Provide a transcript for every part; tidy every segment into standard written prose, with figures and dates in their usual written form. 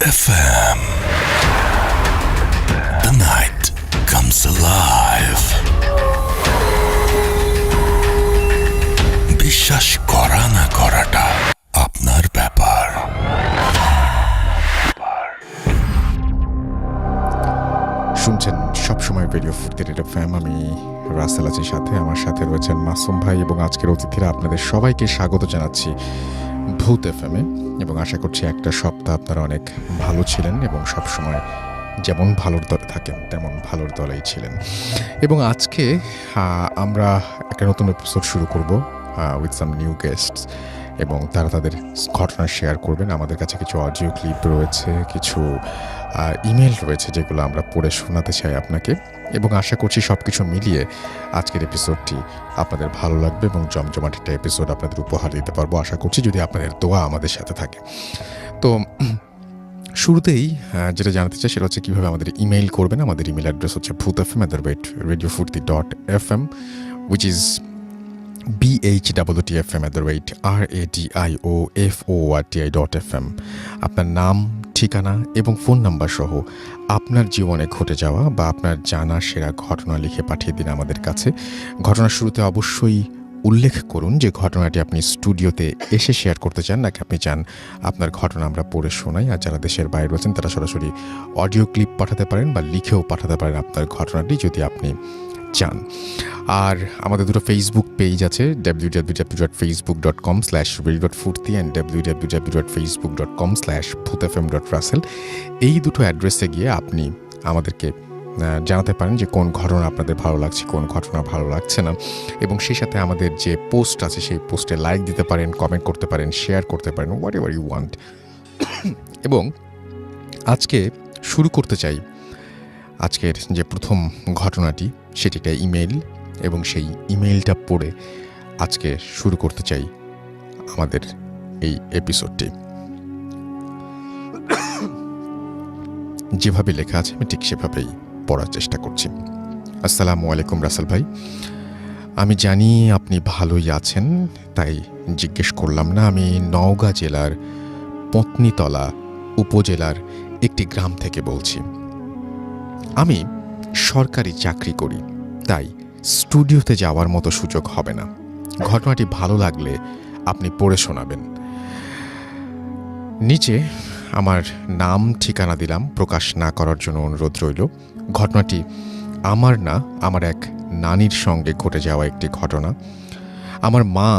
FM. The night comes alive. বিশ্বাস করা না করাটা আপনার ব্যাপার। শুনছেন সবসময় রেডিও ফুর্তি রেড এফএম। আমি রাসেল আছি সাথে, আমার সাথে রয়েছেন মাসুম ভাই এবং আজকের অতিথিরা। আপনাদের সবাইকে স্বাগত জানাচ্ছি ভূত এফএমে এবং আশা করছি একটা সপ্তাহ আপনারা অনেক ভালো ছিলেন এবং সবসময় যেমন ভালোর দলে থাকেন তেমন ভালোর দলেই ছিলেন। এবং আজকে আমরা একটা নতুন এপিসোড শুরু করব উইথ সাম নিউ গেস্টস এবং তারা তাদের ঘটনা শেয়ার করবেন। আমাদের কাছে কিছু অডিও ক্লিপ রয়েছে, কিছু ইমেল রয়েছে যেগুলো আমরা পড়ে শোনাতে চাই আপনাকে এবং আশা করছি সব কিছু মিলিয়ে আজকের এপিসোডটি আপনাদের ভালো লাগবে এবং জমজমাট একটা এপিসোড আপনাদের উপহার দিতে পারবো আশা করছি, যদি আপনাদের দোয়া আমাদের সাথে থাকে। তো শুরুতেই যেটা জানাতে চাই সেটা হচ্ছে কীভাবে আমাদের ইমেইল করবেন। আমাদের ইমেল অ্যাড্রেস হচ্ছে bhutfm@radiofurti.fm, which is bhwtfm@radioforti.fm। আপনার নাম, ঠিকানা এবং ফোন নাম্বার সহ আপনার জীবনে ঘটে যাওয়া বা আপনার জানা সেরা ঘটনা লিখে পাঠিয়ে দিন আমাদের কাছে। ঘটনার শুরুতে অবশ্যই উল্লেখ করুন যে ঘটনাটি আপনি স্টুডিওতে এসে শেয়ার করতে চান, নাকি আপনি চান আপনার ঘটনা আমরা পড়ে শোনাই। আর যারা দেশের বাইরে রয়েছেন তারা সরাসরি অডিও ক্লিপ পাঠাতে পারেন বা লিখেও পাঠাতে পারেন আপনার ঘটনাটি যদি আপনি চান। আর আমাদের দুটো ফেসবুক পেজ আছে, www.facebook.com/radio.furti and www.facebook.com/bhutfm.russell। এই দুটো অ্যাড্রেসে গিয়ে আপনি আমাদেরকে জানাতে পারেন যে কোন ঘটনা আপনাদের ভালো লাগছে, কোন ঘটনা ভালো লাগছে না, এবং সেই সাথে আমাদের যে পোস্ট আছে সেই পোস্টে লাইক দিতে পারেন, কমেন্ট করতে পারেন, শেয়ার করতে পারেন, হোয়াট এভার ইউ ওয়ান্ট। এবং আজকে শুরু করতে চাই আজকের যে প্রথম ঘটনাটি, সেটি একটা ইমেইল এবং সেই ইমেইলটা পড়ে আজকে শুরু করতে চাই আমাদের এই এপিসোডটি। যেভাবে লেখা আছে আমি ঠিক সেভাবেই পড়ার চেষ্টা করছি। আসসালামু আলাইকুম রাসেল ভাই, আমি জানি আপনি ভালোই আছেন, তাই জিজ্ঞেস করলাম না। আমি নওগাঁ জেলার পত্নীতলা উপজেলার একটি গ্রাম থেকে বলছি। আমি সরকারি চাকরি করি, তাই স্টুডিওতে যাওয়ার মতো সুযোগ হবে না। ঘটনাটি ভালো লাগলে আপনি পড়ে শোনাবেন। নিচে আমার নাম ঠিকানা দিলাম, প্রকাশ না করার জন্য অনুরোধ রইল। ঘটনাটি আমার না, আমার এক নানির সঙ্গে ঘটে যাওয়া একটি ঘটনা। আমার মা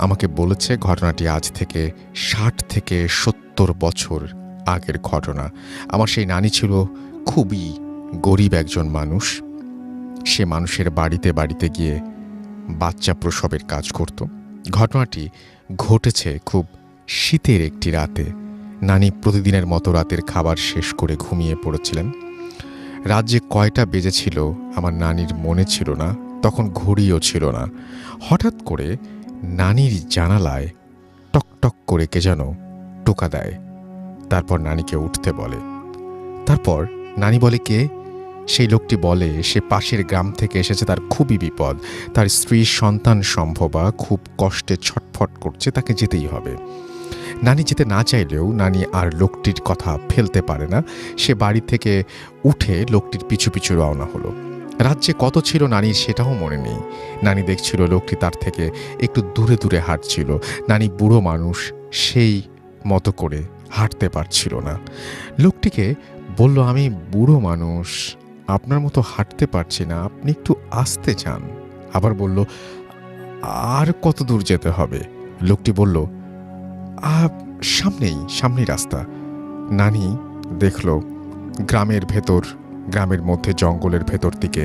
আমাকে বলেছে ঘটনাটি আজ থেকে 60 থেকে 70 বছর আগের ঘটনা। আমার সেই নানি ছিল খুবই গরিব একজন মানুষ। সে মানুষের বাড়িতে বাড়িতে গিয়ে বাচ্চা প্রসবের কাজ করত। ঘটনাটি ঘটেছে খুব শীতের একটি রাতে। নানি প্রতিদিনের মতো রাতের খাবার শেষ করে ঘুমিয়ে পড়েছিলেন। রাত যে কয়টা বেজেছিল আমার নানির মনে ছিল না, তখন ঘড়িও ছিল না। হঠাৎ করে নানির জানালায় টকটক করে কে যেন টোকা দেয়। তারপর নানিকে উঠতে বলে। তারপর নানি বলে, কে? সেই লোকটি বলে সে পাশের গ্রাম থেকে এসেছে, তার খুবই বিপদ, তার স্ত্রীর সন্তান সম্ভবা খুব কষ্টে ছটফট করছে, তাকে যেতেই হবে। নানি যেতে না চাইলেও নানি আর লোকটির কথা ফেলতে পারে না। সে বাড়ি থেকে উঠে লোকটির পিছু পিছু রওনা হলো। রাজ্যে কত ছিল নানির সেটাও মনে নেই। নানি দেখছিল লোকটি তার থেকে একটু দূরে দূরে হাঁটছিল। নানি বুড়ো মানুষ, সেই মতো করে হাঁটতে পারছিল না। লোকটিকে বলল, আমি বুড়ো মানুষ, আপনার মতো হাঁটতে পারছি না, আপনি একটু আসতে চান। আবার বলল, আর কত দূর যেতে হবে? লোকটি বলল, সামনেই রাস্তা। নানি দেখল গ্রামের মধ্যে জঙ্গলের ভেতর দিকে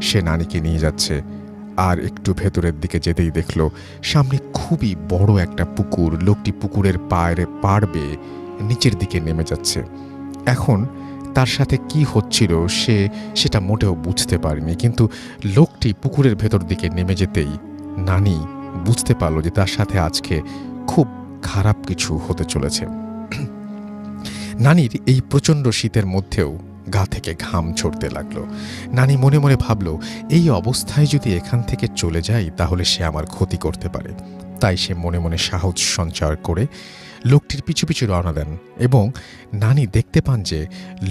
সে নানিকে নিয়ে যাচ্ছে। আর একটু ভেতরের দিকে যেতেই দেখল সামনে খুবই বড় একটা পুকুর। লোকটি পুকুরের পাড় বেয়ে নিচের দিকে নেমে যাচ্ছে। এখন তার সাথে কি হচ্ছিল সেটা মোটেও বুঝতে পারেনি, কিন্তু লোকটি পুকুরের ভেতর দিকে নেমে যেতেই নানি বুঝতে পারল যে তার সাথে আজকে খুব খারাপ কিছু হতে চলেছে। নানির এই প্রচণ্ড শীতের মধ্যেও গা থেকে ঘাম ঝরতে লাগলো। নানি মনে মনে ভাবল, এই অবস্থায় যদি এখান থেকে চলে যাই তাহলে সে আমার ক্ষতি করতে পারে। তাই সে মনে মনে সাহস সঞ্চার করে লোকটির পিছু পিছু রওনা দেন এবং নানি দেখতে পান যে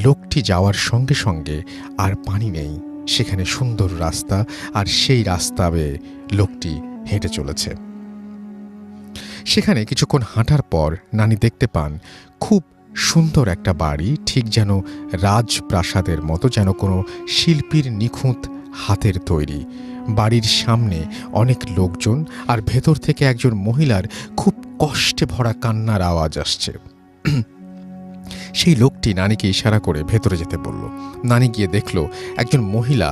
লোকটি যাওয়ার সঙ্গে সঙ্গে আর পানি নেই, সেখানে সুন্দর রাস্তা, আর সেই রাস্তা বেয়ে লোকটি হেঁটে চলেছে। সেখানে কিছুক্ষণ হাঁটার পর নানি দেখতে পান খুব সুন্দর একটা বাড়ি, ঠিক যেন রাজপ্রাসাদের মতো, যেন কোনো শিল্পীর নিখুঁত হাতের তৈরি। বাড়ির সামনে অনেক লোকজন, আর ভেতর থেকে একজন মহিলার খুব কষ্টে ভরা কান্নার আওয়াজ আসছে। সেই লোকটি নানিকে ইশারা করে ভেতরে যেতে বলল। নানি গিয়ে দেখল একজন মহিলা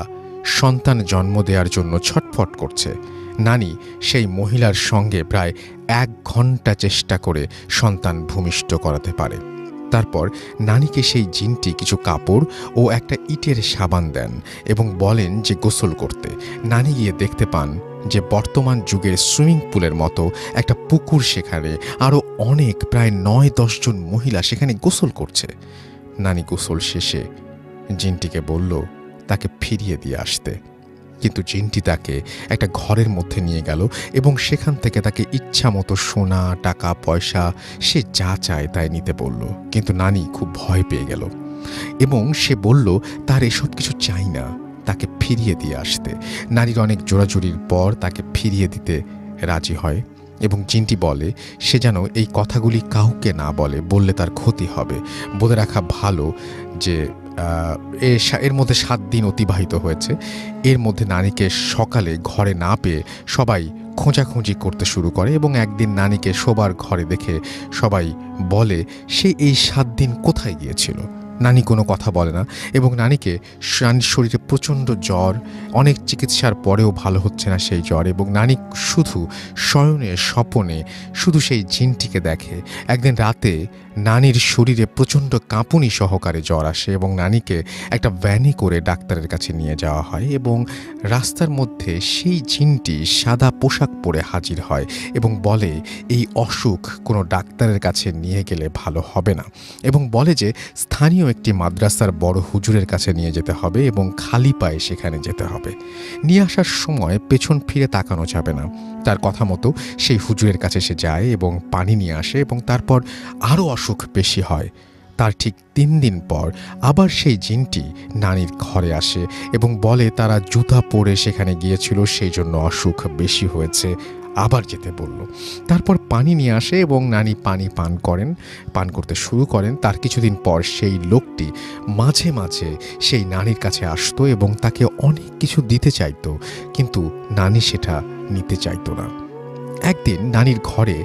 সন্তান জন্ম দেওয়ার জন্য ছটফট করছে। নানি সেই মহিলার সঙ্গে প্রায় 1 ঘন্টা চেষ্টা করে সন্তান ভূমিষ্ঠ করাতে পারে। তারপর নানিকে সেই জিনটি কিছু কাপড় ও একটা ইটের সাবান দেন এবং বলেন যে গোসল করতে। নানি গিয়ে দেখতে পান যে বর্তমান যুগের সুইমিং পুলের মতো একটা পুকুর, সেখানে আরও অনেক প্রায় 9-10 জন মহিলা সেখানে গোসল করছে। নানি গোসল শেষে জিনটিকে বলল তাকে ফিরিয়ে দিয়ে আসতে, কিন্তু জিনটি তাকে একটা ঘরের মধ্যে নিয়ে গেল এবং সেখান থেকে তাকে ইচ্ছা মতো সোনা, টাকা পয়সা, সে যা চায় তাই নিতে বলল। কিন্তু নানি খুব ভয় পেয়ে গেল এবং সে বলল তার এসব কিছু চাই না, তাকে ফিরিয়ে দিয়ে আসতে। নারীর অনেক জোরাজুরির পর তাকে ফিরিয়ে দিতে রাজি হয় এবং জিনটি বলে সে যেন এই কথাগুলি কাউকে না বলে, বললে তার ক্ষতি হবে। বলে রাখা ভালো যে এর মধ্যে 7 দিন অতিবাহিত হয়েছে। এর মধ্যে নানিকে সকালে ঘরে না পেয়ে সবাই খোঁজাখুঁজি করতে শুরু করে এবং একদিন নানিকে শোবার ঘরে দেখে সবাই বলে সে এই 7 দিন কোথায় গিয়েছিল। নানি কোনো কথা বলে না এবং নানির শরীরে প্রচণ্ড জ্বর, অনেক চিকিৎসার পরেও ভালো হচ্ছে না সেই জ্বর, এবং নানি শুধু শয়নে স্বপনে শুধু সেই জিনটিকে দেখে। একদিন রাতে নানির শরীরে প্রচণ্ড কাঁপুনি সহকারে জ্বর আসে এবং নানিকে একটা ভ্যানে করে ডাক্তারের কাছে নিয়ে যাওয়া হয় এবং রাস্তার মধ্যে সেই জিনটি সাদা পোশাক পরে হাজির হয় এবং বলে এই অসুখ কোনো ডাক্তারের কাছে নিয়ে গেলে ভালো হবে না, এবং বলে যে স্থানীয় একটি মাদ্রাসার বড় হুজুরের কাছে নিয়ে যেতে হবে এবং খালি পায়ে সেখানে যেতে হবে। নিয়ে আসার সময় পেছন ফিরে তাকানো যাবে না। তার কথা মতো সেই হুজুরের কাছে সে যায় এবং পানি নিয়ে আসে এবং তারপর আরও অসুখ বেশি হয়। তার ঠিক 3 দিন পর আবার সেই জিনটি নানির ঘরে আসে এবং বলে তারা জুতা পরে সেখানে গিয়েছিল, সেই জন্য অসুখ বেশি হয়েছে, আবার যেতে বলল। তারপর পানি নিয়ে আসে এবং নানি পানি পান করতে শুরু করেন। তার কিছুদিন পর সেই লোকটি মাঝে মাঝে সেই নানির কাছে আসতো এবং তাকে অনেক কিছু দিতে চাইতো, কিন্তু নানি সেটা নিতে চাইতো না। একদিন নানির ঘরে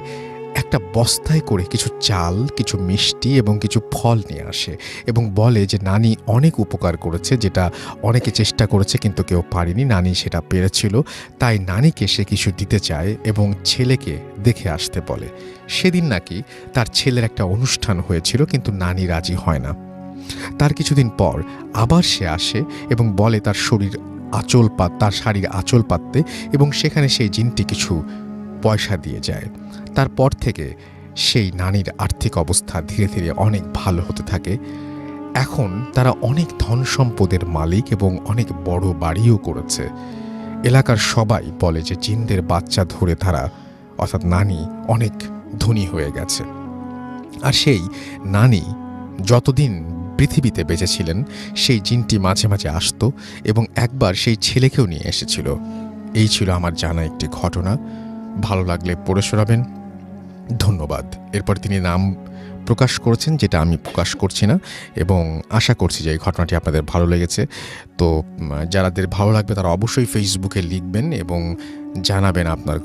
একটা বস্তায় করে কিছু চাল, কিছু মিষ্টি এবং কিছু ফল নিয়ে আসে এবং বলে যে নানি অনেক উপকার করেছে, যেটা অনেকে চেষ্টা করেছে কিন্তু কেউ পারেনি, নানি সেটা পেরেছিল, তাই নানিকে সে কিছু দিতে চায় এবং ছেলেকে দেখে আসতে বলে। সেদিন নাকি তার ছেলের একটা অনুষ্ঠান হয়েছিল, কিন্তু নানি রাজি হয় না। তার কিছুদিন পর আবার সে আসে এবং বলে তার শাড়ির আঁচল পাততে, এবং সেখানে সেই জিনটি কিছু পয়সা দিয়ে যায়। তারপর থেকে সেই নানির আর্থিক অবস্থা ধীরে ধীরে অনেক ভালো হতে থাকে। এখন তারা অনেক ধন সম্পদের মালিক এবং অনেক বড় বাড়িও করেছে। এলাকার সবাই বলে যে জিনদের বাচ্চা ধরে তারা, অর্থাৎ নানি, অনেক ধনী হয়ে গেছে। আর সেই নানি যতদিন পৃথিবীতে বেঁচে ছিলেন সেই জিনটি মাঝে মাঝে আসতো এবং একবার সেই ছেলেকেও নিয়ে এসেছিল। এই ছিল আমার জানা একটি ঘটনা। ভালো লাগলে পড়ে শোনাবেন। ধন্যবাদ। এরপর তিনি নাম প্রকাশ করেছেন, যেটা আমি প্রকাশ করছি না, এবং আশা করছি যে এই ঘটনাটি আপনাদের ভালো লেগেছে। তো যাদের ভালো লাগবে তারা অবশ্যই ফেসবুকে লিখবেন এবং জানাবেন আপনার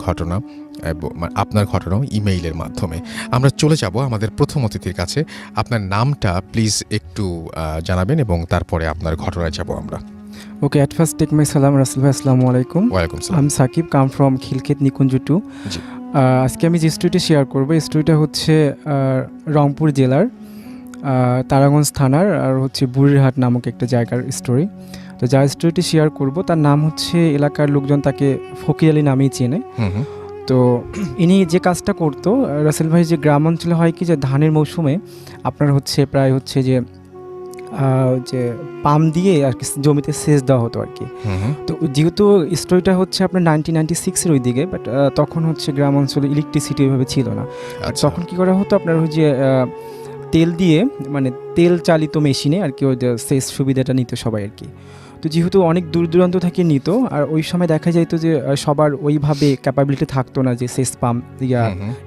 ঘটনাও ইমেইলের মাধ্যমে। আমরা চলে যাব আমাদের প্রথম অতিথির কাছে। আপনার নামটা প্লিজ একটু জানাবেন এবং তারপরে আপনার ঘটনায় যাব আমরা। Okay, at first take my salam, Rasul bhai, assalamu alaikum. ওয়ালাইকুম সালাম। I'm Sakib, come from Khilkhet নিকুঞ্জ 2। আজকে আমি যে স্টোরিটা শেয়ার করবো, এই স্টোরিটা হচ্ছে রংপুর জেলার তারাগঞ্জ থানার আর হচ্ছে বুড়িরহাট নামক একটা জায়গার স্টোরি। তো যার স্টোরিটি শেয়ার করব তার নাম হচ্ছে, এলাকার লোকজন তাকে ফকির আলী নামেই চেনে। তো ইনি যে কাজটা করতো, রাসেল ভাই, যে গ্রাম অঞ্চলে হয় কি যে ধানের মৌসুমে আপনার হচ্ছে প্রায় হচ্ছে যে যে পাম্প দিয়ে আর কি জমিতে সেচ দেওয়া হতো আর কি। তো যেহেতু স্টোরিটা হচ্ছে আপনার 1996-এর ওই দিকে, বাট তখন হচ্ছে গ্রাম অঞ্চলে ইলেকট্রিসিটি ওইভাবে ছিল না। তখন কী করা হতো আপনার ওই যে তেল দিয়ে, মানে তেল চালিত মেশিনে আর কি ওই সেচ সুবিধাটা নিত সবাই আর কি। তো যেহেতু অনেক দূর দূরান্ত থেকে নিত, আর ওই সময় দেখা যাইতো যে সবার ওইভাবে ক্যাপাবিলিটি থাকতো না, যে সেচ পাম্প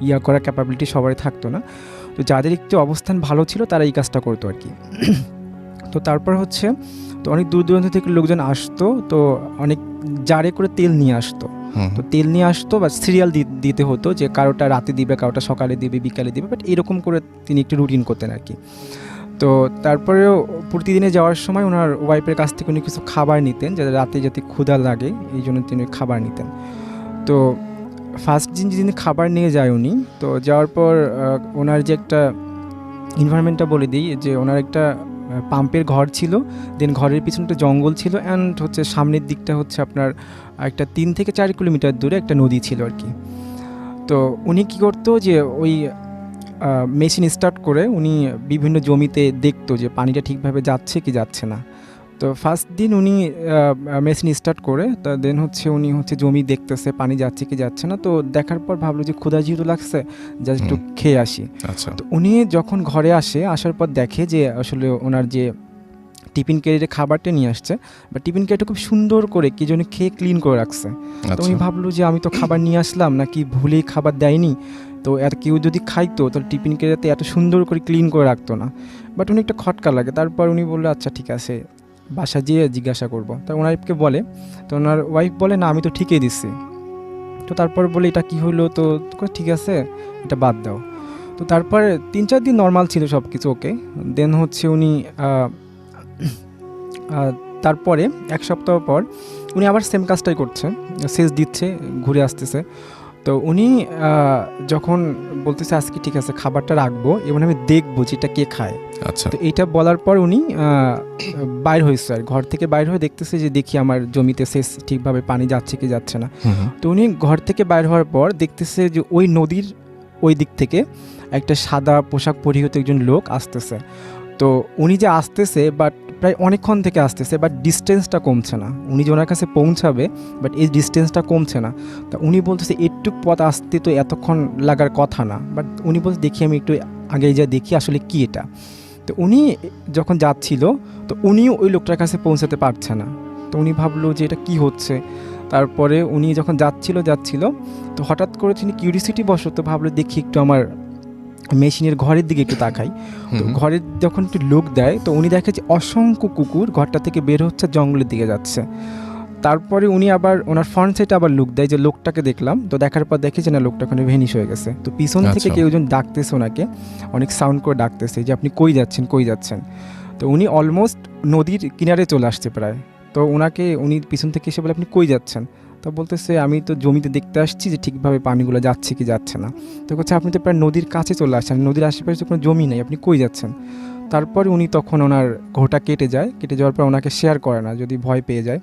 ইয়া করার ক্যাপাবিলিটি সবারই থাকতো না। তো যাদের একটু অবস্থান ভালো ছিল তারা এই কাজটা করতো আর কি। তো তারপর হচ্ছে তো অনেক দূর দূরান্ত থেকে লোকজন আসতো, তো অনেক জারে করে তেল নিয়ে আসতো। তো তেল নিয়ে আসতো বা সিরিয়াল দিতে হতো, যে কারোটা রাতে দিবে, কারোটা সকালে দিবে, বিকালে দিবে, বাট এরকম করে তিনি একটু রুটিন করতেন আর কি। তো তারপরেও প্রতিদিনে যাওয়ার সময় ওনার ওয়াইফের কাছ থেকে উনি কিছু খাবার নিতেন, যাতে রাতে যাতে ক্ষুধা লাগে এই জন্য তিনি খাবার নিতেন। তো ফার্স্ট দিন যেদিন খাবার নিয়ে যায় উনি, তো যাওয়ার পর ওনার যে একটা এনভায়রনমেন্টটা বলে দিই, যে ওনার একটা পাম্পের ঘর ছিল, দেন ঘরের পিছনে একটা জঙ্গল ছিল, অ্যান্ড হচ্ছে সামনের দিকটা হচ্ছে আপনার একটা 3 থেকে 4 কিলোমিটার দূরে একটা নদী ছিল আর কি। তো উনি কী করতো, যে ওই মেশিন স্টার্ট করে উনি বিভিন্ন জমিতে দেখতো যে পানিটা ঠিকভাবে যাচ্ছে কি যাচ্ছে না। তো ফার্স্ট দিন উনি মেশিন স্টার্ট করে, তা দেন হচ্ছে উনি হচ্ছে জমি দেখতেছে পানি যাচ্ছে কি যাচ্ছে না। তো দেখার পর ভাবলো যে ক্ষুধা যেহেতু লাগছে, জাস্ট একটু খেয়ে আসি। আচ্ছা। তো উনি যখন ঘরে আসার পর দেখে যে আসলে ওনার যে টিফিন ক্যারিয়ারে খাবারটা নিয়ে আসছে, বা টিফিন ক্যারিয়ারটা খুব সুন্দর করে কি জন্য খেয়ে ক্লিন করে রাখছে। তো উনি ভাবলো যে আমি তো খাবার নিয়ে আসলাম, নাকি ভুলেই খাবার দেয়নি, তো এত কেউ যদি খাইতো তাহলে টিফিন ক্যারিয়ারতে এত সুন্দর করে ক্লিন করে রাখতো না। বাট উনি একটা খটকা লাগে। তারপর উনি বললো আচ্ছা ঠিক আছে, বাসা যেয়ে জিজ্ঞাসা করবো। তার ওনারকে বলে, তো ওনার ওয়াইফ বলে না আমি তো ঠিকই দিচ্ছি। তো তারপর বলে এটা কি হলো, তো ঠিক আছে এটা বাদ দাও। তো তারপরে 3-4 দিন নর্মাল ছিল সব কিছু ওকে। দেন হচ্ছে উনি তারপরে 1 সপ্তাহ পর উনি আবার সেম কাজটাই করছে, সেচ দিচ্ছে, ঘুরে আসতেছে। তো উনি যখন বলতেছে আজকে ঠিক আছে খাবারটা রাখবো এবং আমি দেখবো যে এটা কে খায়। আচ্ছা। তো এইটা বলার পর উনি বাইর হয়েছে, আর ঘর থেকে বাইর হয়ে দেখতেছে যে দেখি আমার জমিতে সেচ ঠিকভাবে পানি যাচ্ছে কি যাচ্ছে না। তো উনি ঘর থেকে বাইর হওয়ার পর দেখতেছে যে ওই নদীর ওই দিক থেকে একটা সাদা পোশাক পরিহিত একজন লোক আসতেছে। তো উনি যে আসতেছে বাট প্রায় অনেকক্ষণ থেকে আসতেছে, বাট ডিস্টেন্সটা কমছে না। উনি যে ওনার কাছে পৌঁছাবে, বাট এই ডিস্টেন্সটা কমছে না। তা উনি বলতেছে একটুক পথ আসতে তো এতক্ষণ লাগার কথা না, বাট উনি বলতে দেখি আমি একটু আগে যা দেখি আসলে কি এটা। তো উনি যখন যাচ্ছিল, তো উনিও ওই লোকটার কাছে পৌঁছাতে পারছে না। তো উনি ভাবলো যে এটা কি হচ্ছে। তারপরে উনি যখন যাচ্ছিল তো হঠাৎ করে তিনি কিউরিসিটি বশত ভাবলো দেখি একটু আমার মেশিনের ঘরের দিকে একটু তাকাই। তো ঘরের যখন একটু লুক দেয়, তো উনি দেখে যে অসংখ্য কুকুর ঘরটা থেকে বের হচ্ছে, জঙ্গলের দিকে যাচ্ছে। তারপরে উনি আবার ওনার ফ্রন্ট সাইডে আবার লুক দেয়, যে লোকটাকে দেখলাম। তো দেখার পর দেখে যে না লোকটা ওখানে ভেনিশ হয়ে গেছে। তো পিছন থেকে কেউ একজন ডাকতেছে ওনাকে, অনেক সাউন্ড করে ডাকতেছে যে আপনি কই যাচ্ছেন। তো উনি অলমোস্ট নদীর কিনারে চলে আসছে প্রায়। তো উনি পিছন থেকে এসে বলে আপনি কই যাচ্ছেন। তো বলতেছে আমি তো জমিতে দেখতে আসছি যে ঠিকভাবে পানিগুলো যাচ্ছে কি যাচ্ছে না। তো বলছে আপনি তো প্রায় নদীর কাছে চলে আসছেন, নদীর আশেপাশে তো কোনো জমি নেই, আপনি কই যাচ্ছেন। তারপরে উনি তখন ওনার ঘোড়া কেটে যাওয়ার পর ওনাকে শেয়ার করে না, যদি ভয় পেয়ে যায়।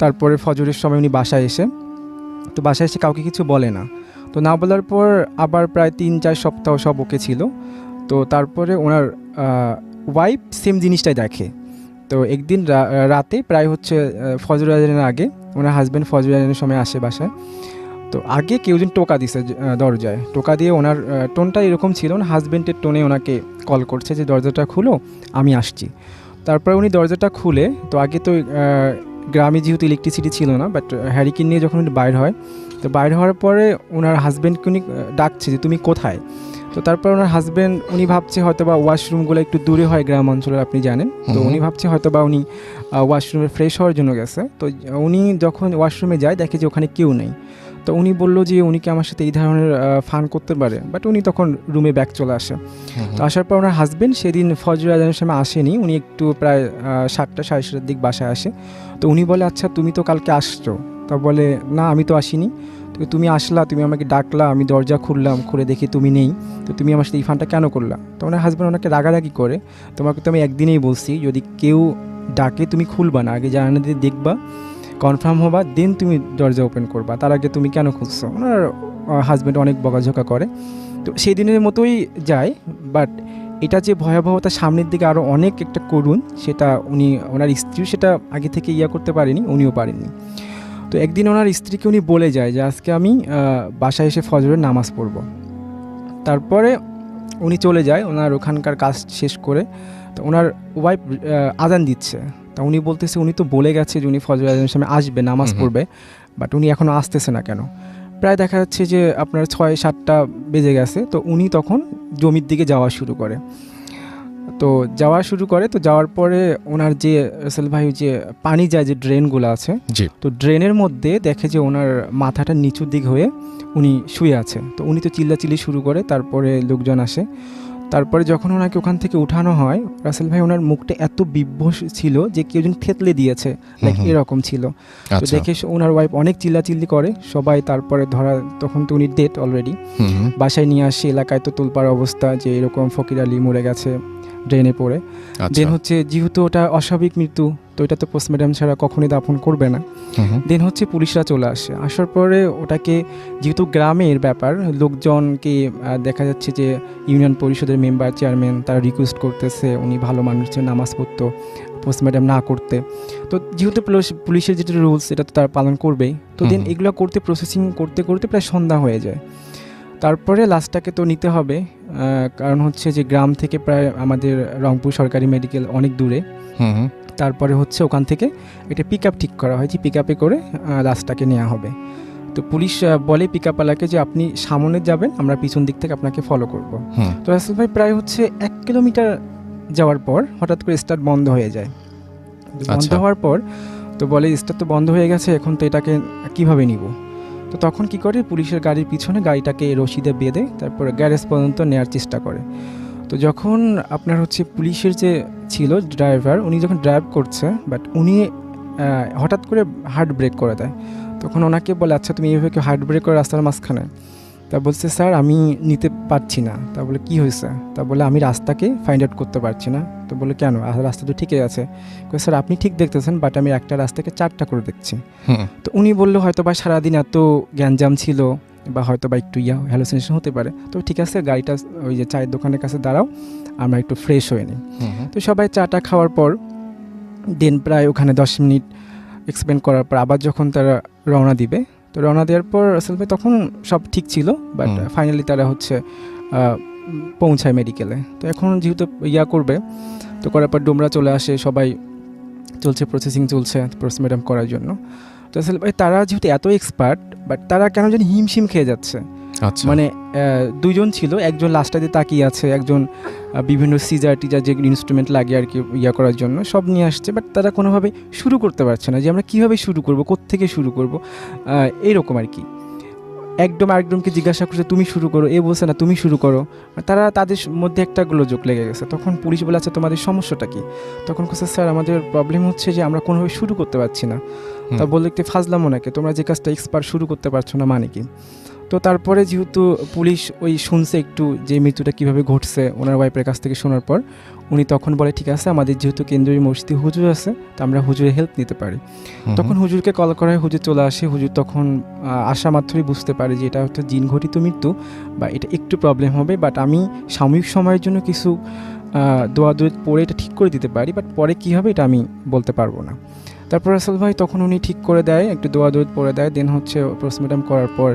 তারপরে ফজরের সময় উনি বাসায় এসে কাউকে কিছু বলে না। তো না বলার পর আবার প্রায় 3-4 সপ্তাহ সব ওকে ছিল। তো তারপরে ওনার ওয়াইফ সেম জিনিসটাই দেখে। তো একদিন রাতে প্রায় হচ্ছে ফজর আজানের আগে ওনার হাজব্যান্ড ফজর আজানের সময় আসে বাসায়। তো আগে কেউ যেন টোকা দিছে দরজায়, টোকা দিয়ে ওনার টোনটা এরকম ছিল, ওনার হাজব্যান্ডের টোনে ওনাকে কল করছে যে দরজাটা খুলো আমি আসছি। তারপর উনি দরজাটা খুলে, তো আগে তো গ্রামে যেহেতু ইলেকট্রিসিটি ছিল না, বাট হ্যারিকেন নিয়ে যখন উনি বাইর হয়, তো বাইর হওয়ার পরে ওনার হাজব্যান্ডকে উনি ডাকছে যে তুমি কোথায়। তো তারপর ওনার হাজব্যান্ড উনি ভাবছে হয়তো বা ওয়াশরুমগুলো একটু দূরে হয় গ্রাম অঞ্চলের, আপনি জানেন। তো উনি ভাবছে হয়তো বা উনি ওয়াশরুমে ফ্রেশ হওয়ার জন্য গেছে। তো উনি যখন ওয়াশরুমে যায় দেখে যে ওখানে কেউ নেই। তো উনি বললো যে উনি কি আমার সাথে এই ধরনের ফান করতে পারে, বাট উনি তখন রুমে ব্যাক চলে আসে। তো আসার পর ওনার হাজব্যান্ড সেদিন ফজর আজানের সময় আসেনি, উনি একটু প্রায় 7টা 7:30 দিক বাসায় আসে। তো উনি বলে আচ্ছা তুমি তো কালকে আসছো। তা বলে না আমি তো আসিনি। তো তুমি আসলা, তুমি আমাকে ডাকলা, আমি দরজা খুললাম, খুলে দেখি তুমি নেই, তো তুমি আমার সাথে এই ফানটা কেন করলা। তো ওনার হাজব্যান্ড ওনাকে রাগারাগি করে, তোমাকে তো আমি একদিনেই বলছি যদি কেউ ডাকে তুমি খুলবা না, আগে জানালা দিয়ে দেখবা, কনফার্ম হবা, দেন তুমি দরজা ওপেন করবা, তার আগে তুমি কেন খুঁজছো। ওনার হাজব্যান্ড অনেক বকাঝকা করে। তো সেই দিনের মতোই যায়। বাট এটা যে ভয়াবহতা সামনের দিকে আরও অনেক একটা করুণ, সেটা ওনার স্ত্রীও সেটা আগে থেকে করতে পারেনি, উনিও পারেননি। তো একদিন ওনার স্ত্রীকে উনি বলে যায় যে আজকে আমি বাসায় এসে ফজরের নামাজ পড়ব। তারপরে উনি চলে যায় ওনার ওখানকার কাজ শেষ করে। তো ওনার ওয়াইফ আজান দিচ্ছে, তা উনি বলতেছে উনি তো বলে গেছে যে উনি ফজর আজানের সময় আসবে, নামাজ পড়বে, বাট উনি এখনও আসতেছে না কেন? প্রায় দেখা যাচ্ছে যে আপনার 6-7টা বেজে গেছে। তো উনি তখন জমির দিকে যাওয়া শুরু করে। তো যাওয়ার পরে ওনার যে রাসেল ভাই যে পানি যায় যে ড্রেনগুলো আছে, তো ড্রেনের মধ্যে দেখে যে ওনার মাথাটা নিচুর দিক হয়ে উনি শুয়ে আছে। তো উনি তো চিল্লাচিল্লি শুরু করে, তারপরে লোকজন আসে। তারপরে যখন ওনাকে ওখান থেকে উঠানো হয়, রাসেল ভাই ওনার মুখটা এত বিভ্রস ছিল যে কেউ যেন থেতলে দিয়েছে, লাইক এরকম ছিল। তো দেখে ওনার ওয়াইফ অনেক চিল্লাচিল্লি করে সবাই। তারপরে তখন তো উনি ডেড অলরেডি। বাসায় নিয়ে আসে, এলাকায় তো তোলপাড় অবস্থা যে এরকম ফকির আলী মরে গেছে ড্রেনে পড়ে। দেন হচ্ছে যেহেতু ওটা অস্বাভাবিক মৃত্যু, তো এটা তো পোস্টমর্টম ছাড়া কখনোই দাফন করবে না। দেন হচ্ছে পুলিশরা চলে আসে। আসার পরে ওটাকে, যেহেতু গ্রামের ব্যাপার, লোকজনকে দেখা যাচ্ছে যে ইউনিয়ন পরিষদের মেম্বার, চেয়ারম্যান তারা রিকোয়েস্ট করতেছে উনি ভালো মানুষ, নামাজ পড়তো, পোস্টমর্টম না করতে। তো যেহেতু পুলিশের যেটা রুলস এটা তো তারা পালন করবেই। তো দেন এগুলো করতে, প্রসেসিং করতে করতে প্রায় সন্ধ্যা হয়ে যায়। তারপরে লাশটাকে তো নিতে হবে, কারণ হচ্ছে যে গ্রাম থেকে প্রায় আমাদের রংপুর সরকারি মেডিকেল অনেক দূরে। তারপরে হচ্ছে ওখান থেকে একটা পিক আপ ঠিক করা হয় যে পিক আপে করে লাশটাকে নেওয়া হবে। তো পুলিশ বলে পিক আপওয়ালাকে যে আপনি সামনে যাবেন, আমরা পিছন দিক থেকে আপনাকে ফলো করব। তো রাসেল ভাই প্রায় হচ্ছে 1 কিলোমিটার যাওয়ার পর হঠাৎ করে স্টার্ট বন্ধ হয়ে যায়। বন্ধ হওয়ার পর তো বলে স্টার্ট তো বন্ধ হয়ে গেছে, এখন তো এটাকে কিভাবে নিব? তো তখন কি করে, পুলিশের গাড়ির পিছনে গাড়িটাকে রশিদে বেঁধে তারপরে গ্যারেজ পর্যন্ত নেওয়ার চেষ্টা করে। তো যখন আপনার হচ্ছে পুলিশের যে ছিল ড্রাইভার, উনি যখন ড্রাইভ করছে, বাট উনি হঠাৎ করে হার্ট ব্রেক করে দেয়। তখন ওনাকে বলে আচ্ছা তুমি এইভাবে কেউ হার্ট ব্রেক করে রাস্তার মাঝখানে? তা বলছে স্যার আমি নিতে পারছি না। তা বলে কী হয়েছে? তা বলে আমি রাস্তাকে ফাইন্ড আউট করতে পারছি না। তো বলে কেন, রাস্তা তো ঠিকই আছে। স্যার আপনি ঠিক দেখতেছেন, বাট আমি একটা রাস্তাকে 4টা করে দেখছি। তো উনি বললো হয়তো বা সারাদিন এত গ্যাঞ্জাম ছিল, বা হয়তো বা একটু হ্যালুসিনেশন হতে পারে। তো ঠিক আছে, গাড়িটা ওই যে চায়ের দোকানের কাছে দাঁড়াও, আমরা একটু ফ্রেশ হয়ে নিই। তো সবাই চাটা খাওয়ার পর দেন প্রায় ওখানে 10 মিনিট এক্সপ্লেন করার পর আবার যখন তারা রওনা দিবে, তো রওনা দেওয়ার পর রাসেল ভাই তখন সব ঠিক ছিল, বাট ফাইনালি তারা হচ্ছে পৌঁছায় মেডিকেলে। তো এখন যেহেতু করবে, তো করার পর ডোমরা চলে আসে, সবাই চলছে, প্রসেসিং চলছে পোস্টমর্টম করার জন্য। তো রাসেল ভাই তারা যেহেতু এত এক্সপার্ট, বাট তারা কেন জানি হিমশিম খেয়ে যাচ্ছে। মানে 2জন ছিল, একজন লাস্টটা দিয়ে তাকিয়ে আছে, একজন বিভিন্ন সিজার টিজার যে ইনস্ট্রুমেন্ট লাগে আর কি করার জন্য সব নিয়ে আসছে, বাট তারা কোনোভাবে শুরু করতে পারছে না যে আমরা কীভাবে শুরু করব, কোত্থেকে শুরু করব, এইরকম আর কি। আরেকজনকে জিজ্ঞাসা করছে তুমি শুরু করো, এ বলছে না তুমি শুরু করো। তাদের মধ্যে একটা গোলযোগ লেগে গেছে। তখন পুলিশ বলে আচ্ছা তোমাদের সমস্যাটা কি? তখন বলছে স্যার আমাদের প্রবলেম হচ্ছে যে আমরা কোনোভাবে শুরু করতে পারছি না। তা বললে একটু ফাজলাম ওনাকে, তোমরা যে কাজটা এক্সপার্ট শুরু করতে পারছো না মানে কি? তো তারপরে যেহেতু পুলিশ শুনছে একটু যে মৃত্যুটা কীভাবে ঘটছে ওনার ওয়াইফের কাছ থেকে শোনার পর, উনি তখন বলে ঠিক আছে আমাদের যেহেতু কেন্দ্রীয় মসজিদে হুজুর আছে, তো আমরা হুজুরের হেল্প নিতে পারি। তখন হুজুরকে কল করা হয়, হুজুর চলে আসে। হুজুর তখন আসা মাত্রই বুঝতে পারে যে এটা হয়তো জিন ঘটিত মৃত্যু, বা এটা একটু প্রবলেম হবে, বাট আমি সাময়িক সময়ের জন্য কিছু দোয়া পড়ে এটা ঠিক করে দিতে পারি, বাট পরে কী হবে এটা আমি বলতে পারবো না। তারপর রাসেল ভাই তখন উনি ঠিক করে দেয়, একটু দোয়া পড়ে দেয়। দেন হচ্ছে পোস্টমর্টম করার পর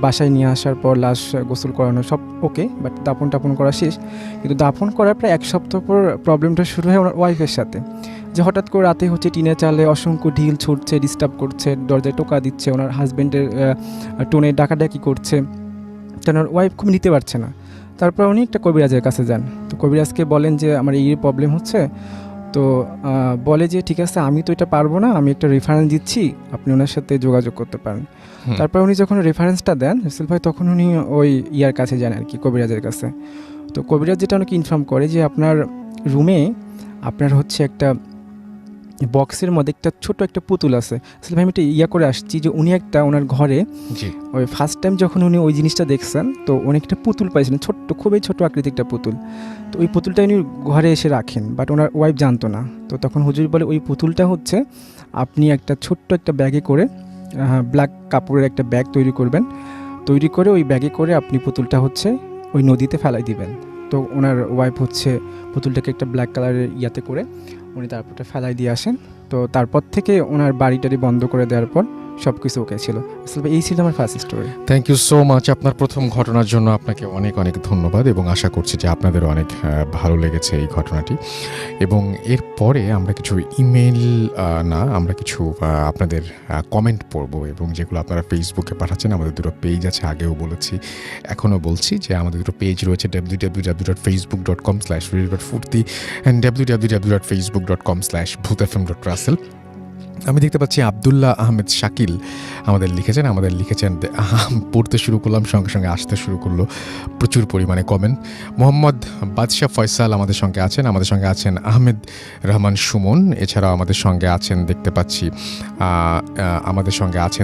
বাসায় নিয়ে আসার পর লাশ গোসল করানো সব ওকে, বাট দাপন করা শেষ। কিন্তু দাপন করার প্রায় 1 সপ্তাহ পর প্রবলেমটা শুরু হয় ওনার ওয়াইফের সাথে, যে হঠাৎ করে রাতে হচ্ছে টিনের চালে অসংখ্য ঢিল ছুটছে, ডিস্টার্ব করছে, দরজায় টোকা দিচ্ছে, ওনার হাজব্যান্ডের টোনে ডাকাডাকি করছে। তো ওনার ওয়াইফ খুব নিতে পারছে না। তারপর উনি একটা কবিরাজের কাছে যান। তো কবিরাজকে বলেন যে আমার এই প্রবলেম হচ্ছে। তো বলে যে ঠিক আছে আমি তো এটা পারবো না, আমি একটা রেফারেন্স দিচ্ছি, আপনি ওনার সাথে যোগাযোগ করতে পারেন। তারপর উনি যখন রেফারেন্সটা দেন রাসেল ভাই, তখন উনি ওই কাছে যান আর কি, কবিরাজের কাছে। তো কবিরাজ যেটা ওনাকে ইনফর্ম করে যে আপনার রুমে আপনার হচ্ছে একটা বক্সের মধ্যে একটা ছোট একটা পুতুল আছে। আসলে ভাই আমি এটা করে আসছি যে উনি একটা ওনার ঘরে ওই ফার্স্ট টাইম যখন উনি ওই জিনিসটা দেখছেন, তো উনি একটা পুতুল পাইছিলেন, খুবই ছোট আকৃতির একটা পুতুল। তো ওই পুতুলটা উনি ঘরে এসে রাখেন, বাট ওনার ওয়াইফ জানতো না। তো তখন হুজুর বলে ওই পুতুলটা হচ্ছে আপনি একটা ছোট্ট একটা ব্যাগে করে, ব্ল্যাক কাপড়ের একটা ব্যাগ তৈরি করবেন, তৈরি করে ওই ব্যাগে করে আপনি পুতুলটা হচ্ছে ওই নদীতে ফেলাই দিবেন। তো ওনার ওয়াইফ হচ্ছে পুতুলটাকে একটা ব্ল্যাক কালারের ইয়াতে করে উনি তারপরটা ফেলাই দিয়ে আসেন। তো তারপর থেকে ওনার বাড়িটারি বন্ধ করে দেওয়ার পর সব কিছু ওকে ছিল। আসলে এই ছিল আমার first story. Thank you so much আপনার প্রথম ঘটনার জন্য আপনাকে অনেক অনেক ধন্যবাদ এবং আশা করছি যে আপনাদেরও অনেক ভালো লেগেছে এই ঘটনাটি। এবং এরপরে আমরা কিছু ইমেল আমরা কিছু আপনাদের কমেন্ট পড়ব এবং যেগুলো আপনারা ফেসবুকে পাঠাচ্ছেন। আমাদের দুটো পেজ আছে, আগেও বলেছি এখনও বলছি যে আমাদের দুটো পেজ রয়েছে www.facebook.com/real.ফুর্তি অ্যান্ড www.facebook.com/bhutfm.russell। আমি দেখতে পাচ্ছি আবদুল্লাহ আহমেদ শাকিল আমাদের লিখেছেন পড়তে শুরু করলাম, সঙ্গে সঙ্গে আসতে শুরু করলো প্রচুর পরিমাণে কমেন্ট। মোহাম্মদ বাদশাহ ফয়সাল আমাদের সঙ্গে আছেন আহমেদ রহমান সুমন, এছাড়াও আমাদের সঙ্গে আছেন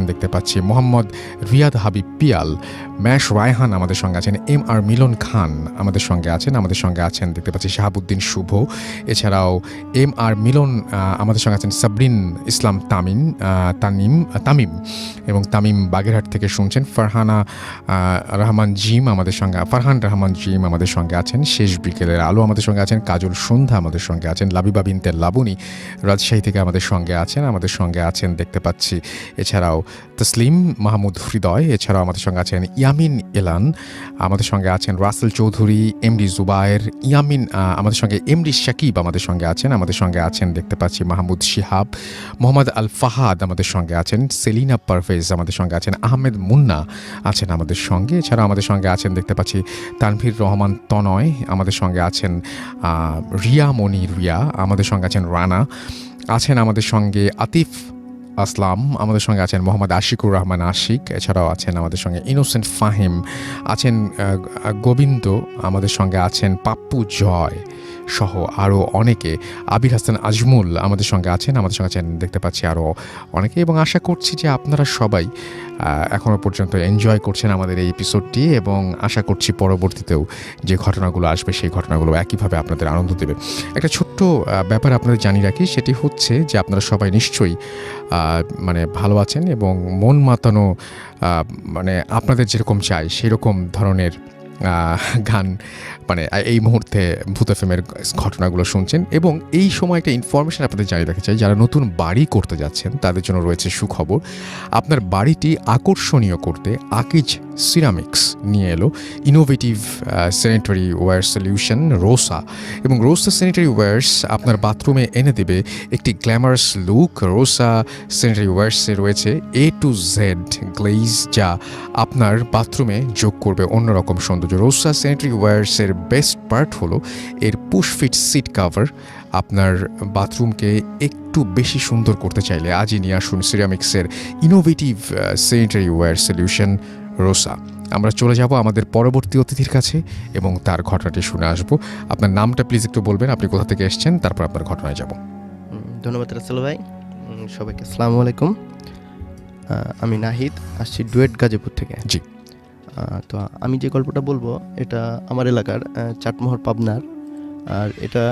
দেখতে পাচ্ছি মোহাম্মদ রিয়াদ হাবিব পিয়াল, ম্যাশ রায়হান আমাদের সঙ্গে আছেন, MR মিলন খান আমাদের সঙ্গে আছেন দেখতে পাচ্ছি শাহাবুদ্দিন শুভ, এছাড়াও MR মিলন আমাদের সঙ্গে আছেন, সাবরিন ইসলাম তামিম এবং তামিম বাগেরহাট থেকে শুনছেন, ফারহান রহমান জিম আমাদের সঙ্গে আছেন, শেষ বিকেলের আলো আমাদের সঙ্গে আছেন, কাজল সন্ধ্যা আমাদের সঙ্গে আছেন, লাবিবা বিনতে লাবণী রাজশাহী থেকে আমাদের সঙ্গে আছেন দেখতে পাচ্ছি, এছাড়াও তসলিম মাহমুদ হৃদয়, এছাড়াও আমাদের সঙ্গে আছেন ইয়ামিন এলান, আমাদের সঙ্গে আছেন রাসেল চৌধুরী, এমডি জুবায়ের, ইয়ামিন আমাদের সঙ্গে, এমডি শাকিব আমাদের সঙ্গে আছেন দেখতে পাচ্ছি, মাহমুদ শিহাব, মোহাম্মদ আল ফাহাদ আমাদের সঙ্গে আছেন, সেলিনা পারভেজ আমাদের সঙ্গে আছেন, আহমেদ মুন্না আছেন আমাদের সঙ্গে, এছাড়াও আমাদের সঙ্গে আছেন দেখতে পাচ্ছি তানভীর রহমান তনয়, আমাদের সঙ্গে আছেন রিয়া মনি রিয়া, আমাদের সঙ্গে আছেন রানা, আছেন আমাদের সঙ্গে আতিফ আসলাম, আমাদের সঙ্গে আছেন মোহাম্মদ আশিকুর রহমান আশিক, এছাড়াও আছেন আমাদের সঙ্গে ইনোসেন্ট ফাহিম, আছেন গোবিন্দ, আমাদের সঙ্গে আছেন পাপ্পু জয় সহ আরও অনেকে, আবির হাসান আজমুল আমাদের সঙ্গে আছেন দেখতে পাচ্ছি আরও অনেকে। এবং আশা করছি যে আপনারা সবাই এখনও পর্যন্ত এনজয় করছেন আমাদের এই এপিসোডটি এবং আশা করছি পরবর্তীতেও যে ঘটনাগুলো আসবে সেই ঘটনাগুলো একইভাবে আপনাদের আনন্দ দেবে। একটা ছোট্ট ব্যাপার আপনাদের জানিয়ে রাখি, সেটি হচ্ছে যে আপনারা সবাই নিশ্চয়ই ভালো আছেন এবং মন মাতানো আপনাদের যেরকম চাই সেরকম ধরনের গান এই মুহূর্তে ভূত এফএমের ঘটনাগুলো শুনছেন। এবং এই সময় একটা ইনফরমেশন আপনাদের জানিয়ে রাখতে চাই, যারা নতুন বাড়ি করতে যাচ্ছেন তাদের জন্য রয়েছে সুখবর। আপনার বাড়িটি আকর্ষণীয় করতে আকিজ সিরামিক্স নিয়ে এলো innovative sanitary ware solution Rosa, এবং রোসা স্যানিটারি ওয়্যার্স আপনার বাথরুমে এনে দেবে একটি গ্ল্যামারাস লুক। রোসা স্যানিটারি ওয়্যার্সে রয়েছে A to Z গ্লেজ, যা আপনার বাথরুমে যোগ করবে অন্যরকম সৌন্দর্য। রোসা স্যানিটারি ওয়্যার্সের বেস্ট পার্ট হলো এর পুশ ফিট সিট কাভার। আপনার বাথরুমকে একটু বেশি সুন্দর করতে চাইলে আজই নিয়ে আসুন সিরামিক্সের innovative sanitary ware solution Rosa. আমরা চলে যাব আমাদের পরবর্তী অতিথির কাছে এবং তার ঘটনাটি শুনে আসব। আপনার নামটা প্লিজ একটু বলবেন, আপনি কোথা থেকে এসেছেন, তারপর আপনার ঘটনায় যাব। ধন্যবাদ রাসেল ভাই, সবাইকে আসসালামু আলাইকুম। আমি নাহিদ, আসছি ডুয়েট গাজীপুর থেকে। জি। তো আমি যে গল্পটা বলবো এটা আমার এলাকার চাটমোহর পাবনার, আর এটা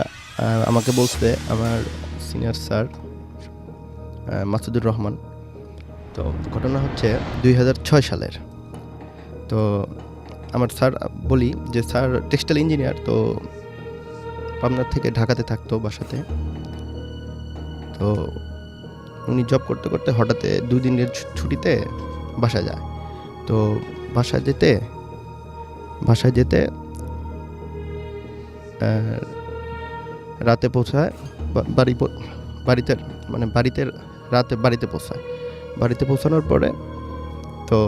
আমাকে বলতে আমার সিনিয়র স্যার মাসুদুর রহমান। তো ঘটনা হচ্ছে 2006 সালের। তো আমার স্যার বলি যে স্যার টেক্সটাইল ইঞ্জিনিয়ার, তো পাবনার থেকে ঢাকাতে থাকতো বাসাতে। তো উনি জব করতে করতে হঠাৎ 2 দিনের ছুটিতে বাসায় যায়। তো বাসায় যেতে রাতে পৌঁছায়, বাড়িতে পৌঁছায়। বাড়িতে পৌঁছানোর পরে তো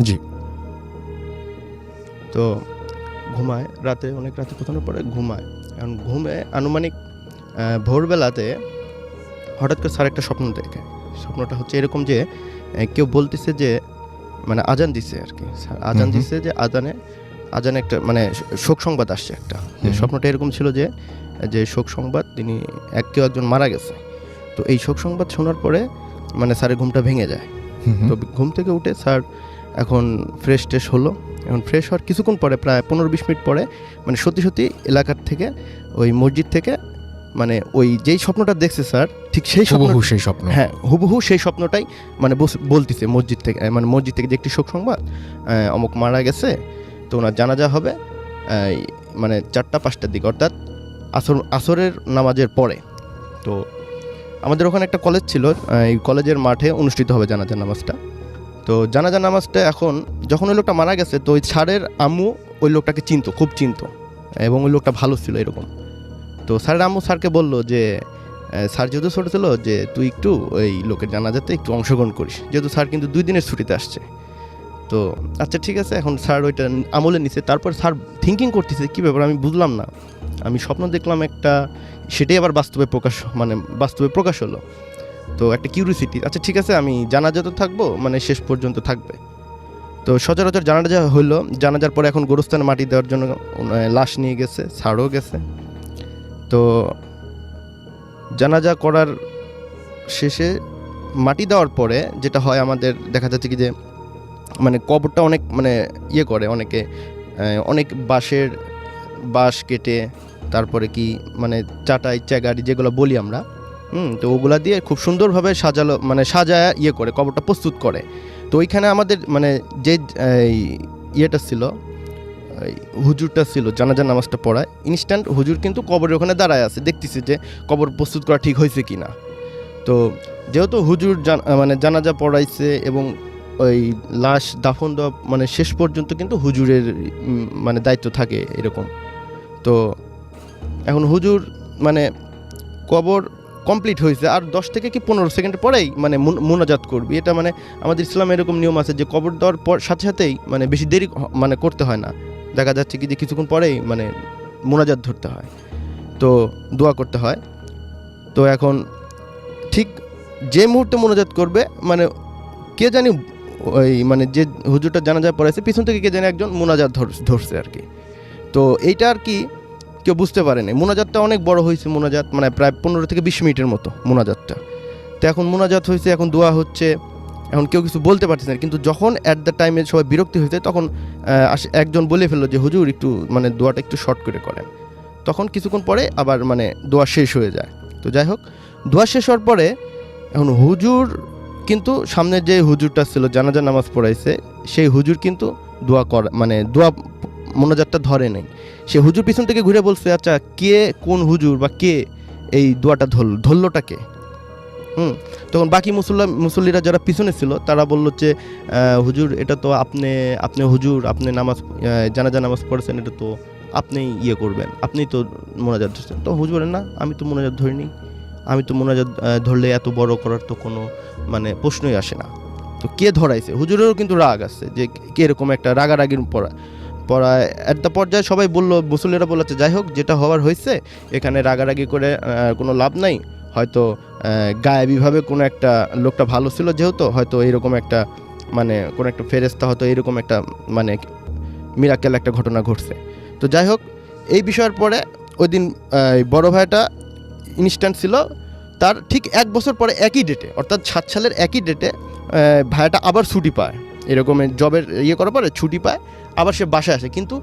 জি তো ঘুমায়, অনেক রাতে পৌঁছানোর পরে ঘুমায়। এখন ঘুমে আনুমানিক ভোরবেলাতে হঠাৎ করে স্যার একটা স্বপ্ন দেখে। স্বপ্নটা হচ্ছে এরকম যে কেউ বলতেছে যে আজান দিচ্ছে আর কি, আজান দিচ্ছে যে আজানে একটা শোক সংবাদ আসছে একটা। স্বপ্নটা এরকম ছিল যে শোক সংবাদ, তিনি কেউ একজন মারা গেছে। তো এই শোক সংবাদ শোনার পরে স্যারের ঘুমটা ভেঙে যায়। তো ঘুম থেকে উঠে স্যার এখন ফ্রেশ হলো। এখন ফ্রেশ হওয়ার কিছুক্ষণ পরে, প্রায় 15-20 মিনিট পরে সত্যি এলাকার থেকে, ওই মসজিদ থেকে মানে ওই যেই স্বপ্নটা দেখছে স্যার ঠিক সেই স্বপ্ন, হুবহু সেই স্বপ্ন। হ্যাঁ হুবহু সেই স্বপ্নটাই মানে বলতেছে মসজিদ থেকে, মানে মসজিদ থেকে যে একটি শোক সংবাদ, অমুক মারা গেছে, তো ওনার জানাজা হবে মানে 4টা-5টার দিকে, অর্থাৎ আসরের নামাজের পরে। তো আমাদের ওখানে একটা কলেজ ছিল, এই কলেজের মাঠে অনুষ্ঠিত হবে জানাজা নামাজটা। তো জানাজা নামাজটা এখন যখন ওই লোকটা মারা গেছে, তো ওই স্যারের আম্মু ওই লোকটাকে চিনতো, খুব চিনতো, এবং ওই লোকটা ভালো ছিল এরকম। তো স্যারের আম্মু স্যারকে বললো যে স্যার যেহেতু ছোটো ছিল, যে তুই একটু ওই লোকের জানাজাতে একটু অংশগ্রহণ করিস, যেহেতু স্যার কিন্তু 2 দিনের ছুটিতে আসছে। তো আচ্ছা ঠিক আছে, এখন স্যার ওইটা আমলে নিছে। তারপর স্যার থিঙ্কিং করতেছে কী ব্যাপার, আমি বুঝলাম না, আমি স্বপ্ন দেখলাম একটা, সেটাই আবার বাস্তবে প্রকাশ হলো। তো একটা কিউরিওসিটি, আচ্ছা ঠিক আছে আমি জানাজাতে থাকবো, মানে শেষ পর্যন্ত থাকবে। তো সচরাচর জানাজা হইলো, জানাজার পরে এখন গোরস্থানে মাটি দেওয়ার জন্য লাশ নিয়ে গেছে, স্যারও গেছে। তো জানাজা করার শেষে মাটি দেওয়ার পরে যেটা হয় আমাদের দেখা যাচ্ছে কি যে মানে কবরটা অনেক মানে করে অনেকে, অনেক বাঁশ কেটে, তারপরে কি মানে চাটাই চাগাড়ি যেগুলো বলি আমরা, তো ওগুলা দিয়ে খুব সুন্দরভাবে সাজায় করে কবরটা প্রস্তুত করে। তো ওইখানে আমাদের মানে যে ইয়েটা ছিল, হুজুরটা ছিল জানাজা নামাজটা পড়ায়, ইনস্ট্যান্ট হুজুর কিন্তু কবরের ওখানে দাঁড়ায় আছে, দেখতেছে যে কবর প্রস্তুত করা ঠিক হয়েছে কি না। তো যেহেতু হুজুর মানে জানাজা পড়াইছে এবং ওই লাশ দাফন দেওয়া মানে শেষ পর্যন্ত কিন্তু হুজুরের মানে দায়িত্ব থাকে এরকম। তো এখন হুজুর মানে কবর কমপ্লিট হয়েছে, আর 10 থেকে কি 15 সেকেন্ড পরেই মানে মোনাজাত করবি। এটা মানে আমাদের ইসলামে এরকম নিয়ম আছে যে কবর দেওয়ার পর সাথে সাথেই মানে বেশি দেরি মানে করতে হয় না, দেখা যাচ্ছে কি যে কিছুক্ষণ পরেই মানে মোনাজাত ধরতে হয়, তো দোয়া করতে হয়। তো এখন ঠিক যে মুহূর্তে মোনাজাত করবে মানে কে জানি ওই মানে যে হুজুরটা জানাজা পড়াইছে পিছন থেকে কে জানি একজন মোনাজাত ধরছে আর কি। তো এইটা আর কি কেউ বুঝতে পারেনি, মোনাজাতটা অনেক বড় হয়েছে, মোনাজাত মানে প্রায় 15 থেকে 20 মিনিটের মতো মোনাজাতটা। তো এখন মোনাজাত হয়েছে, এখন দোয়া হচ্ছে, এখন কেউ কিছু বলতে পারছে না। কিন্তু যখন অ্যাট দ্য টাইমে সবাই বিরক্তি হয়েছে, তখন একজন বলে ফেললো যে হুজুর একটু মানে দোয়াটা একটু শর্ট করে করেন। তখন কিছুক্ষণ পরে আবার মানে দোয়া শেষ হয়ে যায়। তো যাই হোক, দোয়া শেষ হওয়ার পরে এখন হুজুর কিন্তু সামনে যে হুজুরটা ছিল জানাজা নামাজ পড়াইছে, সেই হুজুর কিন্তু দোয়া মানে দোয়া মোনাজাতটা ধরে নেই। সে হুজুর পিছন থেকে ঘুরে বলছে, আচ্ছা কে কোন হুজুর বা কে এই দোয়াটা ধরলোটা কে? তখন বাকি মুসল্লিরা যারা পিছনে ছিল তারা বললো যে হুজুর এটা তো আপনি হুজুর, আপনি জানাজা নামাজ পড়েছেন, এটা তো আপনি করবেন, আপনি তো মোনাজাত ধরছেন। তো হুজুর বলেন, না আমি তো মোনাজাত ধরিনি, আমি তো মোনাজাত ধরলে এত বড় করার তো কোনো মানে প্রশ্নই আসে না। তো কে ধরাইছে? হুজুরেরও কিন্তু রাগ আছে যে কে এরকম একটা রাগারাগির পড়া এট দ্য পর্যায়ে সবাই বললো, মুসল্লিরা বলেছে যাই হোক যেটা হওয়ার হয়েছে, এখানে রাগারাগি করে কোনো লাভ নাই, হয়তো গায়েবীভাবে কোনো একটা লোকটা ভালো ছিল যেহেতু, হয়তো এইরকম একটা মানে কোনো একটা ফেরেস্তা হয়তো এইরকম একটা মানে মিরাকেল একটা ঘটনা ঘটছে। তো যাই হোক, এই বিষয়ের পরে ওই দিন বড় ভাইটা ইনস্ট্যান্ট ছিল, তার ঠিক 1 বছর পরে একই ডেটে, অর্থাৎ 7 সালের একই ডেটে ভাইয়াটা আবার ছুটি পায়, এরকম জবের করার পরে ছুটি পায়, আবার সে বাসায় আসে। কিন্তু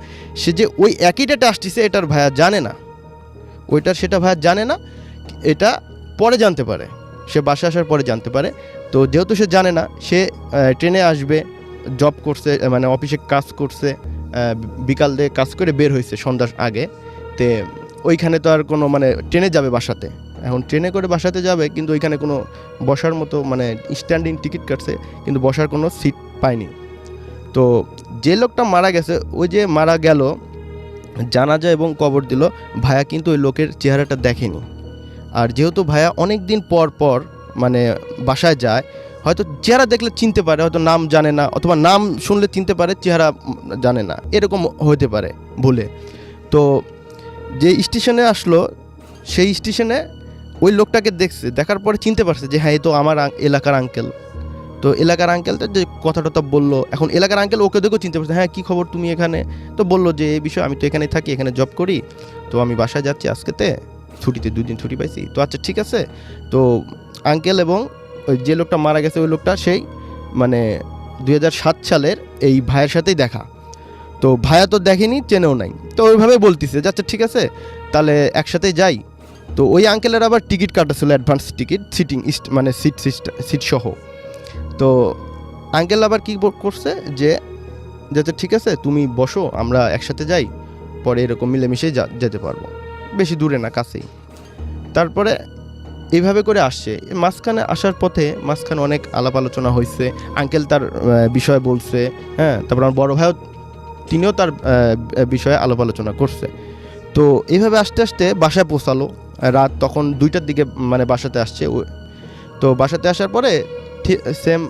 সে যে ওই একই ডেটে আসতেছে এটার ভাইয়া জানে না, সেটা ভাইয়া জানে না, এটা পরে জানতে পারে, সে বাসায় আসার পরে জানতে পারে। তো যেহেতু সে জানে না, সে ট্রেনে আসবে, জব করছে মানে অফিসে কাজ করছে, বিকাল দিয়ে কাজ করে বের হয়েছে সন্ধ্যার আগে, তে ওইখানে তো আর কোনো মানে ট্রেনে যাবে বাসাতে, এখন ট্রেনে করে বাসাতে যাবে, কিন্তু ওইখানে কোনো বসার মতো মানে স্ট্যান্ডিং টিকিট কাটছে কিন্তু বসার কোনো সিট পায়নি। তো যে লোকটা মারা গেছে, ওই যে মারা গেল জানাজা এবং কবর দিল, ভাইয়া কিন্তু ওই লোকের চেহারাটা দেখেনি। আর যেহেতু ভাইয়া অনেক দিন পর মানে বাসায় যায়, হয়তো চেহারা দেখলে চিনতে পারে, হয়তো নাম জানে না, অথবা নাম শুনলে চিনতে পারে, চেহারা জানে না, এরকম হতে পারে ভুলে। তো যে স্টেশনে আসলো, সেই স্টেশনে ওই লোকটাকে দেখছে, দেখার পরে চিনতে পারছে যে হ্যাঁ এই তো আমার এলাকার আঙ্কেল। তো এলাকার আঙ্কেলটা যে কথাটা বললো, এখন এলাকার আঙ্কেল ওকে দেখেও চিনতে পারছে, হ্যাঁ কী খবর তুমি এখানে? তো বললো যে এই বিষয়ে, আমি তো এখানেই থাকি, এখানে জব করি, তো আমি বাসায় যাচ্ছি আজকেতে, ছুটিতে 2 দিন ছুটি পাইছি। তো আচ্ছা ঠিক আছে। তো আঙ্কেল এবং ওই যে লোকটা মারা গেছে ওই লোকটা সেই মানে 2007 সালের এই ভাইয়ের সাথেই দেখা। তো ভাইয়া তো দেখেনি, চেনেও নাই, তো ওইভাবে বলতেছে যে আচ্ছা ঠিক আছে তাহলে একসাথেই যাই। তো ওই আঙ্কেলের আবার টিকিট কাটা ছিল, অ্যাডভান্স টিকিট, সিটিং মানে সিট সহ। তো আঙ্কেল আবার কী করছে যে যাতে ঠিক আছে তুমি বসো, আমরা একসাথে যাই, পরে এরকম মিলেমিশেই যেতে পারবো, বেশি দূরে না, কাছেই। তারপরে এইভাবে করে আসছে। মাঝখানে আসার পথে মাঝখানে অনেক আলাপ আলোচনা হয়েছে, আঙ্কেল তার বিষয় বলছে, হ্যাঁ, তারপর আমার বড় ভাইও তিনিও তার বিষয়ে আলাপ আলোচনা করছে। তো এইভাবে আস্তে আস্তে বাসায় পৌঁছালো রাত তখন 2টার দিকে, মানে বাসাতে আসছে। তো বাসাতে আসার পরে ঠিক সেম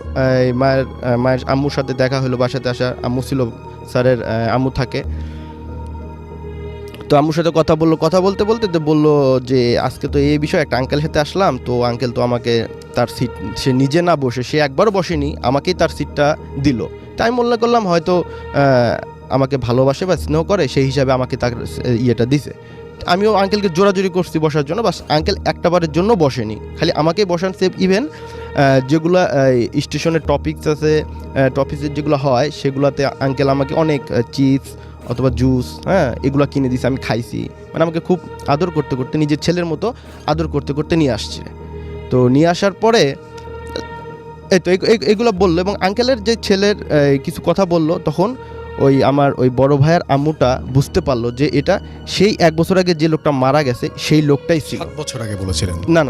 মায়ের আম্মুর সাথে দেখা হলো। বাসাতে আসা আম্মু ছিল, স্যারের আম্মু থাকে। তো আম্মুর সাথে কথা বলতে বলতে তো বললো যে আজকে তো এই বিষয়ে একটা আঙ্কেলের সাথে আসলাম, তো আঙ্কেল তো আমাকে তার সিট, সে নিজে না বসে, সে একবারও বসেনি, আমাকেই তার সিটটা দিল। তাই আমি মনে করলাম হয়তো আমাকে ভালোবাসে বা স্নেহ করে, সেই হিসাবে আমাকে তার ইয়েটা দিছে। আমিও আঙ্কেলকে জোরাজোরি করছি বসার জন্য, বাস আঙ্কেল একটাবারের জন্য বসেনি, খালি আমাকেই বসান। সেভ ইভেন যেগুলো স্টেশনের টপিকস আছে, টপিক্সের যেগুলো হয় সেগুলোতে আঙ্কেল আমাকে অনেক চিপস অথবা জুস, হ্যাঁ, এগুলো কিনে দিয়েছে, আমি খাইছি। মানে আমাকে খুব আদর করতে করতে, নিজের ছেলের মতো আদর করতে করতে নিয়ে আসছে। তো নিয়ে আসার পরে এই তো এগুলো বললো, এবং আঙ্কেলের যে ছেলের কিছু কথা বললো, তখন আমার বড় ভাইয়ের আম্মুটা বুঝতে পারলো যে এটা সেই 1 বছর আগে যে লোকটা মারা গেছে সেই লোকটাই ছিল। 7 বছর আগে বলেছিলেন? না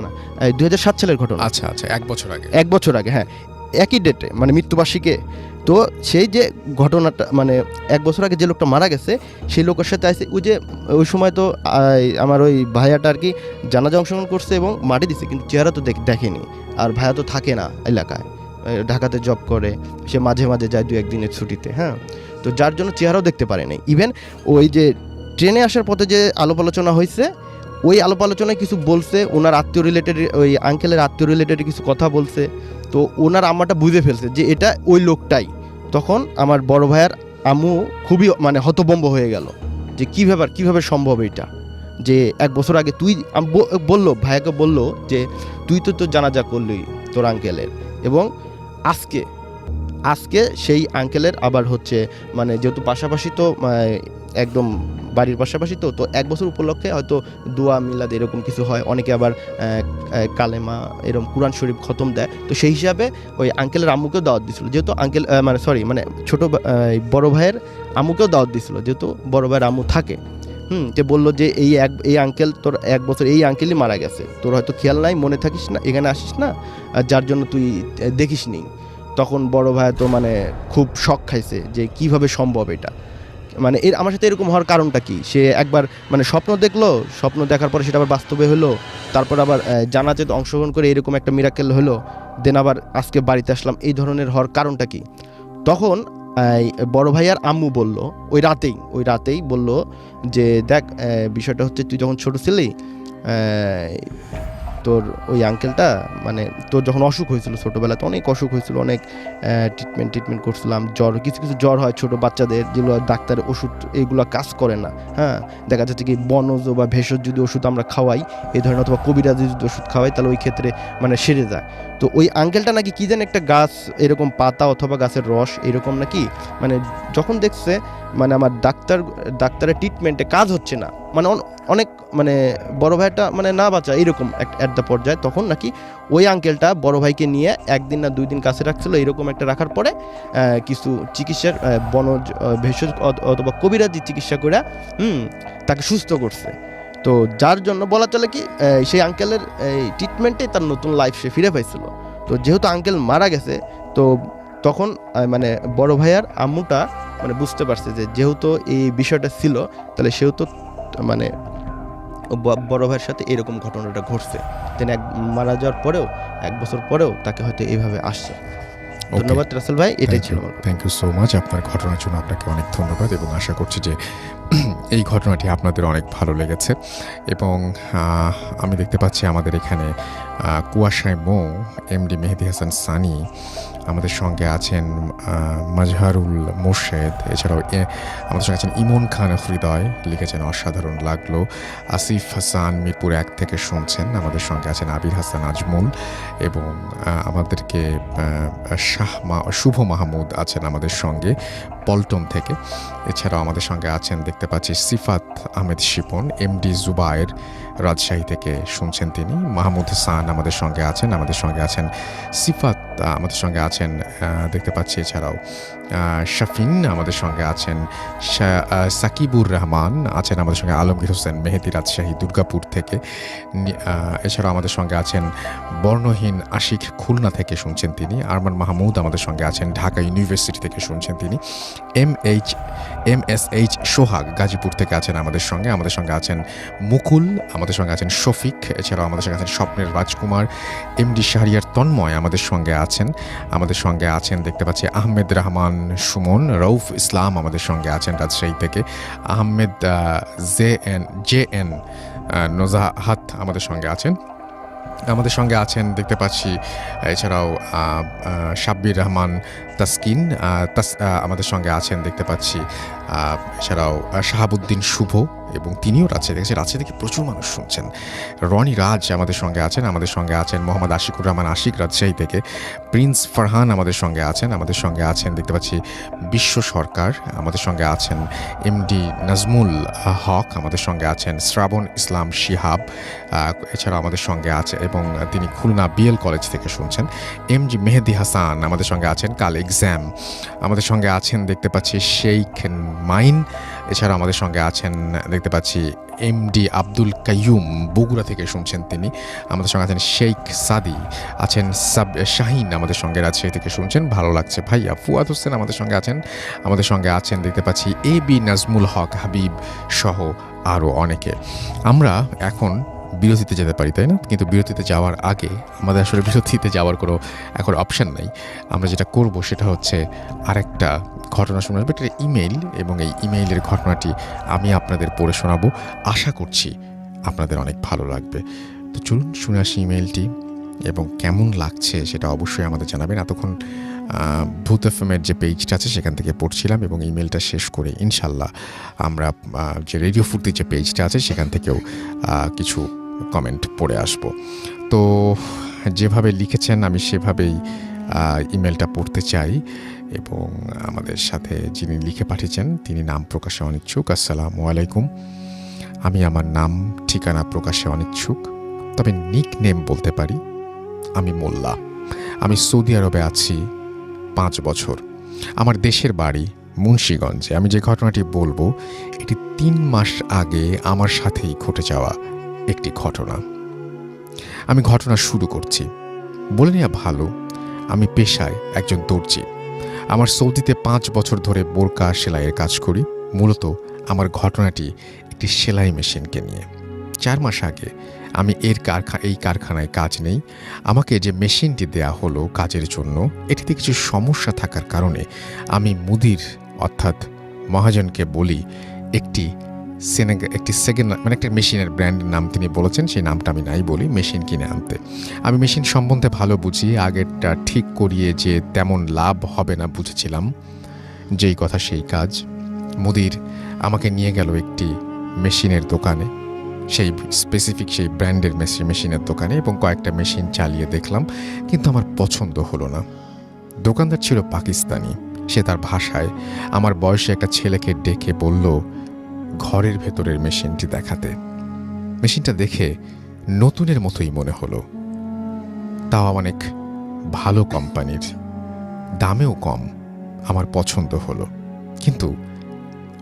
2007 সালের ঘটনা। আচ্ছা, 1 বছর আগে। 1 বছর আগে, হ্যাঁ, একই ডেটে, মানে মৃত্যুবার্ষিকী। তো সেই যে ঘটনাটা, মানে 1 বছর আগে যে লোকটা মারা গেছে সেই লোকের সাথে আছে। ওই সময় তো আমার ওই ভাইয়াটা আর কি জানাজা অংশগ্রহণ করছে এবং মাটি দিছে, কিন্তু চেহারা তো দেখেনি। আর ভাইয়া তো থাকে না এলাকায়, ঢাকাতে জব করে, সে মাঝে মাঝে যায় 2-1 দিনের ছুটিতে, হ্যাঁ। তো যার জন্য চেহারাও দেখতে পারে নাই। ইভেন ওই যে ট্রেনে আসার পথে যে আলাপ আলোচনা হয়েছে, ওই আলাপ আলোচনায় কিছু বলছে, ওনার আত্মীয় রিলেটেড, ওই আঙ্কেলের আত্মীয় রিলেটেড কিছু কথা বলছে। তো ওনার আম্মাটা বুঝে ফেলছে যে এটা ওই লোকটাই। তখন আমার বড় ভাইয়ের আম্মু খুবই মানে হতভম্ব হয়ে গেল যে কীভাবে সম্ভব এটা, যে 1 বছর আগে তুই, বললো ভাইয়াকে বললো যে তুই তো জানাজা করলি তোর আঙ্কেলের, এবং আজকে সেই আঙ্কেলের আবার হচ্ছে, মানে যেহেতু পাশাপাশি তো একদম বাড়ির পাশাপাশি, তো 1 বছর উপলক্ষে হয়তো দোয়া মিলাদ এরকম কিছু হয়, অনেকে আবার কালেমা এরকম কুরআন শরীফ খতম দেয়। তো সেই হিসাবে ওই আঙ্কেলের আম্মুকেও দাওয়াত দিছিল, যেহেতু আঙ্কেল মানে ছোট বড় ভাইয়ের আম্মুকেও দাওয়াত দিছিল, যেহেতু বড় ভাইয়ের আম্মু থাকে। যে বললো যে এই আঙ্কেল তোর 1 বছর, এই আঙ্কেলই মারা গেছে, তোর হয়তো খেয়াল নাই, মনে থাকিস না, এখানে আসিস না, যার জন্য তুই দেখিস নি। তখন বড় ভাই তো মানে খুব শক খাইছে যে কিভাবে সম্ভব এটা, মানে আমার সাথে এরকম হওয়ার কারণটা কি। সে একবার মানে স্বপ্ন দেখলো, স্বপ্ন দেখার পরে সেটা আবার বাস্তবে হলো, তারপর আবার জানাজাতে অংশগ্রহণ করে এরকম একটা মিরাকেল হলো, দেন আবার আজকে বাড়িতে আসলাম, এই ধরনের হওয়ার কারণটা কি। তখন বড় ভাইয়ার আম্মু বলল ওই রাতেই বলল যে দেখ, বিষয়টা হচ্ছে তুই যখন ছোট ছিলি, তোর ওই আঙ্কেলটা, মানে তোর যখন অসুখ হয়েছিল ছোটোবেলাতে, অনেক অসুখ হয়েছিল, অনেক ট্রিটমেন্ট করছিলাম, কিছু জ্বর হয় ছোটো বাচ্চাদের, যেগুলো ডাক্তারের ওষুধ এইগুলো কাজ করে না, হ্যাঁ। দেখা যাচ্ছে কি বনজ বা ভেষজ যদি ওষুধ আমরা খাওয়াই, এই ধরনের, অথবা কবিরাজি যদি ওষুধ খাওয়াই, তাহলে ওই ক্ষেত্রে মানে সেরে যায়। তো ওই আঙ্কেলটা নাকি কী যেন একটা গাছ, এরকম পাতা অথবা গাছের রস এরকম নাকি, মানে যখন দেখছে মানে আমার ডাক্তারের ট্রিটমেন্টে কাজ হচ্ছে না, মানে অনেক, মানে বড় ভাইটা মানে না বাঁচা এরকম অ্যাট দ্য পর্যায়ে, তখন নাকি ওই আঙ্কেলটা বড় ভাইকে নিয়ে 1 দিন না 2 দিন কাছে রাখছিল, এরকম একটা রাখার পরে কিছু চিকিৎসার বনজ ভেষজ অথবা কবিরাজি চিকিৎসা করে তাকে সুস্থ করছে। তো যার জন্য বলা চলে কি সেই আঙ্কেলের ট্রিটমেন্টে তার নতুন লাইফ সে ফিরে পাইছিল। তো যেহেতু আঙ্কেল মারা গেছে, তো তখন মানে বড় ভাইয়ার আম্মুটা মানে বুঝতে পারছে যে যেহেতু এই বিষয়টা ছিল, তাহলে সেহেতু মানে বড় ভাইয়ের সাথে এরকম ঘটনাটা ঘটছে, তিনি মারা যাওয়ার পরেও 1 বছর পরেও তাকে হয়তো এইভাবে আসছে। ধন্যবাদ রাসেল ভাই, এটাই ছিল। থ্যাংক ইউ সো মাচ আপনার ঘটনার জন্য, আপনাকে অনেক ধন্যবাদ, এবং আশা করছি যে এই ঘটনাটি আপনাদের অনেক ভালো লেগেছে। এবং আমি দেখতে পাচ্ছি আমাদের এখানে কুয়াশায় মো এমডি মেহেদি হাসান সানি, আমাদের সঙ্গে আছেন মাজহারুল মোর্শেদ, এছাড়াও আমাদের সঙ্গে আছেন ইমন খান হৃদয়, লিখেছেন অসাধারণ লাগলো। আসিফ হাসান মিরপুর 1 থেকে শুনছেন, আমাদের সঙ্গে আছেন আবির হাসান আজমল, এবং আমাদেরকে শুভ মাহমুদ আছেন আমাদের সঙ্গে পল্টন থেকে। এছাড়াও আমাদের সঙ্গে আছেন দেখতে পাচ্ছি সিফাত আহমেদ শিপন, এমডি জুবায়ের রাজশাহী থেকে শুনছেন তিনি। মাহমুদ হাসান আমাদের সঙ্গে আছেন সিফাত আমাদের সঙ্গে আছেন দেখতে পাচ্ছি। এছাড়াও শাফিন আমাদের সঙ্গে আছেন, সাকিবুর রহমান আছেন আমাদের সঙ্গে, আলমগীর হোসেন মেহেদি রাজশাহী দুর্গাপুর থেকে। এছাড়াও আমাদের সঙ্গে আছেন বর্ণহীন আশিক খুলনা থেকে শুনছেন তিনি। আরমান মাহমুদ আমাদের সঙ্গে আছেন, ঢাকা ইউনিভার্সিটি থেকে শুনছেন তিনি। MSH সোহাগ গাজীপুর থেকে আছেন আমাদের সঙ্গে আছেন মুকুল, আমাদের সঙ্গে আছেন শফিক। এছাড়াও আমাদের সঙ্গে আছেন স্বপ্নের রাজকুমার, এমডি শাহরিয়ার তন্ময় আমাদের সঙ্গে আছেন দেখতে পাচ্ছি আহমেদ রহমান সুমন, রউফ ইসলাম আমাদের সঙ্গে আছেন রাজশাহী থেকে, আহমেদ JN নোজাহাত আমাদের সঙ্গে আছেন দেখতে পাচ্ছি। এছাড়াও সাব্বির রহমান তাসকিন আমাদের সঙ্গে আছেন দেখতে পাচ্ছি। এছাড়াও শাহাবুদ্দিন শুভ, এবং তিনিও রাজশাহী থেকে প্রচুর মানুষ শুনছেন। রনি রাজ আমাদের সঙ্গে আছেন মোহাম্মদ আশিকুর রহমান আশিক রাজশাহী থেকে। প্রিন্স ফারহান আমাদের সঙ্গে আছেন দেখতে পাচ্ছি। বিশ্ব সরকার আমাদের সঙ্গে আছেন, এমডি নাজমুল হক আমাদের সঙ্গে আছেন, শ্রাবণ ইসলাম শিহাব এছাড়াও আমাদের সঙ্গে আছে, এবং তিনি খুলনা BL কলেজ থেকে শুনছেন। এমজি মেহেদি হাসান আমাদের সঙ্গে আছেন, কাল এক্সাম আমাদের সঙ্গে আছেন দেখতে পাচ্ছি। শেখ মাইন এছাড়া আমাদের সঙ্গে আছেন দেখতে পাচ্ছি এমডি আব্দুল কাইয়ুম বগুড়া থেকে শুনছেন তিনি। আমাদের সঙ্গে আছেন শেখ সাদি, আছেন শাহিন আমাদের সঙ্গে রাজশাহী থেকে শুনছেন, ভালো লাগছে ভাইয়া। ফুয়াদ হোসেন আমাদের সঙ্গে আছেন দেখতে পাচ্ছি। AB নাজমুল হক হাবিব সহ আরও অনেকে। আমরা এখন বিরতিতে যেতে পারি, তাই না? কিন্তু বিরতিতে যাওয়ার আগে আমাদের আসলে বিরতিতে যাওয়ার কোনো এখন অপশান নাই। আমরা যেটা করব সেটা হচ্ছে আরেকটা ঘটনা শোনাবো, একটা ইমেইল, এবং এই ইমেইলের ঘটনাটি আমি আপনাদের পড়ে শোনাবো। আশা করছি আপনাদের অনেক ভালো লাগবে। তো চলুন শুনে আসি ইমেইলটি, এবং কেমন লাগছে সেটা অবশ্যই আমাদের জানাবেন। এতক্ষণ ভূত এফএমের যে পেজটা আছে সেখান থেকে পড়ছিলাম, এবং ইমেলটা শেষ করে ইনশাল্লাহ আমরা যে রেডিও ফুর্তির যে পেজটা আছে সেখান থেকেও কিছু কমেন্ট পড়ে আসব। তো যেভাবে লিখেছেন আমি সেভাবেই ইমেলটা পড়তে চাই, এবং আমাদের সাথে যিনি লিখে পাঠিয়েছেন তিনি নাম প্রকাশে অনিচ্ছুক। আসসালামু আলাইকুম, আমি আমার নাম ঠিকানা প্রকাশে অনিচ্ছুক, তবে নিক নেম বলতে পারি। আমি মোল্লা। আমি সৌদি আরবে আছি 5 বছর। আমার দেশের বাড়ি মুন্সিগঞ্জে। আমি যে ঘটনাটি বলবো এটি 3 মাস আগে আমার সাথেই ঘটে যাওয়া একটি ঘটনা। আমি ঘটনা শুরু করছি। বলে নেওয়া ভালো, আমি পেশায় একজন দর্জি। আমার সৌদিতে 5 বছর ধরে বোরকা সেলাইয়ের কাজ করি। মূলত আমার ঘটনাটি একটি সেলাই মেশিনকে নিয়ে। 4 মাস আগে আমি এই কারখানায় কাজ নেই। আমাকে যে মেশিনটি দেয়া হলো কাজের জন্য, এটিতে কিছু সমস্যা থাকার কারণে আমি মুদির অর্থাৎ মহাজনকে বলি একটা মেশিনের ব্র্যান্ডের নাম তিনি বলেছেন, সেই নামটা আমি নাই বলি, মেশিন কিনে আনতে। আমি মেশিন সম্বন্ধে ভালো বুঝি। আগেরটা ঠিক করিয়ে যে তেমন লাভ হবে না বুঝেছিলাম। যেই কথা সেই কাজ। মুদির আমাকে নিয়ে গেল একটি মেশিনের দোকানে, সেই স্পেসিফিক সেই ব্র্যান্ডের মেশিনের দোকানে, এবং কয়েকটা মেশিন চালিয়ে দেখলাম, কিন্তু আমার পছন্দ হলো না। দোকানদার ছিল পাকিস্তানি। সে তার ভাষায় আমার বয়সে একটা ছেলেকে ডেকে বলল ঘরের ভেতরের মেশিনটি দেখাতে। মেশিনটা দেখে নতুনের মতোই মনে হলো, তাও অনেক ভালো কোম্পানির, দামেও কম। আমার পছন্দ হলো, কিন্তু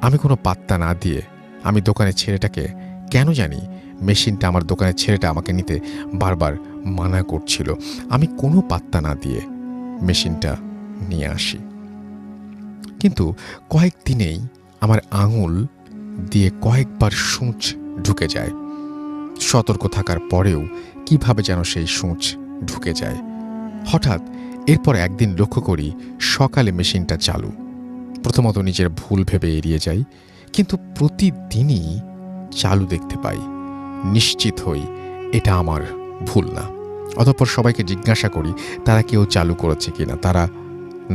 আমি কোনো পাত্তা না দিয়ে আমি দোকানের ছেলেটাকে, কেন জানি মেশিনটা আমার দোকানের ছেলেটা আমাকে নিতে বারবার মানা করছিল, আমি কোনো পাত্তা না দিয়ে মেশিনটা নিয়ে আসি। কিন্তু কয়েকদিনেই আমার আঙুল দিয়ে কয়েকবার সূঁচ ঢুকে যায়। সতর্ক থাকার পরেও কিভাবে যেন সেই সূঁচ ঢুকে যায়। হঠাৎ এরপর একদিন লক্ষ্য করি সকালে মেশিনটা চালু। প্রথমত নিজের ভুল ভেবে এড়িয়ে যাই, কিন্তু প্রতিদিনই চালু দেখতে পাই। নিশ্চিত হই এটা আমার ভুল না। অতঃপর সবাইকে জিজ্ঞাসা করি তারা কেউ চালু করেছে কিনা, তারা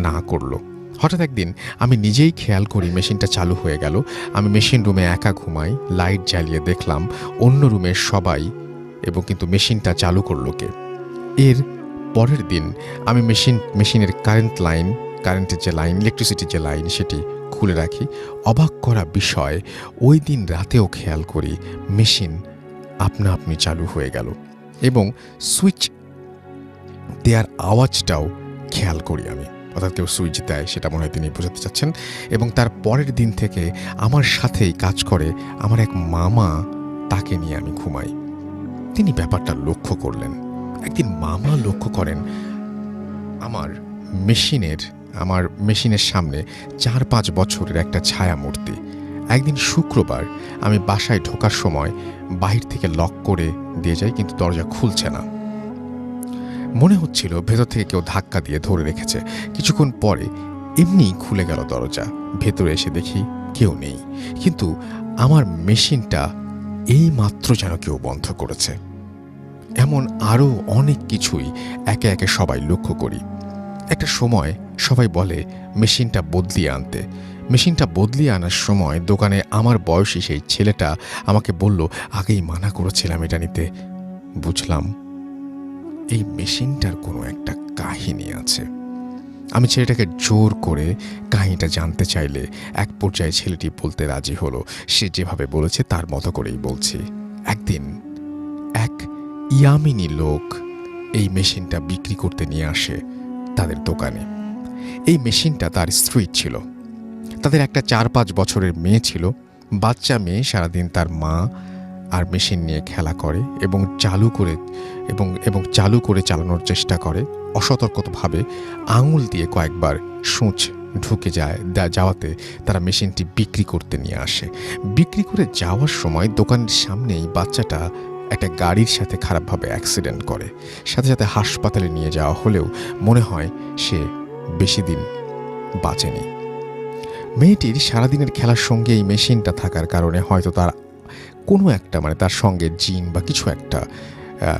না করলো। হঠাৎ একদিন আমি নিজেই খেয়াল করি মেশিনটা চালু হয়ে গেল। আমি মেশিন রুমে একা ঘুমাই, লাইট জ্বালিয়ে দেখলাম অন্য রুমের সবাই, এবং কিন্তু মেশিনটা চালু করলো কে? এর পরের দিন আমি মেশিনের কারেন্টের যে লাইন, ইলেকট্রিসিটির যে লাইন, সেটি খুলে রাখি, অবাক করা বিষয় ওই দিন রাতেও খেয়াল করি মেশিন আপনা আপনি চালু হয়ে গেল এবং সুইচ দেওয়ার আওয়াজটাও খেয়াল করি আমি। অর্থাৎ কেউ সুইচ দেয়, সেটা মনে হয় তিনি বোঝাতে চাচ্ছেন। এবং তার পরের দিন থেকে আমার সাথেই কাজ করে আমার এক মামা, তাকে নিয়ে আমি ঘুমাই। তিনি ব্যাপারটা লক্ষ্য করলেন। একদিন মামা লক্ষ্য করেন আমার মেশিনের সামনে 4-5 বছরের একটা ছায়া মূর্তি। একদিন শুক্রবার আমি বাসায় ঢোকার সময় বাহির থেকে লক করে দিয়ে যাই, কিন্তু দরজা খুলছে না। মনে হচ্ছিল ভেতর থেকে কেউ ধাক্কা দিয়ে ধরে রেখেছে। কিছুক্ষণ পরে এমনি খুলে গেল দরজা। ভেতরে এসে দেখি কেউ নেই, কিন্তু আমার মেশিনটা এই মাত্র যেন কেউ বন্ধ করেছে। এমন আরও অনেক কিছুই একে একে সবাই লক্ষ্য করি। একটা সময় সবাই বলে মেশিনটা বদলিয়ে আনতে। মেশিনটা বদলিয়ে আনার সময় দোকানে আমার বয়সী সেই ছেলেটা আমাকে বলল, আগেই মানা করেছিলাম এটা নিতে। বুঝলাম এই মেশিনটার কোনো একটা কাহিনী আছে। আমি ছেলেটাকে জোর করে কাহিনীটা জানতে চাইলে এক পর্যায়ে ছেলেটি বলতে রাজি হলো। সে যেভাবে বলেছে তার মতো করেই বলছি। একদিন এক ইয়ামিনী লোক এই মেশিনটা বিক্রি করতে নিয়ে আসে তাদের দোকানে। এই মেশিনটা তার স্ত্রী ছিল। তাদের একটা 4-5 বছরের মেয়ে ছিল। বাচ্চা মেয়ে সারাদিন তার মা আর মেশিন নিয়ে খেলা করে এবং চালু করে চালানোর চেষ্টা করে। অসতর্কভাবে আঙুল দিয়ে কয়েকবার সূচ ঢুকে যাওয়াতে তারা মেশিনটি বিক্রি করতে নিয়ে আসে। বিক্রি করে যাওয়ার সময় দোকানের সামনেই বাচ্চাটা একটা গাড়ির সাথে খারাপভাবে অ্যাক্সিডেন্ট করে। সাথে সাথে হাসপাতালে নিয়ে যাওয়া হলেও মনে হয় সে বেশি দিন বাঁচেনি। মেয়েটির সারাদিনের খেলার সঙ্গে এই মেশিনটা থাকার কারণে হয়তো তার কোনো একটা তার সঙ্গে জিন বা কিছু একটা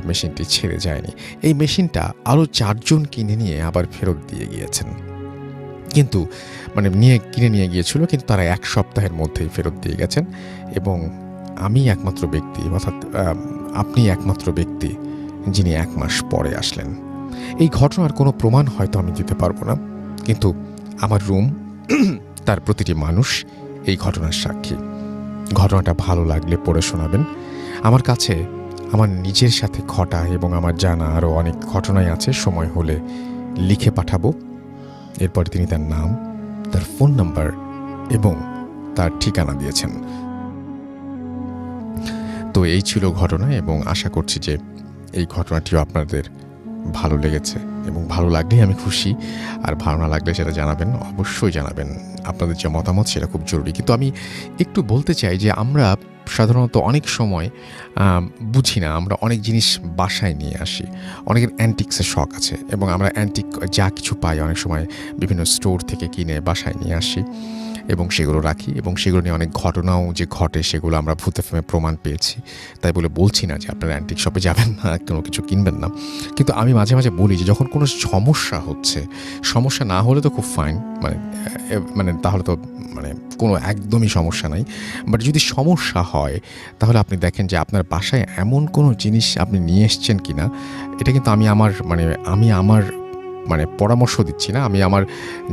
মেশিনটি ছেড়ে যায়নি। এই মেশিনটা আরও 4 জন কিনে নিয়ে আবার ফেরত দিয়ে গিয়েছেন, কিন্তু কিনে নিয়ে গিয়েছিল, কিন্তু তারা 1 সপ্তাহের মধ্যেই ফেরত দিয়ে গেছেন। এবং আমি একমাত্র ব্যক্তি, অর্থাৎ আপনি একমাত্র ব্যক্তি যিনি 1 মাস পরে আসলেন। এই ঘটনার কোনো প্রমাণ হয়তো আমি দিতে পারবো না, কিন্তু আমার রুম, তার প্রতিটি মানুষ এই ঘটনার সাক্ষী। ঘটনাটা ভালো লাগলে পড়ে শোনাবেন। আমার কাছে আমার নিজের সাথে ঘটা এবং আমার জানা আরও অনেক ঘটনাই আছে, সময় হলে লিখে পাঠাবো। এরপর তিনি তার নাম, তার ফোন নাম্বার এবং তার ঠিকানা দিয়েছেন। তো এই ছিল ঘটনা, এবং আশা করছি যে এই ঘটনাটিও আপনাদের ভালো লেগেছে, এবং ভালো লাগলেই আমি খুশি। আর ভালো না লাগলে সেটা জানাবেন, অবশ্যই জানাবেন। আপনাদের যে মতামত সেটা খুব জরুরি। কিন্তু আমি একটু বলতে চাই যে আমরা সাধারণত অনেক সময় বুঝি না, আমরা অনেক জিনিস বাসায় নিয়ে আসি। অনেকের অ্যান্টিক্সের শখ আছে এবং আমরা অ্যান্টিক যা কিছু পাই অনেক সময় বিভিন্ন স্টোর থেকে কিনে বাসায় নিয়ে আসি এবং সেগুলো রাখি, এবং সেগুলো নিয়ে অনেক ঘটনাও যে ঘটে সেগুলো আমরা ভূত এফএমে প্রমাণ পেয়েছি। তাই বলে বলছি না যে আপনারা অ্যান্টিক শপে যাবেন না, কোনো কিছু কিনবেন না, কিন্তু আমি মাঝে মাঝে বলি যে যখন কোনো সমস্যা হচ্ছে, সমস্যা না হলে তো খুব ফাইন, তাহলে তো কোনো একদমই সমস্যা নাই। বাট যদি সমস্যা হয় তাহলে আপনি দেখেন যে আপনার বাসায় এমন কোনো জিনিস আপনি নিয়ে এসছেন কি না। এটা কিন্তু আমি আমার পরামর্শ দিচ্ছি না, আমি আমার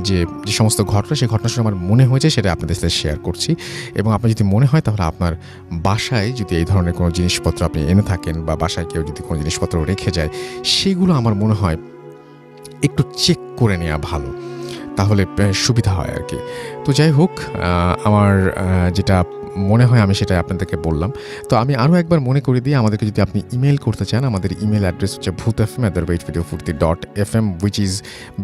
যে সমস্ত ঘটনা, সেই ঘটনার সঙ্গে আমার মনে হয়েছে সেটা আপনাদের সাথে শেয়ার করছি। এবং আপনার যদি মনে হয় তাহলে আপনার বাসায় যদি এই ধরনের কোনো জিনিসপত্র আপনি এনে থাকেন, বা বাসায় কেউ যদি কোনো জিনিসপত্র রেখে যায়, সেগুলো আমার মনে হয় একটু চেক করে নেওয়া ভালো, তাহলে সুবিধা হয় আর কি। তো যাই হোক, আমার যেটা মনে হয় আমি সেটা আপনাদেরকে বললাম। তো আমি আরও একবার মনে করে দিই, আমাদেরকে যদি আপনি ইমেল করতে চান, আমাদের ইমেল অ্যাড্রেস হচ্ছে bhutfm@videofurti.fm, which is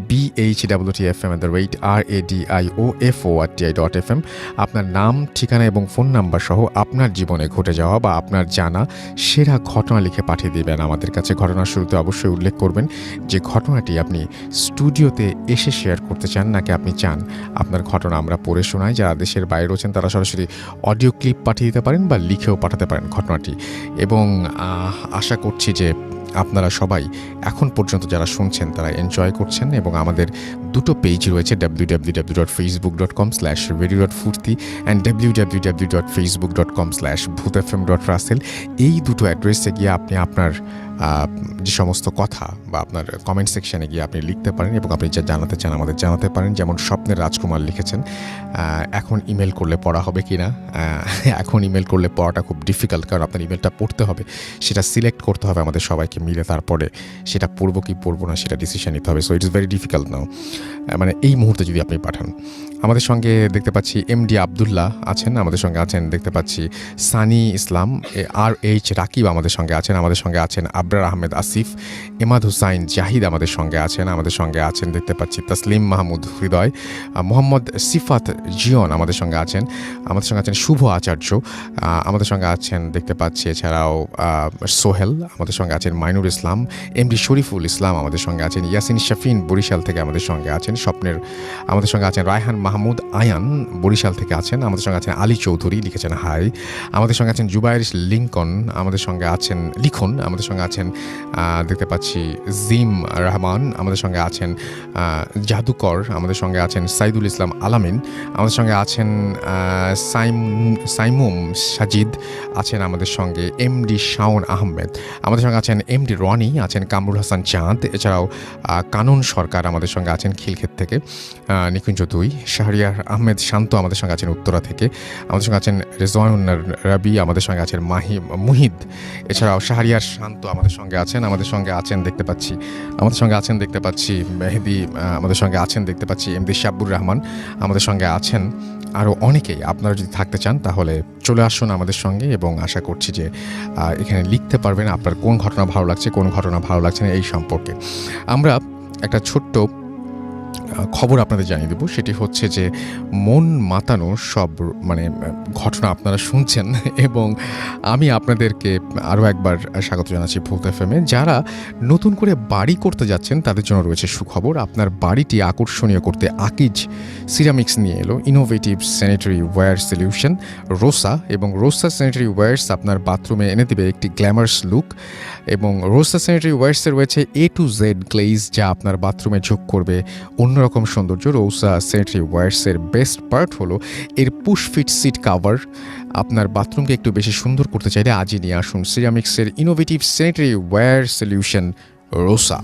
BHWTFM@radioForti.fm। আপনার নাম, ঠিকানা এবং ফোন নাম্বার সহ আপনার জীবনে ঘটে যাওয়া বা আপনার জানা সেরা ঘটনা লিখে পাঠিয়ে দেবেন আমাদের কাছে। ঘটনার শুরুতে অবশ্যই উল্লেখ করবেন যে ঘটনাটি আপনি স্টুডিওতে এসে শেয়ার করতে চান, নাকি আপনি চান আপনার ঘটনা আমরা পড়ে শোনাই। যারা দেশের বাইরে রয়েছেন তারা সরাসরি অডিও ক্লিপ পাঠিয়ে দিতে পারেন বা লিখেও পাঠাতে পারেন ঘটনাটি। এবং আশা করছি যে আপনারা সবাই এখন পর্যন্ত যারা শুনছেন তারা এনজয় করছেন এবং আমাদের দুটো পেজ রয়েছে, www.facebook.com/radio.furti অ্যান্ড www.facebook.com/bhutfm.russell। এই দুটো অ্যাড্রেসে গিয়ে আপনি আপনার যে সমস্ত কথা বা আপনার কমেন্ট সেকশানে গিয়ে আপনি লিখতে পারেন এবং আপনি যা জানাতে চান আমাদের জানাতে পারেন। যেমন স্বপ্নের রাজকুমার লিখেছেন, এখন ইমেল করলে পড়া হবে কি না। এখন ইমেল করলে পড়াটা খুব ডিফিকাল্ট, কারণ আপনার ইমেলটা পড়তে হবে, সেটা সিলেক্ট করতে হবে আমাদের সবাইকে মিলে, তারপরে সেটা পড়বো কি পড়বো না সেটা ডিসিশন নিতে হবে। So it is very difficult now, মানে এই মুহূর্তে যদি আপনি পাঠান। আমাদের সঙ্গে দেখতে পাচ্ছি MD আবদুল্লাহ আছেন, আমাদের সঙ্গে আছেন দেখতে পাচ্ছি সানি ইসলাম, RH রাকিব আমাদের সঙ্গে আছেন, আমাদের সঙ্গে আছেন আবরার আহমেদ আসিফ, এমাদ হুসাইন জাহিদ আমাদের সঙ্গে আছেন, আমাদের সঙ্গে আছেন দেখতে পাচ্ছি তাসলিম মাহমুদ হৃদয়, মোহাম্মদ সিফাত জিয়ন আমাদের সঙ্গে আছেন, আমাদের সঙ্গে আছেন শুভ আচার্য, আমাদের সঙ্গে আছেন দেখতে পাচ্ছি এছাড়াও সোহেল, আমাদের সঙ্গে আছেন মাইনুর ইসলাম, MD শরীফুল ইসলাম আমাদের সঙ্গে আছেন, ইয়াসিন শাফিন বরিশাল থেকে আমাদের সঙ্গে আছেন, স্বপ্নের আমাদের সঙ্গে আছেন রায়হান মাহমুদ আয়ান বরিশাল থেকে আছেন, আমাদের সঙ্গে আছেন আলী চৌধুরী লিখেছেন হাই, আমাদের সঙ্গে আছেন জুবাইর লিঙ্কন, আমাদের সঙ্গে আছেন লিখন, আমাদের সঙ্গে আছেন দেখতে পাচ্ছি জিম রহমান, আমাদের সঙ্গে আছেন জাদুকর, আমাদের সঙ্গে আছেন সাইদুল ইসলাম আলামিন, আমাদের সঙ্গে আছেন সাইমুম সাজিদ আছেন, আমাদের সঙ্গে MD শাওন আহমেদ, আমাদের সঙ্গে আছেন MD রনি, আছেন কামরুল হাসান চাঁদ, এছাড়াও কানন সরকার আমাদের সঙ্গে আছেন খিলক্ষেত থেকে, নিকুঞ্জ 2, শাহরিয়ার আহমেদ শান্ত আমাদের সঙ্গে আছেন উত্তরা থেকে, আমাদের সঙ্গে আছেন রেজওয়ান রাবি, আমাদের সঙ্গে আছেন মুহিদ, এছাড়াও শাহরিয়ার শান্ত আমাদের সঙ্গে আছেন, আমাদের সঙ্গে আছেন দেখতে পাচ্ছি মেহেদি, আমাদের সঙ্গে আছেন দেখতে পাচ্ছি MD শাব্বুর রহমান, আমাদের সঙ্গে আছেন আরও অনেকেই। আপনারা যদি থাকতে চান তাহলে চলে আসুন আমাদের সঙ্গে, এবং আশা করছি যে এখানে লিখতে পারবেন আপনার কোন ঘটনা ভালো লাগছে, কোন ঘটনা ভালো লাগছে না এই সম্পর্কে। আমরা একটা ছোট্ট খবর আপনাদের জানিয়ে দেব, সেটি হচ্ছে যে মন মাতানো সব মানে ঘটনা আপনারা শুনছেন, এবং আমি আপনাদেরকে আরও একবার স্বাগত জানাচ্ছি ভূত FM-এ। যারা নতুন করে বাড়ি করতে যাচ্ছেন তাদের জন্য রয়েছে সুখবর। আপনার বাড়িটি আকর্ষণীয় করতে আকিজ সিরামিক্স নিয়ে এলো innovative sanitary ware solution Rosa, এবং রোসা স্যানিটারি ওয়্যার্স আপনার বাথরুমে এনে দেবে একটি গ্ল্যামারাস লুক, এবং রোসা স্যানিটারি ওয়্যার্সে রয়েছে A to Z গ্লেজ, যা আপনার বাথরুমে যোগ করবে অন্যরকম সৌন্দর্য। রোসা স্যানিটারি ওয়্যার্সের বেস্ট পার্ট হলো এর পুশ ফিট সিট কাভার। আপনার বাথরুমকে একটু বেশি সুন্দর করতে চাইলে আজই নিয়ে আসুন সিরামিক্সের innovative sanitary ware solution Rosa.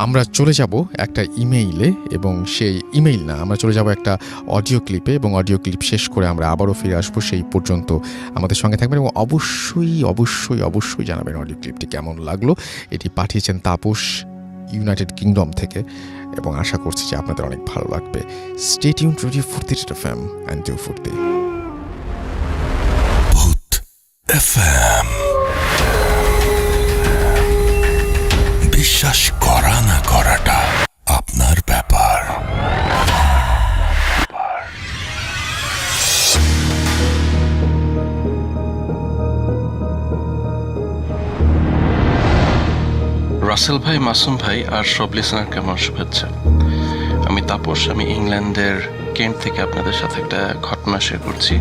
আমরা চলে যাব একটা ইমেইলে, এবং সেই ইমেইল না, আমরা চলে যাব একটা অডিও ক্লিপে, এবং অডিও ক্লিপ শেষ করে আমরা আবারও ফিরে আসবো। সেই পর্যন্ত আমাদের সঙ্গে থাকবেন, এবং অবশ্যই অবশ্যই অবশ্যই জানাবেন অডিও ক্লিপটি কেমন লাগলো। এটি পাঠিয়েছেন তাপস ইউনাইটেড কিংডম থেকে, এবং আশা করছি যে আপনাদের অনেক ভালো লাগবে। স্টে টিউনড টু রেডিও ফুর্তি FM অ্যান্ড ডু ফুর্তি। ভূত FM, বিশ্বাস করা না করাটা আপনার ব্যাপার। রাসেল ভাই, মাসুম ভাই আর সব লিসনারকে আমার শুভেচ্ছা। আমি তাপস, আমি ইংল্যান্ডের কেন্ট থেকে আপনাদের সাথে একটা ঘটনা শেয়ার করছি।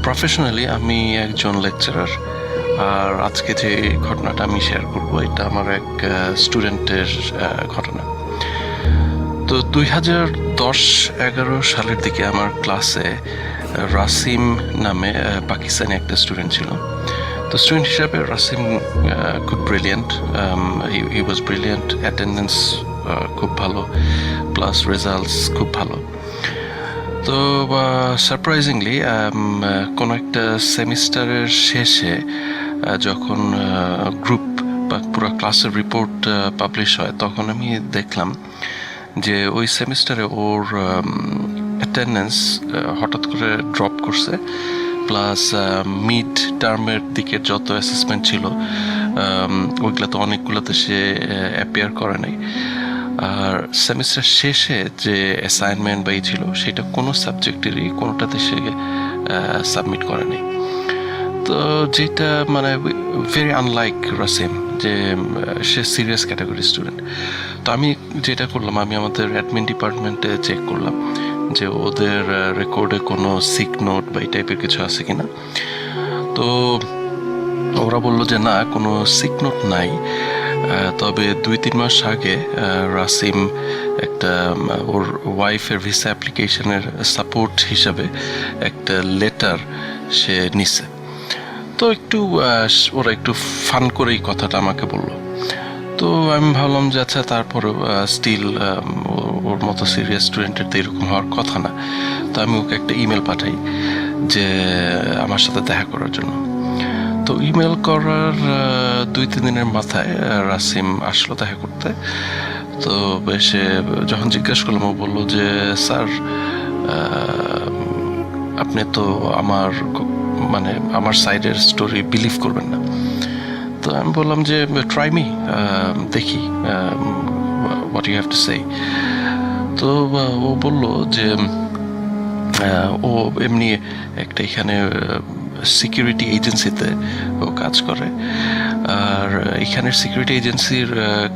প্রফেশনালি আমি একজন লেকচারার, আর আজকে যে ঘটনাটা আমি শেয়ার করব এটা আমার এক স্টুডেন্টের ঘটনা। তো 2010-11 সালের দিকে আমার ক্লাসে রাসিম নামে পাকিস্তানি একটা স্টুডেন্ট ছিল। তো স্টুডেন্ট হিসাবে রাসিম খুব ব্রিলিয়েন্ট, হি ওয়াজ ব্রিলিয়েন্ট, অ্যাটেন্ডেন্স খুব ভালো, প্লাস রেজাল্টস খুব ভালো। তো সারপ্রাইজিংলি কোনো একটা সেমিস্টারের শেষে যখন গ্রুপ বা পুরো ক্লাসের রিপোর্ট পাবলিশ হয়, তখন আমি দেখলাম যে ওই সেমিস্টারে ওর অ্যাটেন্ডেন্স হঠাৎ করে ড্রপ করছে, প্লাস মিড টার্মের দিকে যত অ্যাসেসমেন্ট ছিল ওইগুলোতে অনেকগুলোতে সে অ্যাপিয়ার করে নাই। আর সেমিস্টার শেষে যে অ্যাসাইনমেন্ট বা ছিল সেটা কোনো সাবজেক্টেরই কোনোটাতে সে সাবমিট করে নাই। তো যেটা মানে ভেরি আনলাইক রাসিম, যে সে সিরিয়াস ক্যাটাগরি স্টুডেন্ট। তো আমি যেটা করলাম, আমি আমাদের অ্যাডমিন ডিপার্টমেন্টে চেক করলাম যে ওদের রেকর্ডে কোনো সিক নোট বা এই টাইপের কিছু আছে কিনা। তো ওরা বললো যে না, কোনো সিক নোট নাই, তবে 2-3 মাস আগে রাসিম একটা ওর ওয়াইফের ভিসা অ্যাপ্লিকেশনের সাপোর্ট হিসাবে একটা লেটার সে নিছে। তো একটু ওরা একটু ফান করে এই কথাটা আমাকে বললো। তো আমি ভাবলাম যে আচ্ছা, তারপরে স্টিল ওর মতো সিরিয়াস স্টুডেন্টের তো এরকম হওয়ার কথা না। তো আমি ওকে একটা ইমেল পাঠাই যে আমার সাথে দেখা করার জন্য। তো ইমেল করার 2-3 দিনের মাথায় রাসিম আসলো দেখা করতে। তো সে যখন জিজ্ঞেস করলাম, ও বললো যে স্যার, আপনি তো আমার সাইডের স্টোরি বিলিভ করবেন না। তো আমি বললাম যে ট্রাই মি, দেখি what you have to say. তো ও বললো যে ও এমনি একটা এখানে সিকিউরিটি এজেন্সিতে ও কাজ করে। আর এখানের সিকিউরিটি এজেন্সির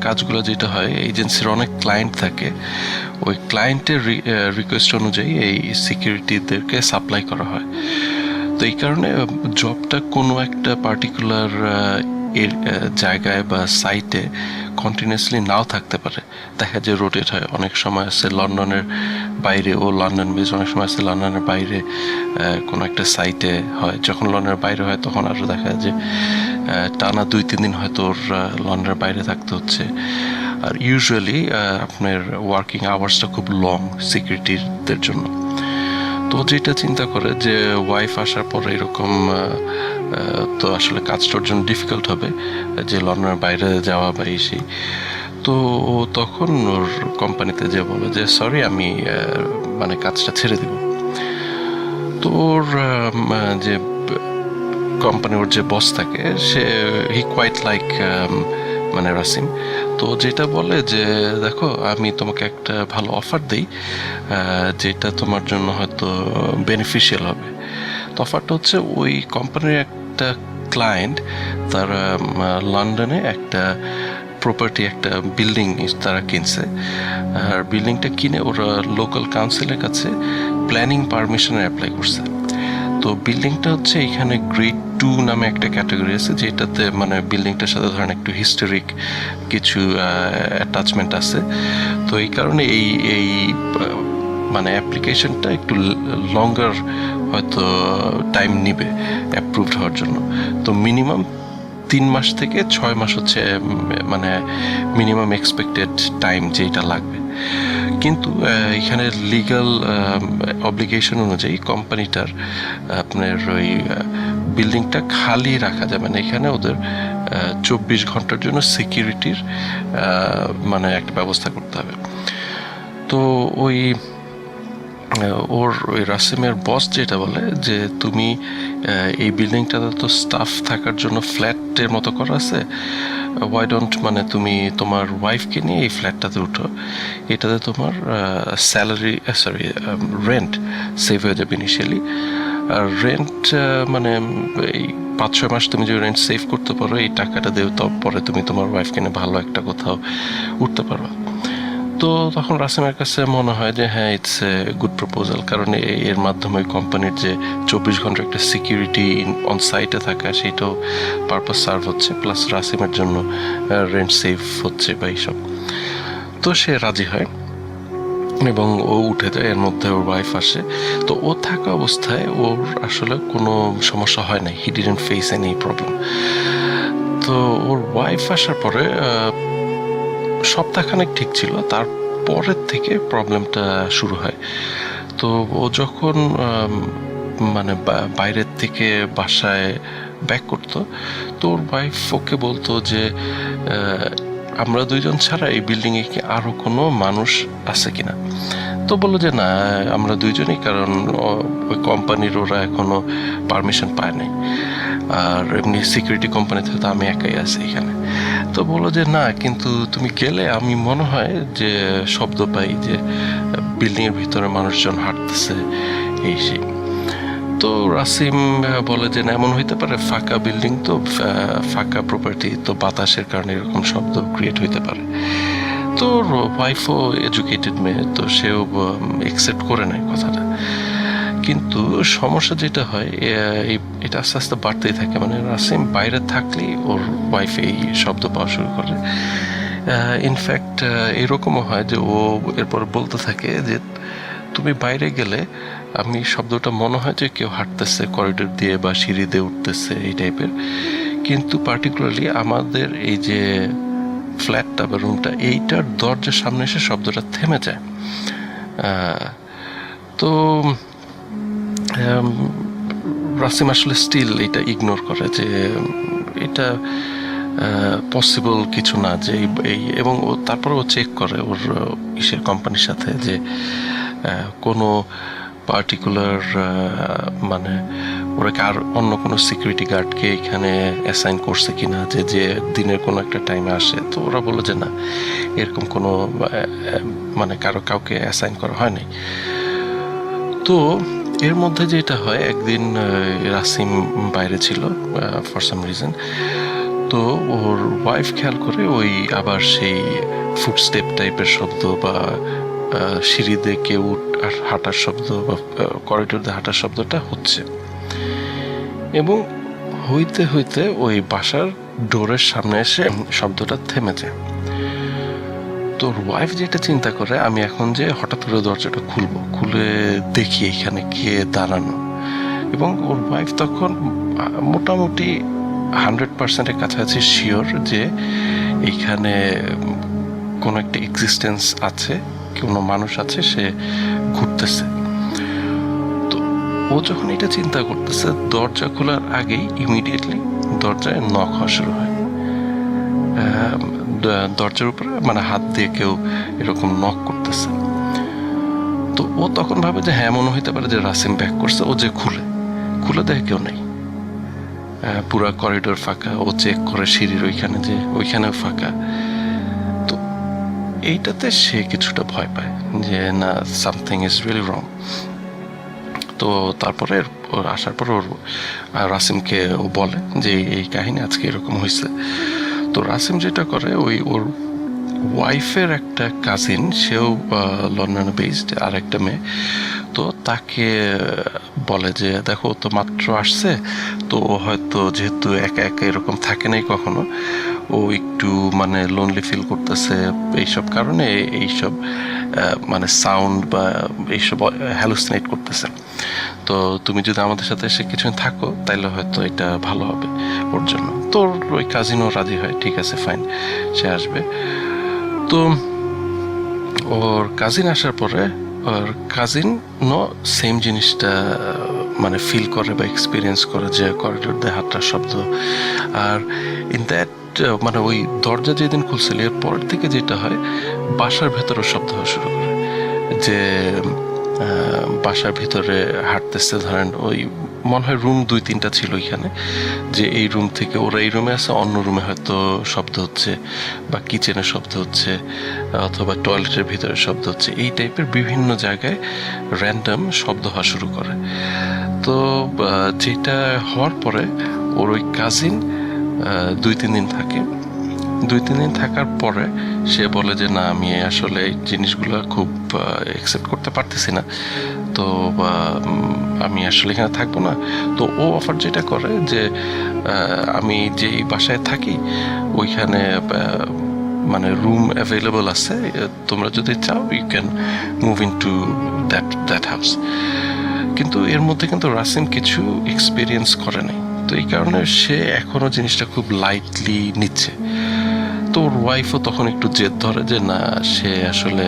কাজগুলো যেটা হয়, এজেন্সির অনেক ক্লায়েন্ট থাকে, ওই ক্লায়েন্টের রিকোয়েস্ট অনুযায়ী এই সিকিউরিটিদেরকে সাপ্লাই করা হয়। তো এই কারণে জবটা কোনো একটা পার্টিকুলার জায়গায় বা সাইটে কন্টিনিউয়াসলি নাও থাকতে পারে। দেখা যায় রোটেট হয়, অনেক সময় আছে লন্ডনের বাইরে, ও লন্ডন বেস, অনেক সময় আছে লন্ডনের বাইরে কোনো একটা সাইটে হয়। যখন লন্ডনের বাইরে হয় তখন আরও দেখা যায় যে টানা 2-3 দিন হয়তো ওর লন্ডনের বাইরে থাকতে হচ্ছে। আর ইউজুয়ালি আপনার ওয়ার্কিং আওয়ার্সটা খুব লং সিকিউরিটিদের জন্য। তো যেটা চিন্তা করে যে ওয়াইফ আসার পরে এরকম তো আসলে কাজটার জন্য ডিফিকাল্ট হবে, যে লন্ডনের বাইরে যাওয়া বা সেই। তো ও তখন ওর কোম্পানিতে যে বলে যে সরি, আমি কাজটা ছেড়ে দিব। তো ওর যে কোম্পানি, ওর যে বস থাকে, সে হি কোয়াইট লাইক রাসিম। তো যেটা বলে যে দেখো, আমি তোমাকে একটা ভালো অফার দিই যেটা তোমার জন্য হয়তো বেনিফিশিয়াল হবে। তো অফারটা হচ্ছে, ওই কোম্পানির একটা ক্লায়েন্ট তারা লন্ডনে একটা প্রপার্টি, একটা বিল্ডিং তারা কিনছে। আর বিল্ডিংটা কিনে ওরা লোকাল কাউন্সিলের কাছে প্ল্যানিং পারমিশনে অ্যাপ্লাই করছে। তো বিল্ডিংটা হচ্ছে এখানে গ্রেড 2 নামে একটা ক্যাটাগরি আছে, যেটাতে বিল্ডিংটার সাথে ধরেন একটু হিস্টোরিক কিছু অ্যাটাচমেন্ট আছে। তো এই কারণে এই অ্যাপ্লিকেশনটা একটু লঙ্গার হয়তো টাইম নিবে অ্যাপ্রুভড হওয়ার জন্য। তো মিনিমাম 3 মাস থেকে 6 মাস হচ্ছে মিনিমাম এক্সপেক্টেড টাইম যেটা লাগবে। কিন্তু এখানে লিগ্যাল অব্লিগেশন অনুযায়ী কোম্পানিটার আপনার ওই বিল্ডিংটা খালি রাখা যাবে না। এখানে ওদের 24 ঘন্টার জন্য সিকিউরিটির একটা ব্যবস্থা করতে হবে। তো ওই রাসিমের বস যেটা বলে যে তুমি এই বিল্ডিংটাতে তো স্টাফ থাকার জন্য ফ্ল্যাটের মতো করা আছে, ওয়াই ডোন্ট তুমি তোমার ওয়াইফকে নিয়ে এই ফ্ল্যাটটাতে উঠো, এটাতে তোমার রেন্ট সেভ হয়ে যাবে ইনিশিয়ালি। আর রেন্ট এই 5-6 মাস তুমি যদি রেন্ট সেভ করতে পারো, এই টাকাটা দেও, পরে তুমি তোমার ওয়াইফকে নিয়ে ভালো একটা কোথাও উঠতে পারবা। তো তখন রাসিমের কাছে মনে হয় যে হ্যাঁ, ইটস এ গুড প্রপোজাল, কারণ এর মাধ্যমে কোম্পানির যে 24 ঘন্টা একটা সিকিউরিটি অন সাইটে থাকা, সেইটাও পারপাস সার্ভ হচ্ছে, প্লাস রাসিমের জন্য রেন্ট সেভ হচ্ছে বা এইসব। তো সে রাজি হয় এবং ও উঠে যায়। এর মধ্যে ওর ওয়াইফ আসে। তো ও থাকা অবস্থায় ওর আসলে কোনো সমস্যা হয় নাই, he didn't face any problem. তো ওর ওয়াইফ আসার পরে সপ্তাহখানেক ঠিক ছিল, তারপরের থেকে প্রবলেমটা শুরু হয়। তো ও যখন বাইরের থেকে বাসায় ব্যাক করতো, তো ওর ওয়াইফ ওকে বলতো যে আমরা 2জন ছাড়া এই বিল্ডিংয়ে কি আরও কোনো মানুষ আছে কিনা। তো বললো যে না, আমরা 2জনই, কারণ ওই কোম্পানির ওরা এখনো পারমিশন পায় নাই, আর এমনি সিকিউরিটি কোম্পানিতে তো আমি একাই আছি এখানে। তো বললো যে না, কিন্তু তুমি গেলে আমি মনে হয় যে শব্দ পাই যে বিল্ডিংয়ের ভিতরে মানুষজন হাঁটতেছে এই সেই। তো রাসিম বলে যে না, এমন হইতে পারে, ফাঁকা বিল্ডিং তো, ফাঁকা প্রপার্টি তো, বাতাসের কারণে এরকম শব্দ ক্রিয়েট হইতে পারে। তো ওয়াইফও এডুকেটেড মেয়ে, তো সেও একসেপ্ট করে নেয় কথাটা। কিন্তু সমস্যা যেটা হয়, এটা আস্তে আস্তে বাড়তেই থাকে। রাসিম বাইরে থাকলেই ওর ওয়াইফ এই শব্দ পাওয়া শুরু করে, ইনফ্যাক্ট এরকমও হয় যে ও এরপর বলতে থাকে যে তুমি বাইরে গেলে আমি শব্দটা মনে হয় যে কেউ হাঁটতেছে করিডোর দিয়ে বা সিঁড়ি দিয়ে উঠতেছে এই টাইপের, কিন্তু পার্টিকুলারলি আমাদের এই যে ফ্ল্যাটটা বা রুমটা এইটার দরজার সামনে এসে শব্দটা থেমে যায়। তো রাসিম আসলে স্টিল এটা ইগনোর করে যে এটা পসিবল কিছু না, যে এই এবং তারপরে ও চেক করে ওর ইসের কোম্পানির সাথে যে কোনো পার্টিকুলার মানে ওরা আর অন্য কোনো সিকিউরিটি গার্ডকে এখানে অ্যাসাইন করছে কিনা, যে দিনের কোনো একটা টাইমে আসে। তো ওরা বলে যে না, এরকম কোনো মানে কাউকে অ্যাসাইন করা হয়নি। তো এর মধ্যে যেটা হয়, একদিন রাসিম বাইরে ছিল ফর সাম রিজন, তো ওর ওয়াইফ খেয়াল করে ওই আবার সেই ফুটস্টেপ টাইপের শব্দ বা সিঁড়ি দিয়ে কেউ হাঁটার শব্দ বা করিডোর দিয়ে হাঁটার শব্দটা হচ্ছে, এবং হইতে হইতে ওই বাসার ডোরের সামনে এসে শব্দটা থেমে যায়। তোর ওয়াইফ যেটা চিন্তা করে, আমি এখন যে হঠাৎ করে দরজাটা খুলে দেখি এখানে কে দাঁড়ানো, এবং ওর ওয়াইফ তখন মোটামুটি 100%-এর কাছাকাছি শিওর যে এইখানে কোনো একটা এক্সিস্টেন্স আছে, কোনো মানুষ আছে, সে ঘুরতেছে। তো ও যখন এটা চিন্তা করতেছে, দরজা খোলার আগেই ইমিডিয়েটলি দরজায় নক হওয়া শুরু হয়। দরজার উপরে মানে হাত দিয়ে কেউ এরকম নক করতেছে। তো ও তখন ভাবে যে হ্যাঁ, মনে হইতে পারে যে রাসিম ব্যাক করছে। ও যে খুলে দেখে কেউ নেই, পুরা করিডোর ফাঁকা। ও চেক করে সিঁড়ির ওইখানেও ফাঁকা। তো এইটাতে সে কিছুটা ভয় পায় যে না, সামথিং ইজ রিয়েলি রং। তো তারপরে ওর আসার পর ওর রাসিমকে ও বলে যে এই কাহিনী আজকে এরকম হয়েছে। তো রাসিম যেটা করে, ওর ওয়াইফের একটা কাজিন, সেও লন্ডনে বেসড, আর একটা মেয়ে, তো তাকে বলে যে দেখো, ও তো মাত্র আসছে, তো হয়তো যেহেতু একা একা এরকম থাকে নাই কখনো, ও একটু মানে লোনলি ফিল করতেছে, এইসব কারণে এইসব মানে সাউন্ড বা এইসব হ্যালুসিনেট করতেছে। তো তুমি যদি আমাদের সাথে এসে কিছুদিন থাকো, তাইলে হয়তো এটা ভালো হবে ওর জন্য। তো ওই কাজিনও রাজি হয়, ঠিক আছে ফাইন, সে আসবে। তো ওর কাজিন আসার পরে ওর কাজিনও সেম জিনিসটা মানে ফিল করে বা এক্সপিরিয়েন্স করে, যে করিডোর দিয়ে হাঁটার শব্দ। আর ইন দ্যাট মানে ওই দরজা যেদিন খুলছিল, এর পরের থেকে যেটা হয়, বাসার ভেতরেও শব্দ হওয়া শুরু করে, যে বাসার ভিতরে হাঁটতেছে। ধরেন ওই মনে হয় রুম 2-3টা ছিল এখানে, যে এই রুম থেকে ওরা এই রুমে আছে, অন্য রুমে হয়তো শব্দ হচ্ছে, বা কিচেনে শব্দ হচ্ছে, অথবা টয়লেটের ভিতরে শব্দ হচ্ছে। এই টাইপের বিভিন্ন জায়গায় র্যান্ডম শব্দ হওয়া শুরু করে। তো যেটা হওয়ার পরে ওর ওই কাজিন 2-3 দিন থাকে। 2-3 দিন থাকার পরে সে বলে যে না, আমি আসলে এই জিনিসগুলো খুব অ্যাকসেপ্ট করতে পারতেছি না, তো আমি আসলে এখানে থাকবো না। তো ও অফার যেটা করে যে আমি যেই বাসায় থাকি ওইখানে মানে রুম অ্যাভেলেবল আছে, তোমরা যদি চাও you can move into that house. কিন্তু এর মধ্যে কিন্তু রাসিম কিছু এক্সপিরিয়েন্স করে নাই, তো এই কারণে সে এখনও জিনিসটা খুব লাইটলি নিচ্ছে। তো ওর ওয়াইফও তখন একটু জেদ ধরে যে না, সে আসলে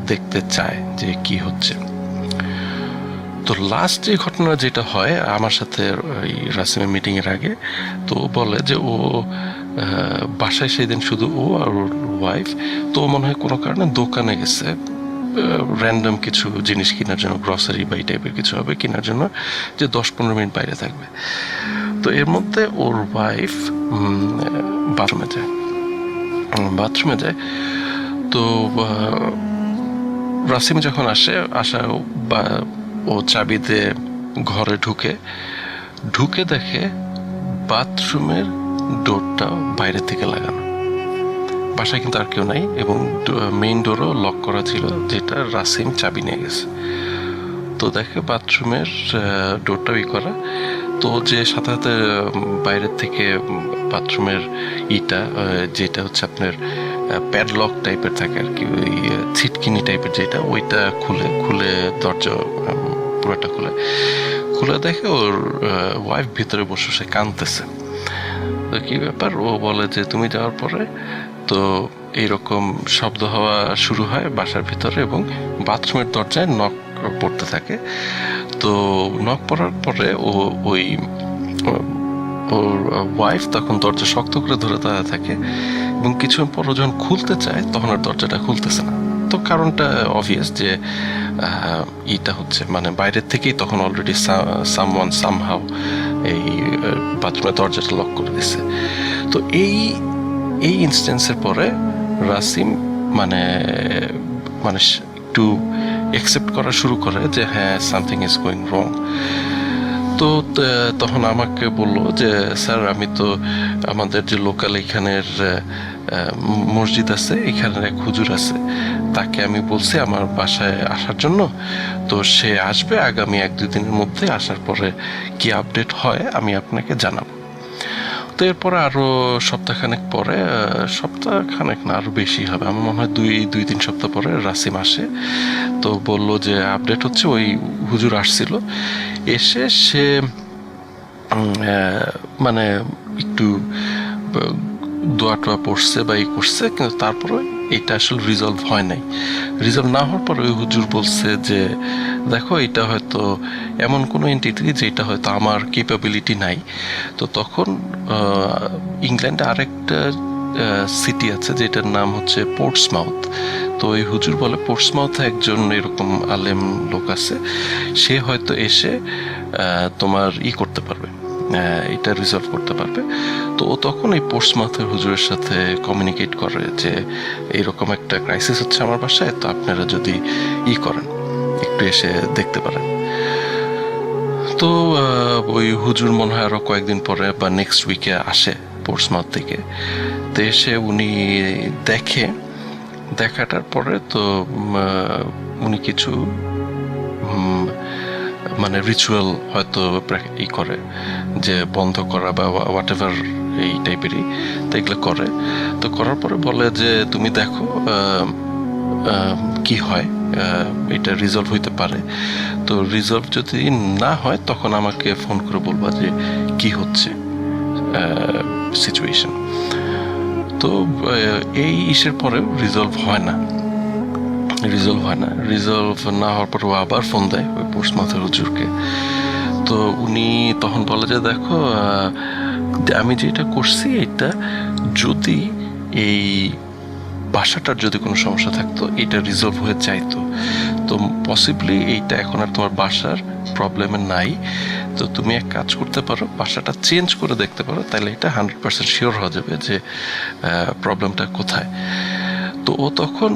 দেখতে চায় যে কি হচ্ছে। তো লাস্ট যে ঘটনা যেটা হয় আমার সাথে রাসিমের মিটিংয়ের আগে, তো বলে যে ও বাসায় সেদিন শুধু ও আর ওর ওয়াইফ, তো মনে হয় কোনো কারণে দোকানে গেছে র্যান্ডম কিছু জিনিস কেনার জন্য, গ্রসারি বা এই টাইপের কিছু হবে কেনার জন্য, যে 10-15 মিনিট বাইরে থাকবে। তো এর মধ্যে ওর ওয়াইফ বাথরুমে যায়। তো রাসিম যখন আসা বা ও চাবিতে ঘরে ঢুকে দেখে বাথরুমের ডোরটা বাইরে থেকে লাগানো, বাসায় কিন্তু আর কেউ নাই, এবং মেইন ডোরও লক করা ছিল, যেটা রাসিম চাবি নিয়ে গেছে। তো দেখে বাথরুমের ডোরটাও করা। তো যে সাথে বাইরের থেকে বাথরুমের যেটা হচ্ছে আপনার প্যাডলক টাইপের থাকে আর কি, ওই ছিটকিনি টাইপের যেটা, ওইটা খুলে দরজা পুরোটা খুলে দেখে ওর ওয়াইফ ভিতরে বসে সে কাঁদতেছে। তো কি ব্যাপার, ও বলে যে তুমি যাওয়ার পরে তো এইরকম শব্দ হওয়া শুরু হয় বাসার ভিতরে এবং বাথরুমের দরজায় নক পড়তে থাকে। তো নক পড়ার পরে ওর ওয়াইফ তখন দরজা শক্ত করে ধরে দাঁড়ায় থাকে এবং কিছুক্ষণ পর যখন খুলতে চায় তখন আর দরজাটা খুলতেছে না। তো কারণটা অবভিয়াস যে এটা হচ্ছে মানে বাইরের থেকেই তখন অলরেডি সামওয়ান সামহাউ এই বাথরুমের দরজাটা লক করে দিছে। তো এই ইনস্ট্যান্সের পরে রাসিম মানে একটু অ্যাকসেপ্ট করা শুরু করে যে হ্যাঁ সামথিং ইজ গোয়িং রং। তো তখন আমাকে বললো যে স্যার আমি তো আমাদের যে লোকাল এখানের মসজিদ আছে, এখানের এক হুজুর আছে, তাকে আমি বলছি আমার বাসায় আসার জন্য, তো সে আসবে আগামী 1-2 দিনের মধ্যে। আসার পরে কি আপডেট হয় আমি আপনাকে জানাবো। তো এরপরে আরও সপ্তাহখানেক পরে, সপ্তাহখানেক না আরও বেশি হবে, আমার মনে হয় 2-3 সপ্তাহ পরে রাসিম আসে। তো বলল যে আপডেট হচ্ছে ওই হুজুর আসছিল, এসে সে মানে একটু দোয়া টোয়া পড়ছে বা ই করছে, কিন্তু তারপরে এটা আসলে রিজলভ হয় নাই। রিজলভ না হওয়ার পর ওই হুজুর বলছে যে দেখো এটা হয়তো এমন কোনো এন্টিটি যেটা হয়তো আমার ক্যাপাবিলিটি নাই। তো তখন ইংল্যান্ডে আরেকটা সিটি আছে যেটার নাম হচ্ছে পোর্টসমাউথ। তো ওই হুজুর বলে পোর্টসমাউথে একজন এরকম আলেম লোক আছে, সে হয়তো এসে তোমার করতে পারবে, এটা রিজলভ করতে পারবে। তো ও তখন এই পোর্টসমাউথের হুজুরের সাথে কমিউনিকেট করে যে এইরকম একটা ক্রাইসিস হচ্ছে আমার বাসায়, তো আপনারা যদি করেন একটু এসে দেখতে পারেন। তো ওই হুজুর মনে হয় আরো কয়েকদিন পরে বা নেক্সট উইকে আসে পোর্টসমাউথ থেকে। তো এসে উনি দেখাটার পরে তো উনি কিছু মানে রিচুয়াল হয়তো করে যে বন্ধ করা বা হোয়াট এভার এই টাইপেরই, তো এগুলো করে। তো করার পরে বলে যে তুমি দেখো কি হয়, এটা রিজলভ হইতে পারে। তো রিজলভ যদি না হয় তখন আমাকে ফোন করে বলবা যে কি হচ্ছে সিচুয়েশন। তো এই ইসের পরেও রিজলভ হয় না। রিজলভ না হওয়ার পর ও আবার ফোন দেয় ওই পোর্টসমাউথের হুজুরকে। তো উনি তখন বলে যে দেখো আমি যেটা করছি এটা যদি এই বাসাটার যদি কোনো সমস্যা থাকতো এটা রিজলভ হয়ে যাইতো, তো পসিবলি এইটা এখন আর তোমার বাসার প্রবলেমে নাই। তো তুমি এক কাজ করতে পারো, বাসাটা চেঞ্জ করে দেখতে পারো, তাহলে এটা 100% শিওর হওয়া যাবে যে প্রবলেমটা কোথায়। তো ও তখন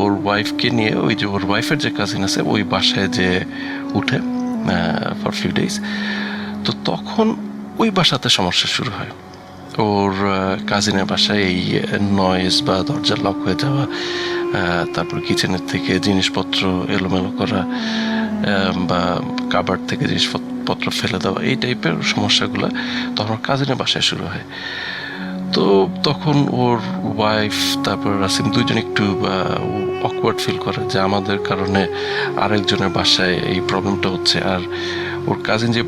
ওর ওয়াইফকে নিয়ে ওই যে ওর ওয়াইফের যে কাজিন আছে ওই বাসায় যে উঠে ফর ফিউ ডেজ। তো তখন ওই বাসাতে সমস্যা শুরু হয়। ওর কাজিনের বাসায় এই নয়েজ বা দরজা লক হয়ে যাওয়া, তারপর কিচেনের থেকে জিনিসপত্র এলোমেলো করা বা কাবার্ড থেকে জিনিসপত্র ফেলে দেওয়া, এই টাইপের সমস্যাগুলো তখন কাজিনের বাসায় শুরু হয়। তো তখন ওর ওয়াইফ তারপর রাসিম দুইজন একটু অকওয়ার্ড ফিল করে যে আমাদের কারণে আরেকজনের বাসায় এই প্রবলেমটা হচ্ছে। আর ওর কাজিন যে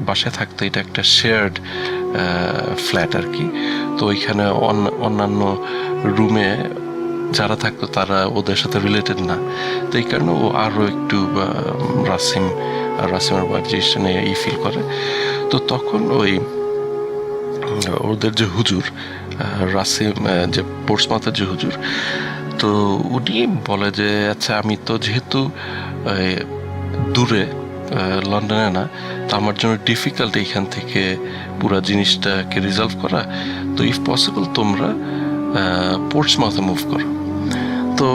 বাসায় থাকতো এটা একটা শেয়ার্ড ফ্ল্যাট আর কি। তো ওইখানে অন্যান্য রুমে যারা থাকতো তারা ওদের সাথে রিলেটেড না। তো এই কারণে ও আরও একটু রাসিমের ওয়াইফ জিনিসটা নিয়ে ফিল করে। তো তখন ওদের যে হুজুর রাসিম যে পোর্টসমাউথের যে হুজুর, তো উনি বলে যে আচ্ছা আমি তো যেহেতু দূরে লন্ডনে না, তো আমার জন্য ডিফিকাল্ট এইখান থেকে পুরো জিনিসটাকে রিজলভ করা, তো ইফ পসিবল তোমরা পোর্টসমাউথে মুভ করো। তো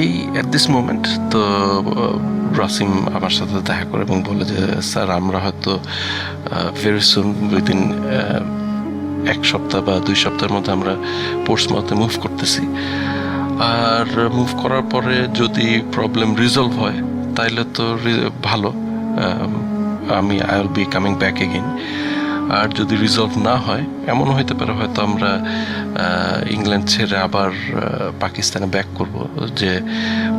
এই অ্যাট দিস মোমেন্ট তো রাসিম আমার সাথে দেখা করে এবং বলে যে স্যার আমরা হয়তো ভেরি সুন উইদিন 1 সপ্তাহ বা 2 সপ্তাহের মধ্যে আমরা পোর্টসমাউথে মুভ করতেছি। আর মুভ করার পরে যদি প্রবলেম রিজলভ হয় তাইলে তো ভালো, I will be coming back again. আর যদি রিজলভ না হয়, এমনও হতে পারে হয়তো আমরা ইংল্যান্ড ছেড়ে আবার পাকিস্তানে ব্যাক করব, যে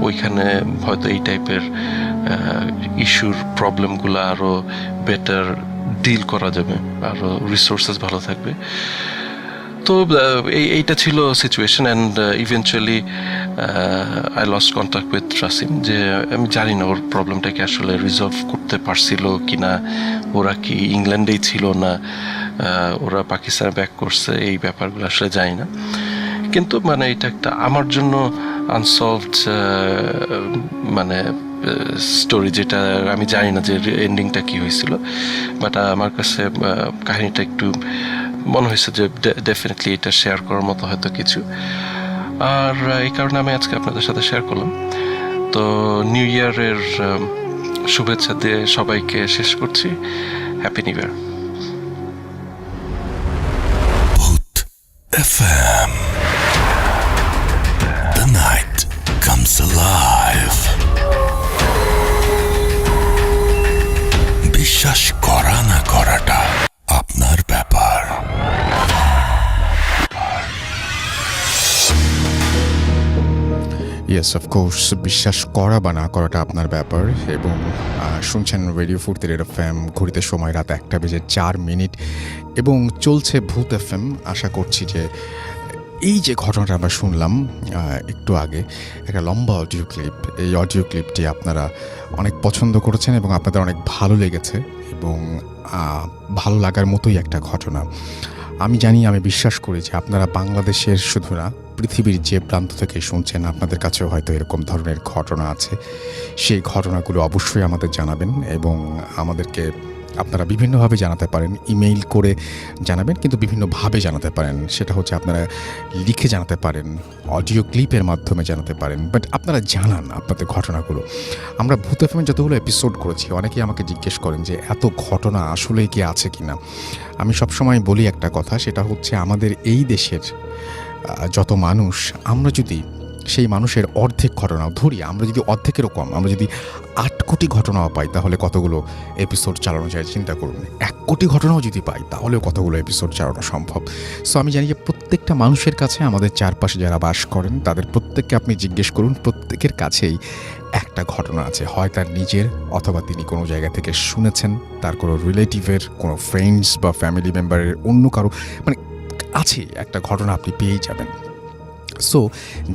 ওইখানে হয়তো এই টাইপের ইস্যুর প্রবলেমগুলো আরও বেটার ডিল করা যাবে, আরও রিসোর্সেস ভালো থাকবে। তো এইটা ছিল situation, and eventually I lost contact with Rasim. যে আমি জানি না ওর প্রবলেমটাকে আসলে রিজলভ করতে পারছিল কি না, ওরা কি ইংল্যান্ডেই ছিল না ওরা পাকিস্তানে ব্যাক করছে, এই ব্যাপারগুলো আসলে জানি না। কিন্তু মানে এটা একটা আমার জন্য আনসলভড মানে স্টোরি, যেটা আমি জানি না যে এন্ডিংটা কি হয়েছিল, বাট আমার কাছে কাহিনীটা একটু মনে হয়েছে যে ডেফিনেটলি এটা শেয়ার করার মতো হয়তো কিছু, আর এই কারণে আমি আজকে আপনাদের সাথে শেয়ার করলাম। তো নিউ ইয়ারের শুভেচ্ছা দিয়ে সবাইকে শেষ করছি। Happy new year. Bhoot FM. The night comes alive. বিশ্বাস করা না করাটা আপনার ব্যাপার। ইয়েস, অফকোর্স, বিশ্বাস করা বা না করাটা আপনার ব্যাপার। এবং শুনছেন রেডিও ফুর্তি রেড এফএম, ঘড়িতে সময় রাত 1:04 এবং চলছে ভূত এফএম। আশা করছি যে এই যে ঘটনাটা আমরা শুনলাম একটু আগে, একটা লম্বা অডিও ক্লিপ, এই অডিও ক্লিপটি আপনারা অনেক পছন্দ করেছেন এবং আপনাদের অনেক ভালো লেগেছে, এবং ভালো লাগার মতোই একটা ঘটনা। আমি জানি, আমি বিশ্বাস করি যে আপনারা বাংলাদেশের শুধু না, পৃথিবীর যে প্রান্ত থেকে শুনছেন, আপনাদের কাছেও হয়তো এরকম ধরনের ঘটনা আছে। সেই ঘটনাগুলো অবশ্যই আমাদের জানাবেন, এবং আমাদেরকে আপনারা বিভিন্নভাবে জানাতে পারেন। ইমেইল করে জানাবেন, কিন্তু বিভিন্নভাবে জানাতে পারেন। সেটা হচ্ছে আপনারা লিখে জানাতে পারেন, অডিও ক্লিপের মাধ্যমে জানাতে পারেন, বাট আপনারা জানান আপনাদের ঘটনাগুলো। আমরা ভূত এফএমে যতগুলো এপিসোড করেছি, অনেকেই আমাকে জিজ্ঞেস করেন যে এত ঘটনা আসলেই কি আছে কি না। আমি সবসময় বলি একটা কথা, সেটা হচ্ছে আমাদের এই দেশের যত মানুষ, আমরা যদি সেই মানুষের অর্ধেক ঘটনাও ধরি, আমরা যদি অর্ধেকেরও কম, আমরা যদি 8 কোটি ঘটনাও পাই, তাহলে কতগুলো এপিসোড চালানো যায় চিন্তা করুন। 1 কোটি ঘটনাও যদি পাই, তাহলেও কতগুলো এপিসোড চালানো সম্ভব। সো আমি জানি যে প্রত্যেকটা মানুষের কাছে, আমাদের চারপাশে যারা বাস করেন, তাদের প্রত্যেককে আপনি জিজ্ঞেস করুন, প্রত্যেকের কাছেই একটা ঘটনা আছে। হয় তার নিজের, অথবা তিনি কোনো জায়গা থেকে শুনেছেন, তার কোনো রিলেটিভের, কোনো ফ্রেন্ডস বা ফ্যামিলি মেম্বারের, অন্য কারো, মানে আছে একটা ঘটনা, আপনি পেয়েই যাবেন। সো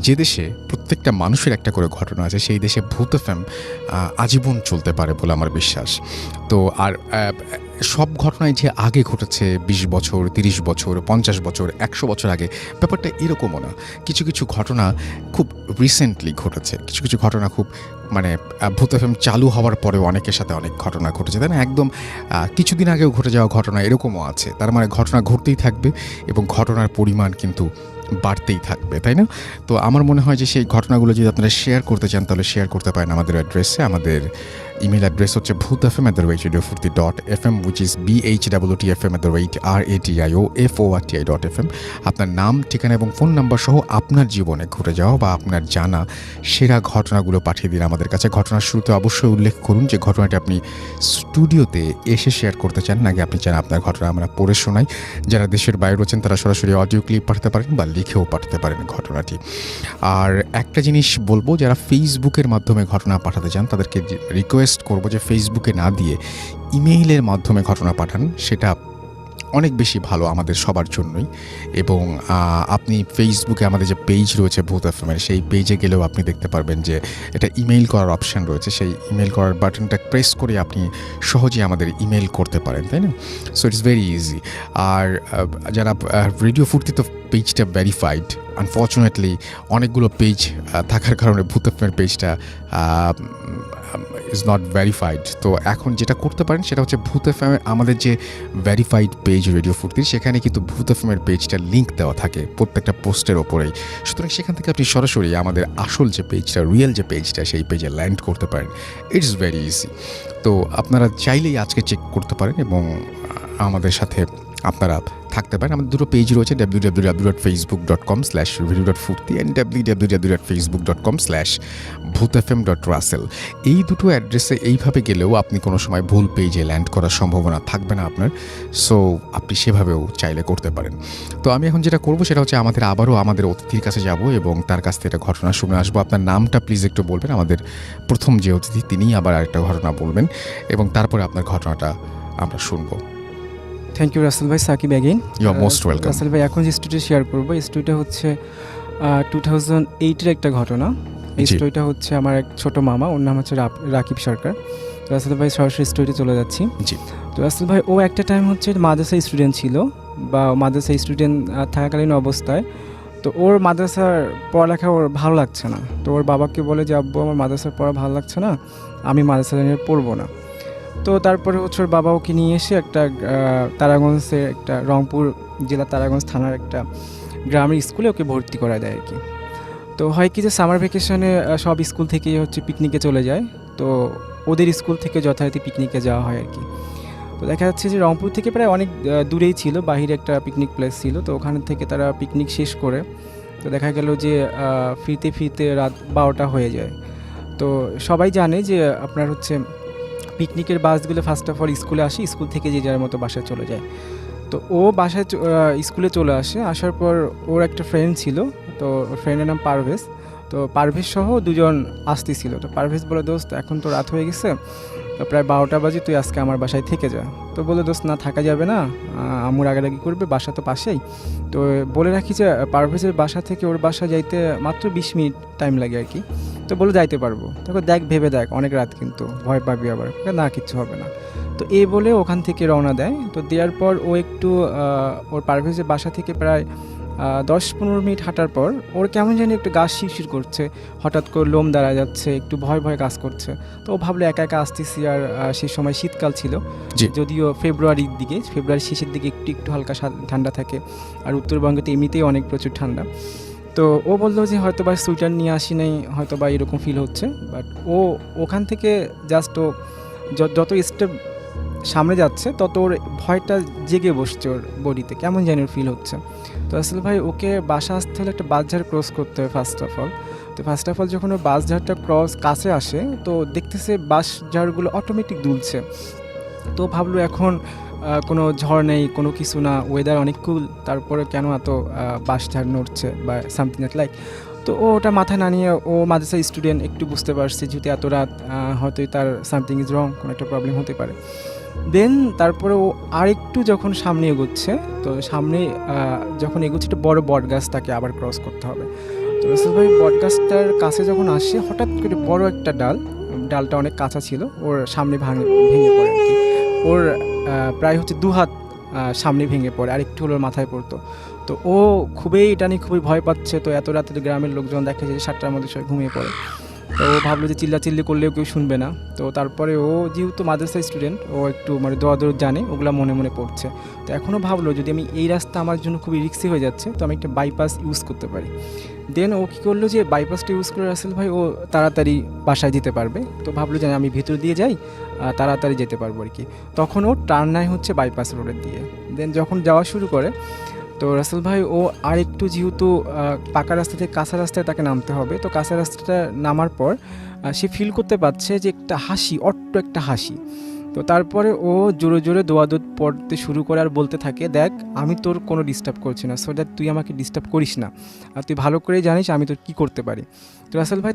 যে দেশে প্রত্যেকটা মানুষের একটা করে ঘটনা আছে, সেই দেশে ভূত এফএম আজীবন চলতে পারে বলে আমার বিশ্বাস। তো আর সব ঘটনাই যে আগে ঘটেছে 20 বছর, 30 বছর, 50 বছর, 100 বছর আগে, ব্যাপারটা এরকমও না। কিছু কিছু ঘটনা খুব রিসেন্টলি ঘটেছে, কিছু কিছু ঘটনা খুব মানে ভূত এফএম চালু হওয়ার পরেও অনেকের সাথে অনেক ঘটনা ঘটেছে, তাই না? একদম কিছুদিন আগেও ঘটে যাওয়া ঘটনা এরকমও আছে। তার মানে ঘটনা ঘটতেই থাকবে, এবং ঘটনার পরিমাণ কিন্তু বাড়তেই থাকবে, তাই না? তো আমার মনে হয় যে সেই ঘটনাগুলো যদি আপনারা শেয়ার করতে চান, তাহলে শেয়ার করতে পারেন আমাদের অ্যাড্রেসে। আমাদের ইমেল অ্যাড্রেস হচ্ছে bhootfm@radiofurti.fm, which is bhootfm@radio.fm। আপনার নাম, ঠিকানা এবং ফোন নাম্বার সহ আপনার জীবনে ঘটে যাওয়া বা আপনার জানা সেরা ঘটনাগুলো পাঠিয়ে দিন আমাদের কাছে। ঘটনার শুরুতে অবশ্যই উল্লেখ করুন যে ঘটনাটি আপনি স্টুডিওতে এসে শেয়ার করতে চান, নাকি আপনি চান আপনার ঘটনা আমরা পড়ে শোনাই। যারা দেশের বাইরে রয়েছেন, তারা সরাসরি অডিও ক্লিপ পাঠাতে পারেন বা লিখেও পাঠাতে পারেন ঘটনাটি। আর একটা জিনিস বলবো, যারা ফেসবুকের মাধ্যমে ঘটনা পাঠাতে চান, তাদেরকে রিকোয়েস্ট করবো যে ফেসবুকে না দিয়ে ইমেইলের মাধ্যমে ঘটনা পাঠান। সেটা অনেক বেশি ভালো আমাদের সবার জন্যই। এবং আপনি ফেসবুকে আমাদের যে পেজ রয়েছে ভূত এফএমের, সেই পেজে গেলেও আপনি দেখতে পারবেন যে এটা ইমেইল করার অপশান রয়েছে। সেই ইমেইল করার বাটনটা প্রেস করে আপনি সহজেই আমাদের ইমেইল করতে পারেন, তাই না? So it's very easy. আর যারা রেডিও ফুর্তি, তো পেজটা ভেরিফাইড। আনফর্চুনেটলি অনেকগুলো পেজ থাকার কারণে ভূত এফএমের পেজটা ইজ নট ভেরিফাইড। তো এখন যেটা করতে পারেন সেটা হচ্ছে ভূত এফএমের আমাদের যে ভেরিফাইড পেজ রেডিও ফুর্তির, সেখানে কিন্তু ভূত এফএমের পেজটা লিঙ্ক দেওয়া থাকে প্রত্যেকটা পোস্টের ওপরেই। সুতরাং সেখান থেকে আপনি সরাসরি আমাদের আসল যে পেজটা, রিয়েল যে পেজটা, সেই পেজে ল্যান্ড করতে পারেন। It's very easy. তো আপনারা চাইলেই আজকে চেক করতে পারেন এবং আমাদের সাথে আপনারা থাকতে পারেন। আমাদের দুটো পেজ রয়েছে, www.facebook.com/video.furti and www.facebook.com/bhutfm.russell। এই দুটো অ্যাড্রেসে এইভাবে গেলেও আপনি কোনো সময় ভুল পেজে ল্যান্ড করার সম্ভাবনা থাকবে না আপনার। সো আপনি সেভাবেও চাইলে করতে পারেন। তো আমি এখন যেটা করবো সেটা হচ্ছে আবারও আমাদের অতিথির কাছে যাব এবং তার কাছ থেকে একটা ঘটনা শুনে আসবো। আপনার নামটা প্লিজ একটু বলবেন। আমাদের প্রথম যে অতিথি তিনিই আবার আরেকটা ঘটনা বলবেন এবং তারপরে আপনার ঘটনাটা আমরা শুনবো। থ্যাংক ইউ রাসেল ভাই, Shakib again. You are most welcome. Rasel ভাই, এখন যে স্টোরিটা শেয়ার করবো এই স্টোরিটা হচ্ছে 2008-এর একটা ঘটনা। এই জি। স্টোরিটা হচ্ছে আমার এক ছোট মামা, ওর নাম হচ্ছে রাকিব সরকার। তো রাসেল ভাই সরাসরি স্টোরিতে চলে যাচ্ছি। জি। তো রাসেল ভাই ও একটা টাইম হচ্ছে মাদ্রাসা স্টুডেন্ট ছিল, বা মাদ্রাসা স্টুডেন্ট থাকাকালীন অবস্থায় তো ওর মাদ্রাসার পড়ালেখা ওর ভালো লাগছে না। তো ওর বাবাকে বলে যে আব্বু আমার মাদ্রাসার পড়া ভালো লাগছে না, আমি মাদ্রাসা লাইনে পড়বো না। তো তারপরে হচ্ছে ওর বাবা ওকে নিয়ে এসে একটা তারাগঞ্জের একটা রংপুর জেলা তারাগঞ্জ থানার একটা গ্রামের স্কুলে ওকে ভর্তি করা দেয় আর কি। তো হয় কি যে সামার ভ্যাকেশনে সব স্কুল থেকেই হচ্ছে পিকনিকে চলে যায়, তো ওদের স্কুল থেকে যথারীতি পিকনিকে যাওয়া হয় আর কি। তো দেখা যাচ্ছে যে রংপুর থেকে প্রায় অনেক দূরেই ছিল, বাহিরে একটা পিকনিক প্লেস ছিল। তো ওখান থেকে তারা পিকনিক শেষ করে তো দেখা গেল যে ফিরতে ফিরতে রাত 12টা হয়ে যায়। তো সবাই জানে যে আপনার হচ্ছে পিকনিকের বাসগুলো ফার্স্ট অফ অল স্কুলে আসে, স্কুল থেকে যে যার মতো বাসায় চলে যায়। তো ও বাসায় স্কুলে চলে আসে, আসার পর ওর একটা ফ্রেন্ড ছিল, তো ফ্রেন্ডের নাম পারভেজ। তো পারভেজ সহ দুজন আসতেছিল। তো পারভেজ বলে দোস্ত এখন তো রাত হয়ে গেছে, তো প্রায় 12টা বাজে, তুই আজকে আমার বাসায় থেকে যা। তো বলে দোস্ত না থাকা যাবে না, আম্মুর আগারাগি করবে, বাসা তো পাশেই। তো বলে রাখি যে পারভেজের বাসা থেকে ওর বাসা যাইতে মাত্র 20 মিনিট টাইম লাগে আর কি। তো বলে যাইতে পারবো। তারপর দেখ ভেবে দেখ, অনেক রাত কিন্তু, ভয় পাবি আবার। না কিচ্ছু হবে না। তো এই বলে ওখান থেকে রওনা দেয়। তো দেওয়ার পর ও একটু ওর পারভেজের বাসা থেকে প্রায় 10-15 মিনিট হাঁটার পর ওর কেমন জানি একটু গা শিরশির করছে, হঠাৎ করে লোম দাঁড়া যাচ্ছে, একটু ভয় ভয় কাজ করছে। তো ও ভাবলো একা একা আসতেছি, আর সেই সময় শীতকাল ছিল, জি। যদিও ফেব্রুয়ারির শেষের দিকে একটু একটু হালকা ঠান্ডা থাকে, আর উত্তরবঙ্গে তো এমনিতেই অনেক প্রচুর ঠান্ডা। তো ও বললো যে হয়তো বা সোয়েটার নিয়ে আসি নাই, হয়তো বা এরকম ফিল হচ্ছে। বাট ও ওখান থেকে জাস্ট ও যত স্টেপ সামনে যাচ্ছে তত ওর ভয়টা জেগে বসছে ওর বডিতে, কেমন যেন ওর ফিল হচ্ছে। তো আসলে ভাই ওকে বাসা আসতে হলে একটা বাসঝাড় ক্রস করতে হয় ফার্স্ট অফ অল। যখন ওর বাসঝাড়টা কাছে আসে তো দেখতেছে বাসঝাড়গুলো অটোমেটিক দুলছে। তো ভাবলো এখন কোনো ঝড় নেই, কোনো কিছু না, ওয়েদার অনেক কুল, তারপরে কেন এত বাসঝাড় নড়ছে বা সামথিং লাইক। তো ও ওটা মাথায় না নিয়ে, ও মাদ্রাসা স্টুডেন্ট, একটু বুঝতে পারছে যেহেতু এত রাত, হয়তো তার সামথিং ইজ রং, কোনো একটা প্রবলেম হতে পারে। দেন তারপরে ও আরেকটু যখন সামনে এগোচ্ছে, তো সামনে যখন এগোচ্ছে একটা বড় বট গাছ তাকে আবার ক্রস করতে হবে। তো রাসেল ভাই বট গাছটার কাছে যখন আসে, হঠাৎ করে বড় একটা ডালটা অনেক কাঁচা ছিল, ওর সামনে ভেঙে পড়ে আর কি। ওর প্রায় হচ্ছে 2 হাত সামনে ভেঙে পড়ে, আর একটু হলো মাথায় পড়তো। তো ও এটা নিয়ে খুবই ভয় পাচ্ছে। তো এত রাতে গ্রামের লোকজন দেখে যে 7টার মধ্যে সবাই ঘুমিয়ে পড়ে। তো ও ভাবলো যে চিল্লাচিল্লি করলেও কেউ শুনবে না। তো তারপরে ও যেহেতু মাদ্রাসা স্টুডেন্ট, ও একটু মানে দোয়া জানে, ওগুলো মনে মনে পড়ছে। তো এখনও ভাবলো যদি আমি এই রাস্তা আমার জন্য খুবই রিস্কি হয়ে যাচ্ছে, তো আমি একটা বাইপাস ইউজ করতে পারি। দেন ও কী করলো যে বাইপাসটা ইউজ করে রাসেল ভাই ও তাড়াতাড়ি বাসায় যেতে পারবে। তো ভাবলো যে আমি ভিতর দিয়ে যাই, তাড়াতাড়ি যেতে পারবো আর কি। তখন ও টার্ন নেয় হচ্ছে বাইপাস রোডের দিয়ে। দেন যখন যাওয়া শুরু করে, তো রাসেল ভাই ও আর একটু যেহেতু পাকা রাস্তা থেকে কাঁচা রাস্তায় তাকে নামতে হবে। তো কাঁচা রাস্তাটা নামার পর সে ফিল করতে পারছে যে একটা হাসি, অট্ট একটা হাসি। তো তারপরে ও জোরে জোরে দোয়াদুদ পড়তে শুরু করে আর বলতে থাকে, দেখ আমি তোর কোনো ডিস্টার্ব করছি না, সো দ্যাট তুই আমাকে ডিস্টার্ব করিস না, আর তুই ভালো করেই জানিস আমি তোর কী করতে পারি। তো রাসেল ভাই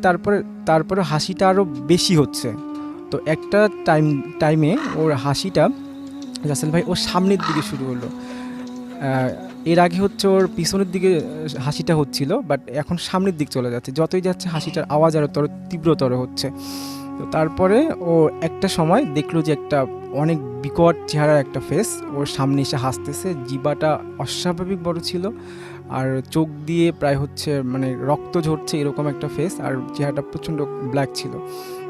তারপরে হাসিটা আরও বেশি হচ্ছে। তো একটা টাইমে ওর হাসিটা রাসেল ভাই ওর সামনের দিকে শুরু হলো। এর আগে হচ্ছে ওর পিছনের দিকে হাসিটা হচ্ছিল, বাট এখন সামনের দিক চলে যাচ্ছে। যতই যাচ্ছে হাসিটার আওয়াজ আরও তীব্রতর হচ্ছে। তো তারপরে ও একটা সময় দেখলো যে একটা অনেক বিকট চেহারার একটা ফেস ওর সামনে এসে হাসতেছে। জিবাটা অস্বাভাবিক বড় ছিল, আর চোখ দিয়ে প্রায় হচ্ছে মানে রক্ত ঝরছে, এরকম একটা ফেস, আর চেহারাটা প্রচণ্ড ব্ল্যাক ছিল।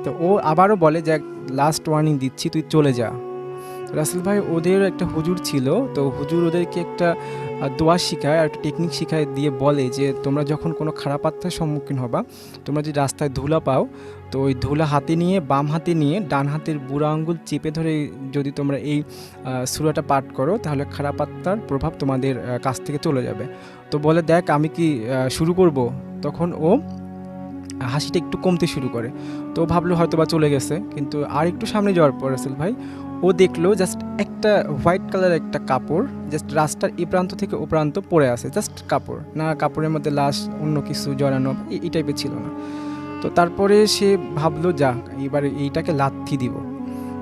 তো ও আবারও বলে যে লাস্ট ওয়ার্নিং দিচ্ছি, তুই চলে যা। রাসেল ভাই ওদের একটা হুজুর ছিল, তো হুজুর ওদেরকে একটা দোয়া শিখায় আর একটা টেকনিক শিখায় দিয়ে বলে যে তোমরা যখন কোনো খারাপ আত্মার সম্মুখীন হবা, তোমরা যদি রাস্তায় ধুলা পাও, তো ওই ধুলা হাতে নিয়ে বাম হাতে নিয়ে ডান হাতের বুড়া আঙ্গুল চেপে ধরে যদি তোমরা এই সূরাটা পাঠ করো, তাহলে খারাপ আত্মার প্রভাব তোমাদের কাছ থেকে চলে যাবে। তো বলে দেখ আমি কি শুরু করব? তখন ও হাসিটা একটু কমতে শুরু করে। তো ভাবলো হয়তো বা চলে গেছে, কিন্তু আর একটু সামনে যাওয়ার পর রাসেল ভাই ও দেখলো জাস্ট একটা হোয়াইট কালার একটা কাপড় জাস্ট রাস্তার এই প্রান্ত থেকে ও প্রান্ত পড়ে আছে, জাস্ট কাপড়, না কাপড়ের মধ্যে লাশ অন্য কিছু জড়ানো এই টাইপের ছিল না। তো তারপরে সে ভাবলো যা এবার এইটাকে লাথি দিব।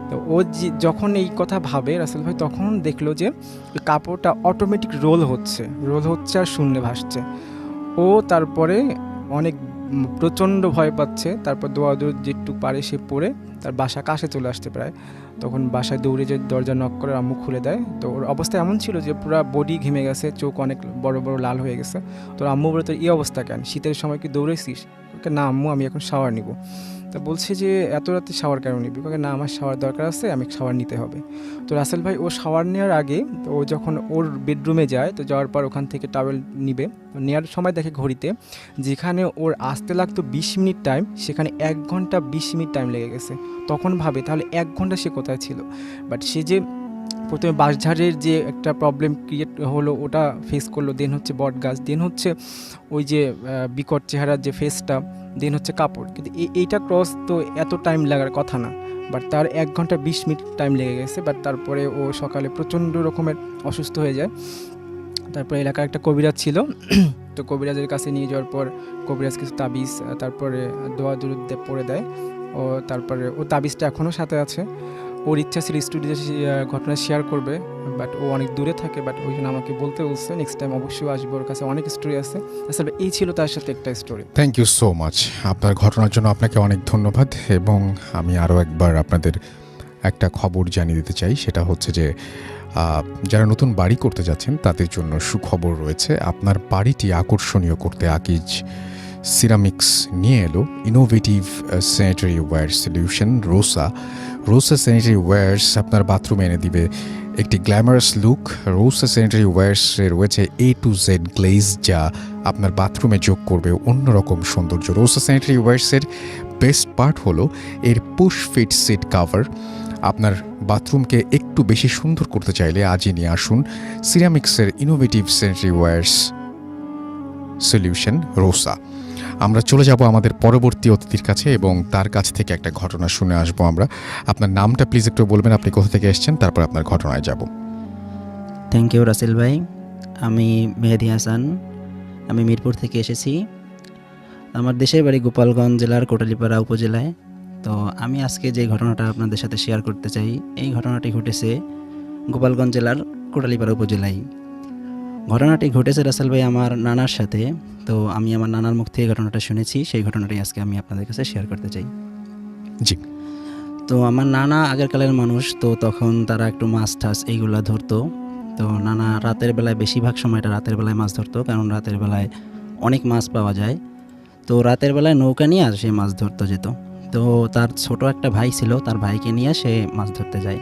তো ও যখন এই কথা ভাবে রাসেল ভাই, তখন দেখলো যে ওই কাপড়টা অটোমেটিক রোল হচ্ছে আর শূন্যে ভাসছে। ও তারপরে অনেক প্রচণ্ড ভয় পাচ্ছে। তারপর দৌড় যেটুকু পারে সে পড়ে তার বাসা কাছে চলে আসতে প্রায়, তখন বাসায় দৌড়ে যে দরজা নক করে আম্মু খুলে দেয়। তো ওর অবস্থা এমন ছিল যে পুরো বডি ঘেমে গেছে, চোখ অনেক বড় বড় লাল হয়ে গেছে। তো আম্মু বলে তোর এই অবস্থা কেন, শীতের সময় কি দৌড়েছিস? ওকে না আম্মু আমি এখন শাওয়ার নিব। তো বলছে যে এত রাতে শাওয়ার কেন নিবি? ওকে না আমার শাওয়ার দরকার আছে, আমি শাওয়ার নিতে হবে। তো রাসেল ভাই ও শাওয়ার নেওয়ার আগে তো ও যখন ওর বেডরুমে যায়, তো যাওয়ার পর ওখান থেকে টাওয়েল নিবে, তো নেওয়ার সময় দেখে ঘড়িতে যেখানে ওর আসতে লাগতো 20 মিনিট টাইম, সেখানে 1 ঘন্টা 20 মিনিট টাইম লেগে গেছে। তখন ভাবে তাহলে 1 ঘন্টা সে কোথায় ছিল। বাট সে যে প্রথমে বাঁশঝাড়ের যে একটা প্রবলেম ক্রিয়েট হলো ওটা ফেস করলো, দেন হচ্ছে বট গাছ, দেন হচ্ছে ওই যে বিকট চেহারার যে ফেসটা, দেন হচ্ছে কাপড়, কিন্তু এইটা ক্রস তো এত টাইম লাগার কথা না। বাট তার 1 ঘন্টা 20 মিনিট টাইম লেগে গেছে। বাট তারপরে ও সকালে প্রচণ্ড রকমের অসুস্থ হয়ে যায়। তারপরে এলাকার একটা কবিরাজ ছিল, তো কবিরাজের কাছে নিয়ে যাওয়ার পর কবিরাজ কিছু তাবিজ তারপরে দোয়া দুরুদ পড়ে দেয়। ও তারপরে ও তাবিজটা এখনও সাথে আছে। ওর ইচ্ছা ছিল স্টুডিওতে ঘটনা শেয়ার করবে, বাট ও অনেক দূরে থাকে। বাট ওই জন্য আমাকে বলতে বলছে নেক্সট টাইম অবশ্যই আসবে, ওর কাছে অনেক স্টোরি আছে। আসলে এই ছিল তার সাথে একটা story. Thank you so much. আপনার ঘটনার জন্য আপনাকে অনেক ধন্যবাদ। এবং আমি আরও একবার আপনাদের একটা খবর জানিয়ে দিতে চাই, সেটা হচ্ছে যে যারা নতুন বাড়ি করতে যাচ্ছেন তাদের জন্য সুখবর রয়েছে। আপনার বাড়িটি আকর্ষণীয় করতে আকিজ সিরামিক্স নিয়ে এলো innovative sanitary ware solution Rosa sanitary wires আপনার বাথরুমে এনে দিবে একটি গ্ল্যামারাস লুক। রোসা স্যানিটারি ওয়্যার্সে রয়েছে A to Z গ্লেজ, যা আপনার বাথরুমে যোগ করবে অন্যরকম সৌন্দর্য। রোসা স্যানিটারি ওয়্যার্সের বেস্ট পার্ট হলো এর পুশ ফিট সিট কাভার। আপনার বাথরুমকে একটু বেশি সুন্দর করতে চাইলে আজই নিয়ে আসুন সিরামিক্সের innovative sanitary wares solution Rosa. আমরা চলে যাব আমাদের পরবর্তী অতিথির কাছে এবং তার কাছ থেকে একটা ঘটনা শুনে আসবো আমরা। আপনার নামটা প্লিজ একটু বলবেন, আপনি কোথা থেকে এসেছেন, তারপর আপনার ঘটনায় যাব। থ্যাংক ইউ রাসেল ভাই। আমি মেহেদি হাসান, আমি মিরপুর থেকে এসেছি। আমার দেশের বাড়ি গোপালগঞ্জ জেলার কোটালীপাড়া উপজেলায়। তো আমি আজকে যে ঘটনাটা আপনাদের সাথে শেয়ার করতে চাই, এই ঘটনাটি ঘটেছে গোপালগঞ্জ জেলার কোটালীপাড়া উপজেলায়। ঘটনাটি ঘটেছে রাসেল ভাই আমার নানার সাথে। তো আমি আমার নানার মুখ থেকে ঘটনাটা শুনেছি, সেই ঘটনাটি আজকে আমি আপনাদের কাছে শেয়ার করতে চাই। জি। তো আমার নানা আগেরকালের মানুষ, তো তখন তারা একটু মাছ টাছ এইগুলা ধরতো। তো নানা রাতের বেলায়, বেশিরভাগ সময়টা রাতের বেলায় মাছ ধরতো, কারণ রাতের বেলায় অনেক মাছ পাওয়া যায়। তো রাতের বেলায় নৌকা নিয়ে আর সে মাছ ধরতে যেত। তো তার ছোট একটা ভাই ছিল, তার ভাইকে নিয়ে সে মাছ ধরতে যায়।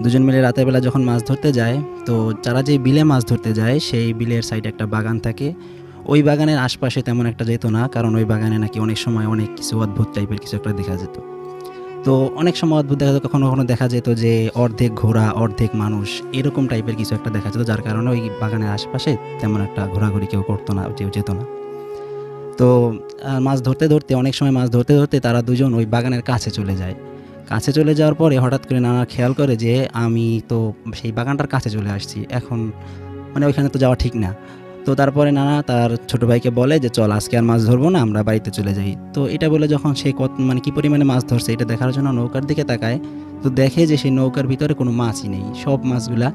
দুজন মিলে রাতের বেলা যখন মাছ ধরতে যায়, তো যারা যে বিলে মাছ ধরতে যায় সেই বিলের সাইডে একটা বাগান থাকে। ওই বাগানের আশপাশে তেমন একটা যেত না, কারণ ওই বাগানে নাকি অনেক সময় অনেক কিছু অদ্ভুত টাইপের কিছু একটা দেখা যেত। তো অনেক সময় অদ্ভুত দেখা যেত, কখনো কখনো দেখা যেত যে অর্ধেক ঘোড়া অর্ধেক মানুষ, এরকম টাইপের কিছু একটা দেখা যেত, যার কারণে ওই বাগানের আশপাশে তেমন একটা ঘোরাঘুরি কেউ করতো না, যেত না। তো মাছ ধরতে ধরতে, অনেক সময় মাছ ধরতে ধরতে তারা দুজন ওই বাগানের কাছে চলে যায়। কাছে চলে যাওয়ার পরে হঠাৎ করে নানা খেয়াল করে যে আমি তো সেই বাগানটার কাছে চলে আসছি, এখন মানে ওইখানে তো যাওয়া ঠিক না। তো তারপরে নানা তার ছোটো ভাইকে বলে যে চল আজকে আর মাছ ধরবো না, আমরা বাড়িতে চলে যাই। তো এটা বলে যখন সে মানে কী পরিমাণে মাছ ধরছে এটা দেখার জন্য নৌকার দিকে তাকায়, তো দেখে যে সেই নৌকার ভিতরে কোনো মাছই নেই, সব মাছগুলা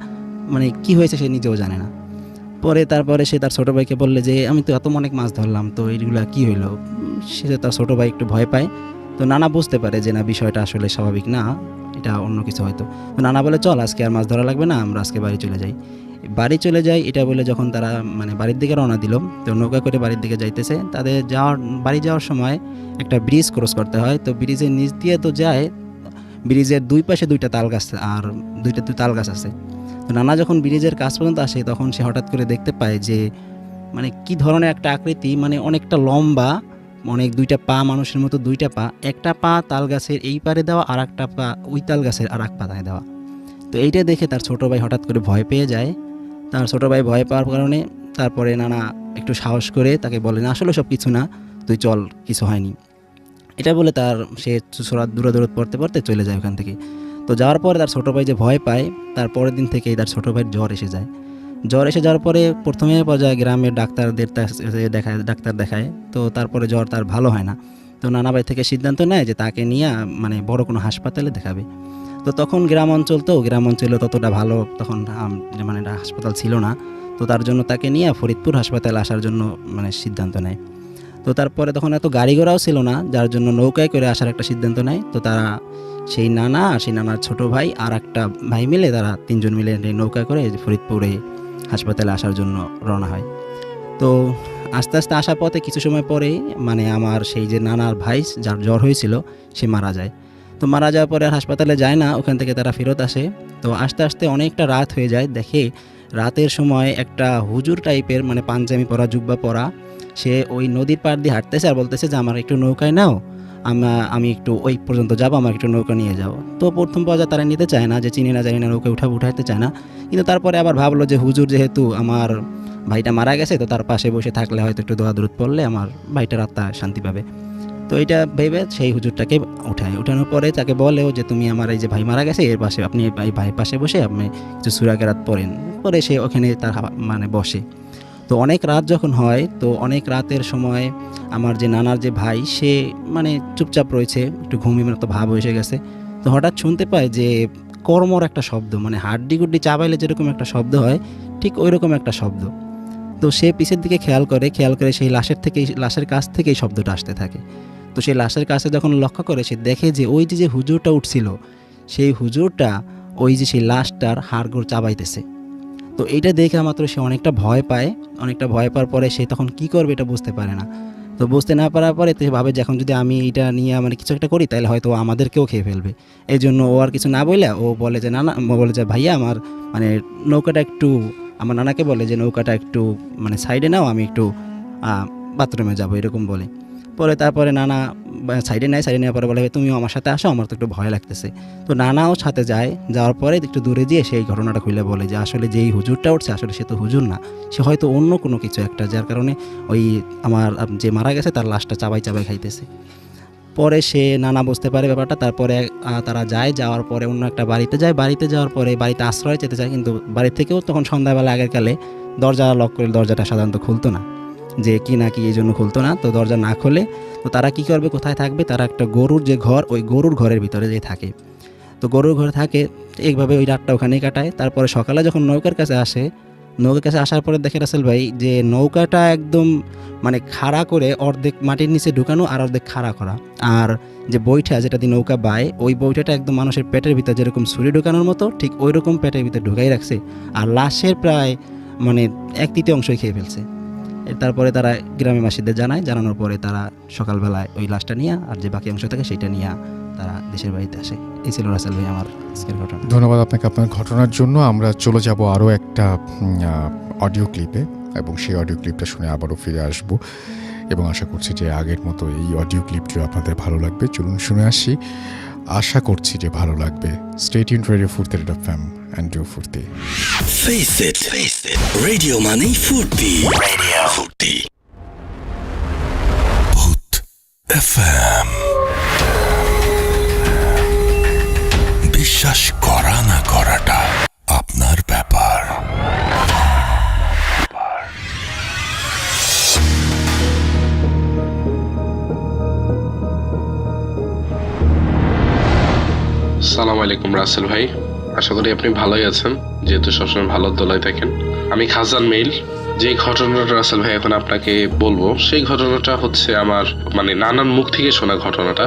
মানে কি হয়েছে সে নিজেও জানে না। তারপরে সে তার ছোটো ভাইকে বললে যে আমি তো এত অনেক মাছ ধরলাম, তো এইগুলা কী হইলো। সে তার ছোটো ভাই একটু ভয় পায়। তো নানা বুঝতে পারে যে না, বিষয়টা আসলে স্বাভাবিক না, এটা অন্য কিছু হয়তো। তো নানা বলে চল আজকে আর মাছ ধরা লাগবে না, আমরা আজকে বাড়ি চলে যাই। এটা বলে যখন তারা মানে বাড়ির দিকে রওনা দিল, তো নৌকা করে বাড়ির দিকে যাইতেছে, তাদের বাড়ি যাওয়ার সময় একটা ব্রিজ ক্রস করতে হয়। তো ব্রিজের নিচ দিয়ে তো যায়, ব্রিজের দুই পাশে দুইটা তাল গাছ আর দুইটা তাল গাছ আছে। তো নানা যখন ব্রিজের কাছ পর্যন্ত আসে তখন সে হঠাৎ করে দেখতে পায় যে মানে কি ধরনের একটা আকৃতি, মানে অনেকটা লম্বা, অনেক দুইটা পা, মানুষের মতো দুইটা পা, একটা পা তাল গাছের এই পারে দেওয়া, আর একটা পা ওই তাল গাছের আর এক পাতায় দেওয়া। তো এইটা দেখে তার ছোটো ভাই হঠাৎ করে ভয় পেয়ে যায়। তার ছোটো ভাই ভয় পাওয়ার কারণে তারপরে নানা একটু সাহস করে তাকে বলে, না আসলে সব কিছু না, তুই চল, কিছু হয়নি। এটা বলে সে দূরত পড়তে পড়তে চলে যায় ওখান থেকে। তো যাওয়ার পরে তার ছোটো ভাই যে ভয় পায়, তার পরের দিন থেকেই তার ছোটো ভাইয়ের জ্বর এসে যায়। জ্বর এসে যাওয়ার পরে প্রথমে পর্যায়ে গ্রামের ডাক্তার দেখায়, তো তারপরে জ্বর তার ভালো হয় না। তো নানা ভাই থেকে সিদ্ধান্ত নেয় যে তাকে নিয়ে মানে বড় কোনো হাসপাতালে দেখাবে। তো তখন গ্রাম অঞ্চলে ততটা ভালো তখন মানে হাসপাতাল ছিল না। তো তার জন্য তাকে নিয়ে ফরিদপুর হাসপাতালে আসার জন্য মানে সিদ্ধান্ত নেয়। তো তারপরে তখন এত গাড়ি ঘোড়াও ছিল না, যার জন্য নৌকায় করে আসার একটা সিদ্ধান্ত নেয়। তো তারা সেই নানার ছোট ভাই আর একটা ভাই মিলে, তারা তিনজন মিলে নৌকায় করে ফরিদপুরে হাসপাতালে আসার জন্য রওনা হয়। তো আস্তে আস্তে আসার পথে কিছু সময় পরেই মানে আমার সেই যে নানার ভাই যার জ্বর হয়েছিল সে মারা যায়। তো মারা যাওয়ার পরে আর হাসপাতালে যায় না, ওখান থেকে তারা ফেরত আসে। তো আস্তে আস্তে অনেকটা রাত হয়ে যায়, দেখে রাতের সময় একটা হুজুর টাইপের মানে পাঞ্জাবি পরা, জুব্বা পরা, সে ওই নদীর পাড় দিয়ে হাঁটতেছে আর বলতেছে যে আমার একটু নৌকায় নাও, আমি একটু ওই পর্যন্ত যাবো, আমার একটু নৌকা নিয়ে যাও। তো প্রথম পর্যায়ে তারা নিতে চায় না, যে চিনি না জানি না, নৌকায় উঠাইতে চায় না। কিন্তু তারপরে আবার ভাবলো যে হুজুর যেহেতু আমার ভাইটা মারা গেছে, তো তার পাশে বসে থাকলে হয়তো একটু দোয়া দরুদ পড়লে আমার ভাইটার আত্মা শান্তি পাবে। তো এটা ভেবে সেই হুজুরটাকে উঠানোর পরে তাকে বলেও যে তুমি আমার এই যে ভাই মারা গেছে এর পাশে, আপনি এই ভাইয়ের পাশে বসে আপনি কিছু সূরা কেরাত পড়েন। পরে সে ওখানে তার মানে বসে। তো অনেক রাত যখন হয়, তো অনেক রাতের সময় আমার যে নানার যে ভাই সে মানে চুপচাপ রয়েছে, একটু ঘুমিয়ে মতো ভাব এসে গেছে। তো হঠাৎ শুনতে পায় যে কর্মর একটা শব্দ, মানে হাড্ডি গুড্ডি চাবাইলে যেরকম একটা শব্দ হয় ঠিক ওই রকম একটা শব্দ। তো সে পিছের দিকে খেয়াল করে সেই লাশের কাছ থেকে এই শব্দটা আসতে থাকে। তো সেই লাশের কাছে যখন লক্ষ্য করে, সে দেখে যে ওই যে হুজুরটা উঠছিল, সেই হুজুরটা ওই যে সেই লাশটার হাড়গোড় চাবাইতেছে। তো এইটা দেখে মাত্র সে অনেকটা ভয় পায়। অনেকটা ভয় পাওয়ার পরে সে তখন কি করবে এটা বুঝতে পারে না। তো বুঝতে না পারার পরে সে ভাবে যে এখন যদি আমি এটা নিয়ে মানে কিছু একটা করি তাহলে হয়তো আমাদেরকেও খেয়ে ফেলবে। এই জন্য ও আর কিছু না বলে ও বলে যে বলে যে ভাইয়া আমার মানে নৌকাটা একটু, আমার নানাকে বলে যে নৌকাটা একটু মানে সাইডে নাও, আমি একটু বাথরুমে যাবো, এরকম বলে। পরে তারপরে নানা সাইডে নেওয়ার পরে বলে তুমিও আমার সাথে আসো, আমার তো একটু ভয় লাগতেছে। তো নানাও সাথে যায়। যাওয়ার পরে একটু দূরে গিয়ে সেই ঘটনাটা খুলে বলে যে আসলে যেই হুজুরটা উঠছে আসলে সে তো হুজুর না, সে হয়তো অন্য কোনো কিছু একটা, যার কারণে ওই আমার যে মারা গেছে তার লাশটা চাবাই খাইতেছে। পরে সে নানা বুঝতে পারে ব্যাপারটা। তারপরে তারা যাওয়ার পরে অন্য একটা বাড়িতে যাওয়ার পরে বাড়িতে আশ্রয় যেতে চায়, কিন্তু বাড়ি থেকেও তখন সন্ধ্যাবেলা আগেরকালে দরজা লক করে, দরজাটা সাধারণত খুলতো না, যে কি না কি এই জন্য খুলতো না। তো দরজা না খোলে তো তারা কি করবে, কোথায় থাকবে, তারা একটা গরুর যে ঘর, ওই গরুর ঘরের ভিতরে যে থাকে। তো গরুর ঘরে থাকে, এইভাবে ওই রাতটা ওখানেই কাটায়। তারপরে সকালে যখন নৌকার কাছে আসার পরে দেখে রাসেল ভাই যে নৌকাটা একদম মানে খাড়া করে অর্ধেক মাটির নিচে ঢুকানো আর অর্ধেক খাড়া করা, আর যে বইটা যেটা দিয়ে নৌকা বায় ওই বইটাটা একদম মানুষের পেটের ভিতরে যেরকম ছুরি ঢুকানোর মতো ঠিক ওই রকম পেটের ভিতরে ঢুকাই রাখছে, আর লাশের প্রায় মানে 1/3 অংশই খেয়ে ফেলছে। তারপরে তারা গ্রামের বাসীদের জানানোর পরে তারা সকালবেলায় ওই লাশটা নিয়ে আর যে বাকি অংশ থাকে সেইটা নিয়ে তারা দেশের বাড়িতে আসে। এই ছিল রাসেল ভাই আমার আজকের ঘটনা। ধন্যবাদ আপনাকে আপনার ঘটনার জন্য। আমরা চলে যাব আরও একটা অডিও ক্লিপে, এবং সেই অডিও ক্লিপটা শুনে আবারও ফিরে আসব, এবং আশা করছি যে আগের মতো এই অডিও ক্লিপটিও আপনাদের ভালো লাগবে। চলুন শুনে আসি, আশা করছি যে ভালো লাগবে। স্টে টিউনড রেডিও ফুর্তি FM and do ফুর্তি। Face it. Radio মানেই ফুর্তি। Radio ফুর্তি। ভূত FM। বিশ্বাস করা না করাটা আপনার ব্যাপার। আসসালামু আলাইকুম রাসেল ভাই, আশা করি আপনি ভালোই আছেন, যেহেতু সবসময় ভালো দোলায় থাকেন। আমি খাজান মেইল। যে ঘটনাটা রাসেল ভাই এখন আপনাকে বলবো, সেই ঘটনাটা হচ্ছে আমার মানে নানার মুখ থেকে শোনা ঘটনাটা।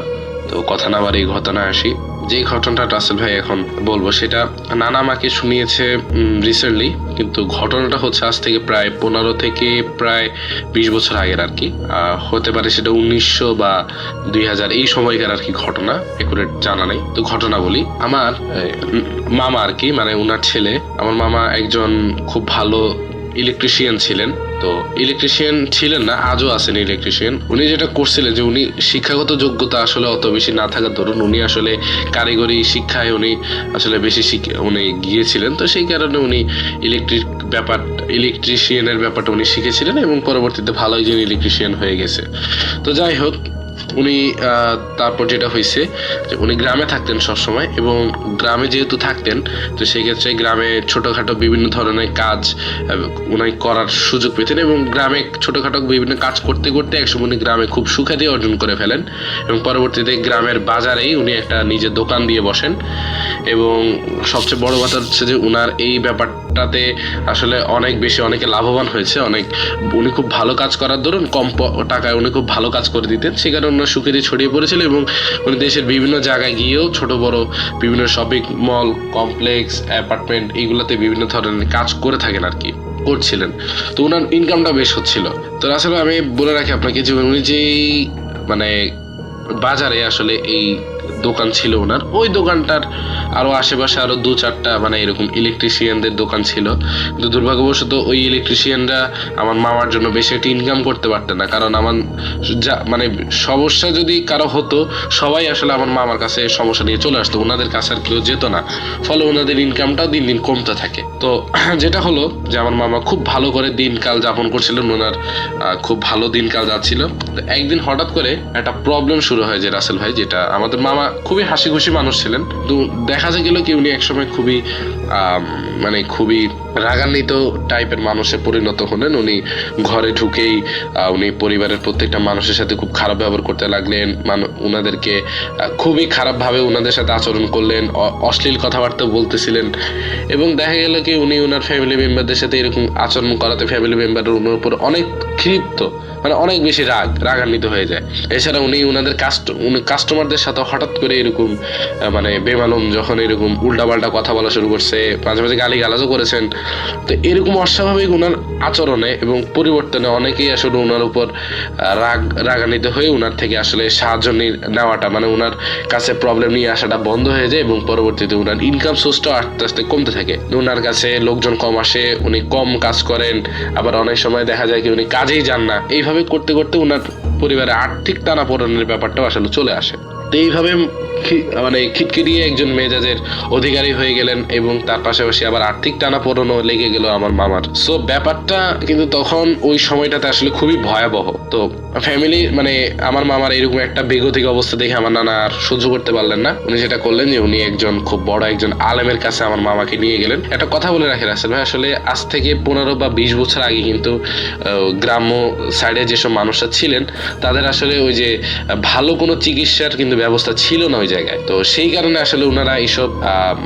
তো কথা না বাড়িয়ে ঘটনায় আসি। যে ঘটনাটা রাসেল ভাই এখন বলবো সেটা নানা আমাকে শুনিয়েছে রিসেন্টলি, কিন্তু ঘটনাটা হচ্ছে আজ থেকে প্রায় 15 থেকে প্রায় 20 বছর আগের আর কি। হতে পারে সেটা 1900 বা 2000 এই সময়কার আর কি ঘটনা, একুরেট জানা নেই। তো ঘটনা বলি, আমার মামা আর কি, মানে উনার ছেলে, আমার মামা একজন খুব ভালো ইলেকট্রিশিয়ান ছিলেন। তো ইলেকট্রিশিয়ান ছিলেন না, আজও আছেন ইলেকট্রিশিয়ান। উনি যেটা করছিলেন যে উনি শিক্ষাগত যোগ্যতা আসলে অত বেশি না থাকার দরুন উনি আসলে কারিগরি শিক্ষায় উনি আসলে বেশি উনি গিয়েছিলেন। তো সেই কারণে উনি ইলেকট্রিশিয়ানের ব্যাপারটা উনি শিখেছিলেন এবং পরবর্তীতে ভালো একজন ইলেকট্রিশিয়ান হয়ে গেছে। তো যাই হোক, উনি তারপর যেটা হয়েছে যে উনি গ্রামে থাকতেন সবসময়, এবং গ্রামে যেহেতু থাকতেন তো সেই ক্ষেত্রে গ্রামে ছোটোখাটো বিভিন্ন ধরনের কাজ উনি করার সুযোগ পেতেন, এবং গ্রামে ছোটোখাটো বিভিন্ন কাজ করতে করতে একসময় উনি গ্রামে খুব সুখ্যাতি অর্জন করে ফেলেন, এবং পরবর্তীতে গ্রামের বাজারেই উনি একটা নিজের দোকান দিয়ে বসেন। এবং সবচেয়ে বড় কথা হচ্ছে যে উনার এই ব্যাপারটাতে আসলে অনেক বেশি অনেকে লাভবান হয়েছে। উনি খুব ভালো কাজ করার দরুন কম টাকায় উনি খুব ভালো কাজ করে দিতেন, সে কারণে ওনার সুখ্যাতি ছড়িয়ে পড়েছিল, এবং উনি দেশের বিভিন্ন জায়গায় গিয়েও ছোট বড় বিভিন্ন শপিং মল, কমপ্লেক্স, অ্যাপার্টমেন্ট এইগুলোতে বিভিন্ন ধরনের কাজ করে থাকেন আর কি, করছিলেন। তো ওনার ইনকামটা বেশ হচ্ছিল। তো আসলে আমি বলে রাখি আপনাকে যে উনি যেই মানে বাজারে আসলে এই দোকান ছিল ওনার, ওই দোকানটার আরো আশেপাশে আরো 2-4টা মানে এরকম ইলেকট্রিশিয়ানদের দোকান ছিল, কিন্তু দুর্ভাগ্যবশত ওই ইলেকট্রিশিয়ানরা আমার মামার জন্য বেশি একটা ইনকাম করতে পারতেন না। কারণ আমার মানে সমস্যা যদি কারো হতো সবাই আসলে আমার মামার কাছে সমস্যা নিয়ে চলে আসতো, ওনাদের কাছে আর কেউ যেত না, ফলে ওনাদের ইনকামটাও দিন দিন কমতে থাকে। তো যেটা হলো যে আমার মামা খুব ভালো করে দিনকাল যাপন করছিলেন, ওনার খুব ভালো দিনকাল যাচ্ছিল। তো একদিন হঠাৎ করে একটা প্রবলেম শুরু হয় যে রাসেল ভাই, যেটা আমাদের মামা খুবই হাসি খুশি মানুষ ছিলেন, তো দেখা গেল কি উনি একসময় খুবই রাগান্বিত টাইপের মানুষে পরিণত হলেন। উনি ঘরে ঢুকেই উনি পরিবারের প্রত্যেকটা মানুষের সাথে খুব খারাপ ব্যবহার করতে লাগলেন, উনাদেরকে খুবই খারাপভাবে উনাদের সাথে আচরণ করলেন, অশ্লীল কথাবার্তা বলতেছিলেন, এবং দেখা গেল কি উনি ওনার ফ্যামিলি মেম্বারদের সাথে এরকম আচরণ করাতে ফ্যামিলি মেম্বারের ওনার উপর অনেক ক্ষিপ্ত, মানে অনেক বেশি রাগান্বিত হয়ে যায়। এছাড়া উনি ওনাদের কাস্টমারদের সাথে হঠাৎ করে এরকম মানে বেমালুম যখন এরকম উল্টাপাল্টা কথা বলা শুরু করছে, মাঝে মাঝে গালিগালাজও করেছেন। তো এরকম অস্বাভাবিক ওনার আচরণে এবং পরিবর্তনে অনেকেই আসলে ওনার উপর রাগান্বিত হয়ে ওনার থেকে আসলে সাহায্য নেওয়াটা, মানে ওনার কাছে প্রবলেম নিয়ে আসাটা বন্ধ হয়ে যায়, এবং পরবর্তীতে ওনার ইনকাম সোর্সটাও আস্তে আস্তে কমতে থাকে। ওনার কাছে লোকজন কম আসে, উনি কম কাজ করেন, আবার অনেক সময় দেখা যায় কি উনি কাজেই যান না। এইভাবে করতে করতে ওনার পরিবারে আর্থিক টানাপোড়েনের ব্যাপারটাও আসলে চলে আসে। তো এইভাবে মানে খিটখিটিয়ে একজন মেজাজের অধিকারী হয়ে গেলেন, এবং তার পাশাপাশি আবার আর্থিক টানাপোড়েনও লেগে গেল আমার মামার। সো ব্যাপারটা কিন্তু তখন ওই সময়টাতে আসলে খুবই ভয়াবহ। তো ফ্যামিলি মানে আমার মামার এরকম একটা বেগতিক অবস্থা দেখে আমার নানা আর সহ্য করতে পারলেন না। উনি যেটা করলেন যে উনি একজন খুব বড় একজন আলেমের কাছে আমার মামাকে নিয়ে গেলেন। একটা কথা বলে রাখি রাসেল ভাই, আসলে আজ থেকে 15 বা 20 বছর আগে কিন্তু গ্রাম্য সাইডে যেসব মানুষরা ছিলেন তাদের আসলে ওই যে ভালো কোনো চিকিৎসার কিন্তু ব্যবস্থা ছিল না ওই জায়গায়। তো সেই কারণে আসলে ওনারা এইসব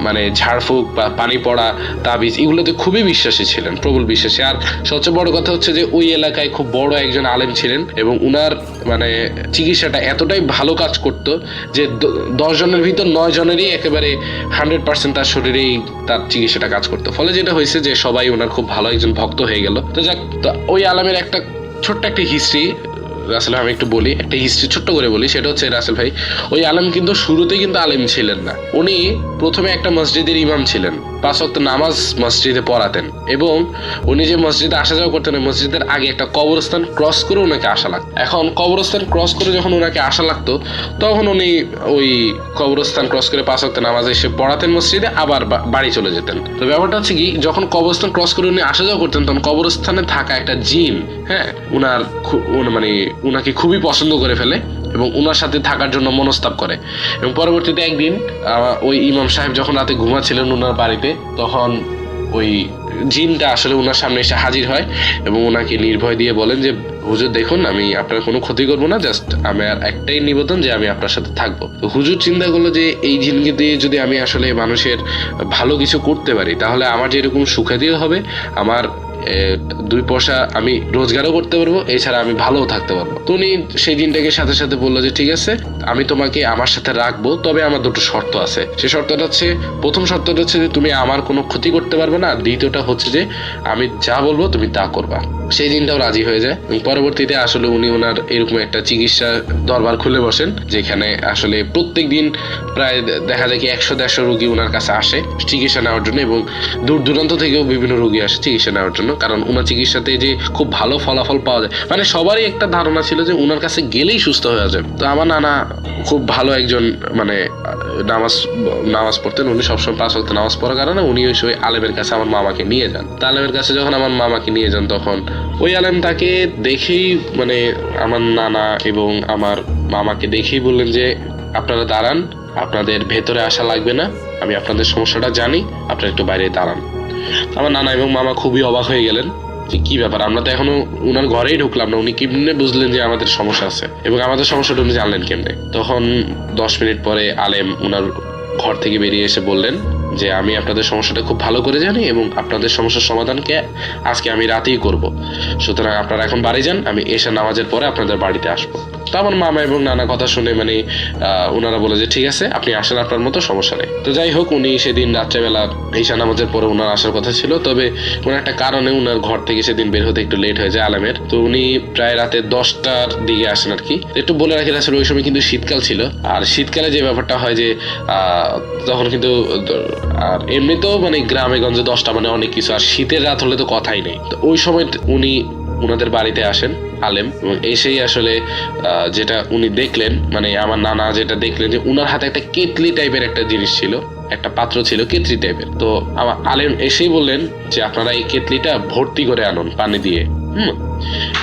মানে ঝাড়ফুঁক বা পানি পড়া, তাবিজ এগুলোতে খুবই বিশ্বাসী ছিলেন, প্রবল বিশ্বাসী। আর সবচেয়ে বড় কথা হচ্ছে যে ওই এলাকায় খুব বড় একজন আলেম ছিলেন, এবং উনার মানে চিকিৎসাটা এতটাই ভালো কাজ করত যে 10 জনের ভিতর 9 জনেরই একেবারে 100% তার শরীরেই তার চিকিৎসাটা কাজ করতো। ফলে যেটা হয়েছে যে সবাই ওনার খুব ভালো একজন ভক্ত হয়ে গেল। তো যাক, ওই আলেমের একটা ছোট্ট একটা হিস্ট্রি রাসেল আমি একটু বলি, একটা হিস্ট্রি ছোট্ট করে বলি। সেটা হচ্ছে রাসেল ভাই ওই আলেম কিন্তু শুরুতে কিন্তু আলেম ছিলেন না। উনি প্রথমে একটা মসজিদের ইমাম ছিলেন, 5 ওয়াক্ত নামাজ মসজিদে পড়াতেন, এবং উনি যে মসজিদে আসা যাওয়া করতেন মসজিদের আগে একটা কবরস্থান ক্রস করে ওনাকে আসা লাগতো। এখন কবরস্থান ক্রস করে যখন ওনাকে আসা লাগতো তখন উনি ওই কবরস্থান ক্রস করে 5 ওয়াক্ত নামাজ এসে পড়াতেন মসজিদে, আবার বাড়ি চলে যেতেন। তো ব্যাপারটা হচ্ছে কি, যখন কবরস্থান ক্রস করে উনি আসা যাওয়া করতেন তখন কবরস্থানে থাকা একটা জিন উনাকে খুবই পছন্দ করে ফেলে এবং উনার সাথে থাকার জন্য মনস্তাব করে। এবং পরবর্তীতে একদিন ওই ইমাম সাহেব যখন রাতে ঘুমাচ্ছিলেন উনার বাড়িতে, তখন ওই জিনটা আসলে উনার সামনে এসে হাজির হয় এবং উনাকে নির্ভয় দিয়ে বলেন যে হুজুর দেখুন, আমি আপনার কোনো ক্ষতি করবো না, জাস্ট আমার একটাই নিবেদন যে আমি আপনার সাথে থাকবো। তো হুজুর চিন্তা করলো যে এই জিনকে দিয়ে যদি আমি আসলে মানুষের ভালো কিছু করতে পারি তাহলে আমার যেরকম সুখ্যাতিও হবে, আমার 2 পয়সা আমি রোজগারও করতে পারবো, এছাড়া আমি ভালোও থাকতে পারবো। তো উনি সেই দিনটাকে সাথে সাথে বললো যে ঠিক আছে, আমি তোমাকে আমার সাথে রাখবো, তবে আমার দুটো শর্ত আছে। সেই শর্তটা হচ্ছে, প্রথম শর্তটা হচ্ছে যে তুমি আমার কোনো ক্ষতি করতে পারবে না, আর দ্বিতীয়টা হচ্ছে যে আমি যা বলবো তুমি তা করবা। সেই দিনটাও রাজি হয়ে যায় এবং পরবর্তীতে আসলে উনি ওনার এরকম একটা চিকিৎসা দরবার খুলে বসেন, যেখানে আসলে প্রত্যেক দিন প্রায় দেখা যায় কি 100-150 রোগী ওনার কাছে আসে চিকিৎসা নেওয়ার জন্য, এবং দূর দূরান্ত থেকেও বিভিন্ন রোগী আসে চিকিৎসা নেওয়ার জন্য, কারণ ওনার চিকিৎসাতে যে খুব ভালো ফলাফল পাওয়া যায়, মানে সবারই একটা ধারণা ছিল যে ওনার কাছে গেলেই সুস্থ হয়ে যাবে। তো আমার নানা খুব ভালো একজন মানে নামাজ পড়তেন, উনি সবসময় 5 ওয়াক্ত নামাজ পড়ার কারণে উনি ওই সময় আলেমের কাছে আমার মামাকে নিয়ে যান। তা আলেমের কাছে যখন আমার মামাকে নিয়ে যান, তখন ওই আলেম তাকে দেখেই মানে আমার নানা এবং আমার মামাকে দেখেই বললেন যে আপনারা দাঁড়ান, আপনাদের ভেতরে আসা লাগবে না, আমি আপনাদের সমস্যাটা জানি, আপনারা একটু বাইরে দাঁড়ান। আমার নানা এবং মামা খুবই অবাক হয়ে গেলেন যে কি ব্যাপার, আমরা তো এখনো উনার ঘরেই ঢুকলাম না, উনি কেমনে বুঝলেন যে আমাদের সমস্যা আছে এবং আমাদের সমস্যাটা উনি জানলেন কেমনে। তখন 10 মিনিট পরে আলেম উনার ঘর থেকে বেরিয়ে এসে বললেন যে আমি আপনাদের সমস্যাটা খুব ভালো করে জানি এবং আপনাদের সমস্যার সমাধানকে আজকে আমি রাতেই করব, সুতরাং আপনারা এখন বাড়ি যান, আমি এশা নামাজের পরে আপনাদের বাড়িতে আসবো। তো আমার মামা এবং নানা কথা শুনে মানে ওনারা বলে যে ঠিক আছে, আপনি আসেন, আপনার মতো, সমস্যা নেই। তো যাই হোক, উনি সেদিন রাত্রেবেলা ঈশা নামাজের পরে ওনার আসার কথা ছিল, তবে কোনো একটা কারণে ওনার ঘর থেকে সেদিন বের হতে একটু লেট হয়ে যায় আলেমের। তো উনি প্রায় রাতে 10টার দিকে আসেন আর কি। একটু বলে রাখি, আসলে ওই সময় কিন্তু শীতকাল ছিল, আর শীতকালে যে ব্যাপারটা হয় যে তখন কিন্তু, আর এমনিতেও মানে গ্রামে গঞ্জে 10টা মানে অনেক কিছু, আর শীতের রাত হলে তো কথাই নেই। তো ওই সময় উনি ওনাদের বাড়িতে আসেন আলেম, এবং এসেই আসলে যেটা উনি দেখলেন, মানে আমার নানা যেটা দেখলেন যে উনার হাতে একটা কেতলি টাইপের একটা জিনিস ছিল, একটা পাত্র ছিল কেতলি টাইপের। তো আমার আলেম এসেই বললেন যে আপনারা এই কেতলিটা ভর্তি করে আনুন পানি দিয়ে,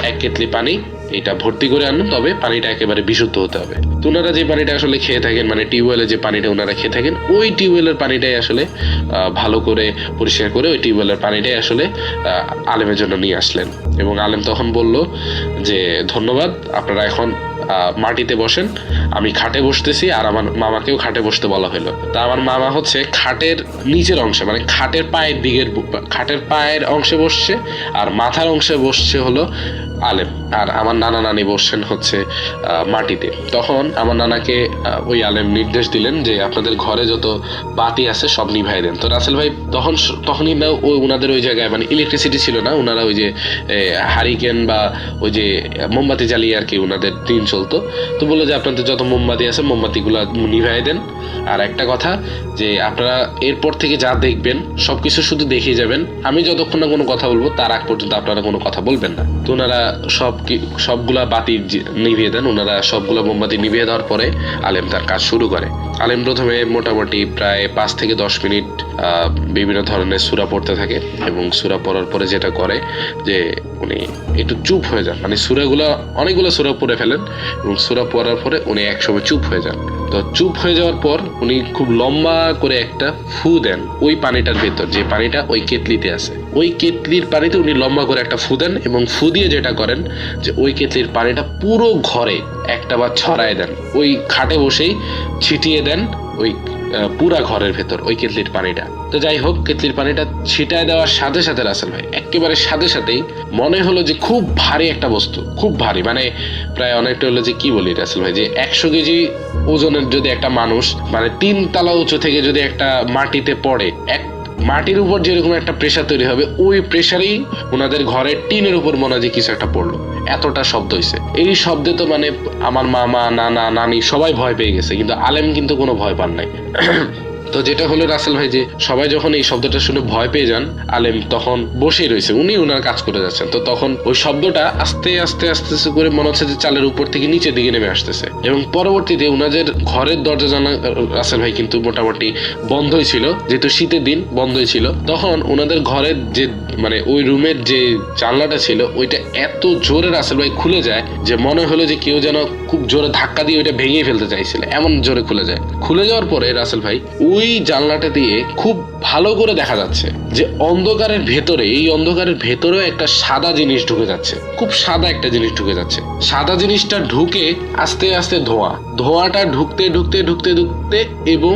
1 কেতলি পানি এটা ভর্তি করে আনুন, তবে পানিটা একেবারে বিশুদ্ধ হতে হবে। তো ওনারা যে পানিটা আসলে খেয়ে থাকেন, মানে টিউবওয়েলে যে পানিটা ওনারা খেয়ে থাকেন, ওই টিউবওয়েলের পানিটাই আসলে ভালো করে পরিষ্কার করে ওই টিউবওয়েলের পানিটাই আসলে আলেমের জন্য নিয়ে আসলেন। এবং আলেম তখন বলল যে ধন্যবাদ, আপনারা এখন মাটিতে বসেন, আমি খাটে বসতেছি, আর আমার মামাকেও খাটে বসতে বলা হলো। তা আমার মামা হচ্ছে খাটের নিচের অংশে, মানে খাটের পায়ের অংশে বসছে, আর মাথার অংশে বসছে হলো আলেম, আর আমার নানা নানি বসছেন হচ্ছে মাটিতে। তখন আমার নানাকে ওই আলেম নির্দেশ দিলেন যে আপনাদের ঘরে যত বাতি আছে সব নিভাই দেন। তো রাসেল ভাই তখনই না ওই ওনাদের ওই জায়গায় মানে ইলেকট্রিসিটি ছিল না, ওনারা ওই যে হারিকেন বা ওই যে মোমবাতি জ্বালিয়ে আর কি ওনাদের দিন চলতো। তো বললো যে আপনাদের যত মোমবাতি আছে মোমবাতিগুলো নিভাই দেন, আর একটা কথা যে আপনারা এরপর থেকে যা দেখবেন সবকিছু শুধু দেখে যাবেন, আমি যতক্ষণ না কোনো কথা বলবো তার আগ পর্যন্ত আপনারা কোনো কথা বলবেন না। তো ওনারা সবগুলা বাতি নিভিয়ে দেন, ওনারা সবগুলো মোমবাতি নিভিয়ে দেওয়ার পরে আলেম তার কাজ শুরু করে। আলেম প্রথমে মোটামুটি প্রায় 5 থেকে 10 মিনিট বিভিন্ন ধরনের সূরা পড়তে থাকে, এবং সূরা পড়ার পরে যেটা করে যে উনি একটু চুপ হয়ে যান, মানে অনেকগুলো সূরা পড়ে ফেলেন, এবং সূরা পড়ার পরে উনি একসময় চুপ হয়ে যান। তো চুপ হয়ে যাওয়ার পর উনি খুব লম্বা করে একটা ফু দেন ওই পানিটার ভেতর, যে পানিটা ওই কেতলিতে আছে, ওই কেতলির পানিতে উনি লম্বা করে একটা ফু দেন, এবং ফু দিয়ে যেটা করেন যে ওই কেতলির পানিটা পুরো ঘরে একটাবার ছড়ায় দেন, ওই খাটে বসেই ছিটিয়ে দেন ওই পুরা ঘরের ভেতর ওই কেতলির পানিটা। তো যাই হোক, কেতলির পানিটা ছিটায় দেওয়ার সাথে সাথে রাসেল ভাই একেবারে সাথে সাথেই মনে হলো যে খুব ভারী একটা বস্তু, খুব ভারী, মানে প্রায় অনেকটা হলো যে কি বলি রাসেল ভাই, যে 100 কেজি ওজনের যদি একটা মানুষ মানে 3 তলা উঁচু থেকে যদি একটা মাটিতে পড়ে, মাটির উপর যেরকম একটা প্রেসার তৈরি হবে, ওই প্রেসারেই ওনাদের ঘরের টিনের উপর মনে হয় যে কিছু একটা পড়লো, এতটা শব্দ হয়েছে। এই শব্দে তো মানে আমার মামা, নানা, নানি সবাই ভয় পেয়ে গেছে, কিন্তু আলেম কিন্তু কোনো ভয় পান নাই। তো যেটা হলো রাসেল ভাই, যে সবাই যখন এই শব্দটা শুনে ভয় পেয়ে যান, আলেম তখন বসেই রয়েছে, উনি ওনার কাজ করে যাচ্ছেন। তো তখন ওই শব্দটা আস্তে আস্তে আস্তে আস্তে করে মনে হচ্ছে যে চালের উপর থেকে নিচের দিকে নেমে আসতেছে, এবং পরবর্তীতে ওনাদের ঘরের দরজা জানা রাসেল ভাই কিন্তু মোটামুটি বন্ধই ছিল, যেহেতু শীতের দিন বন্ধই ছিল। তখন ওনাদের ঘরের যে মানে ওই রুমের যে জানলাটা ছিল ওইটা এত জোরে রাসেল ভাই খুলে যায় যে মনে হলো যে কেউ যেন খুব জোরে ধাক্কা দিয়ে ওইটা ভেঙে ফেলতে চাইছিল, এমন জোরে খুলে যায়। খুলে যাওয়ার পরে রাসেল ভাই ওই জানলাটা দিয়ে খুব ভালো করে দেখা যাচ্ছে যে অন্ধকারের ভেতরে, এই অন্ধকারের ভেতরেও একটা সাদা জিনিস ঢুকে যাচ্ছে, খুব সাদা একটা জিনিস ঢুকে যাচ্ছে। সাদা জিনিসটা ঢুকে আস্তে আস্তে ধোঁয়াটা ঢুকতে ঢুকতে ঢুকতে ঢুকতে এবং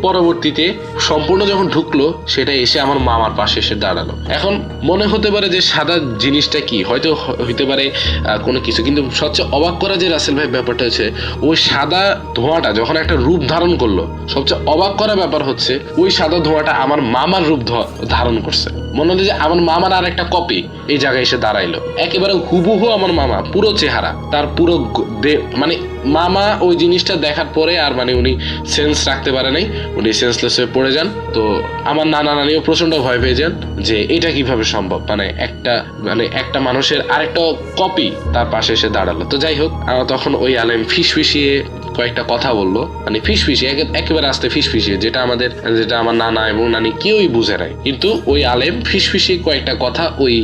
পরবর্তীতে সম্পূর্ণ যখন ঢুকলো সেটা এসে আমার মামার পাশে এসে দাঁড়ালো। এখন মনে হতে পারে যে সাদা জিনিসটা কি, হয়তো হইতে পারে কোনো কিছু, কিন্তু সবচেয়ে অবাক করা যে রাসেল ভাই ব্যাপারটা হচ্ছে ওই সাদা ধোঁয়াটা যখন একটা রূপ ধারণ করলো, সবচেয়ে অবাক করা ব্যাপার হচ্ছে ওই সাদা ধোঁয়াটা আমার মামার রূপ ধারণ করছে। মনে হলো যে আমার মামার আর একটা কপি এই জায়গায় এসে দাঁড়াইলো, একেবারে হুবহু আমার মামা, পুরো চেহারা তার, পুরো মানে মামা ওই জিনিসটা দেখার পরে আর মানে উনি সেন্স রাখতে পারে নাই, উনি সেন্সলেস হয়ে পড়ে যান। তো আমার নানা নানিও প্রচন্ড ভয় পেয়ে যান যে এটা কিভাবে সম্ভব, মানে একটা মানুষের আরেকটা কপি তার পাশে এসে দাঁড়ালো। তো যাই হোক, তখন ওই আলেম ফিসফিসিয়ে কয়েকটা কথা বললো, মানে ফিসফিসিয়ে একেবারে আস্তে ফিসফিসিয়ে, যেটা আমার নানা এবং নানি কেউই বুঝে নাই, কিন্তু ওই আলেম ফিসফিসিয়ে কয়েকটা কথা ওই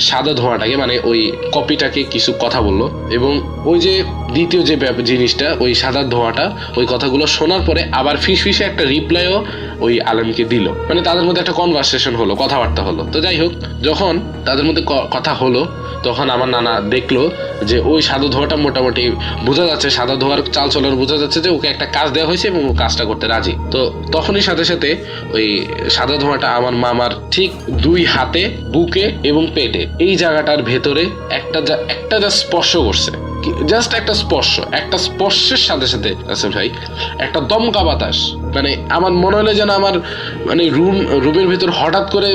সাদা ধোঁয়াটাকে, মানে ওই কপিটাকে কিছু কথা বললো। এবং ওই যে দ্বিতীয় যে জিনিসটা, ওই সাদা ধোঁয়াটা ওই কথাগুলো শোনার পরে আবার ফিসফিসে একটা রিপ্লাইও ওই আলেমকে দিল, মানে তাদের মধ্যে একটা কনভারসেশন হলো, কথাবার্তা হলো। তো যাই হোক, যখন তাদের মধ্যে কথা হলো তখন আমার নানা দেখলো যে ওই সাদা ধোঁয়াটা মোটামুটি বোঝা যাচ্ছে, সাদা ধোঁয়ার চাল চলন বোঝা যাচ্ছে যে ওকে একটা কাজ দেওয়া হয়েছে এবং ও কাজটা করতে রাজি। তো তখনই সাথে সাথে ওই সাদা ধোঁয়াটা আমার মামার ঠিক 2 হাতে, বুকে এবং পেটে এই জায়গাটার ভেতরে একটা যা স্পর্শ করছে, জাস্ট একটা স্পর্শের সাথে সাথে রাসেল ভাই একটা দমকা বাতাস, মানে আমার মনে হলো যেন আমার মানে রুমের ভিতর হঠাৎ করে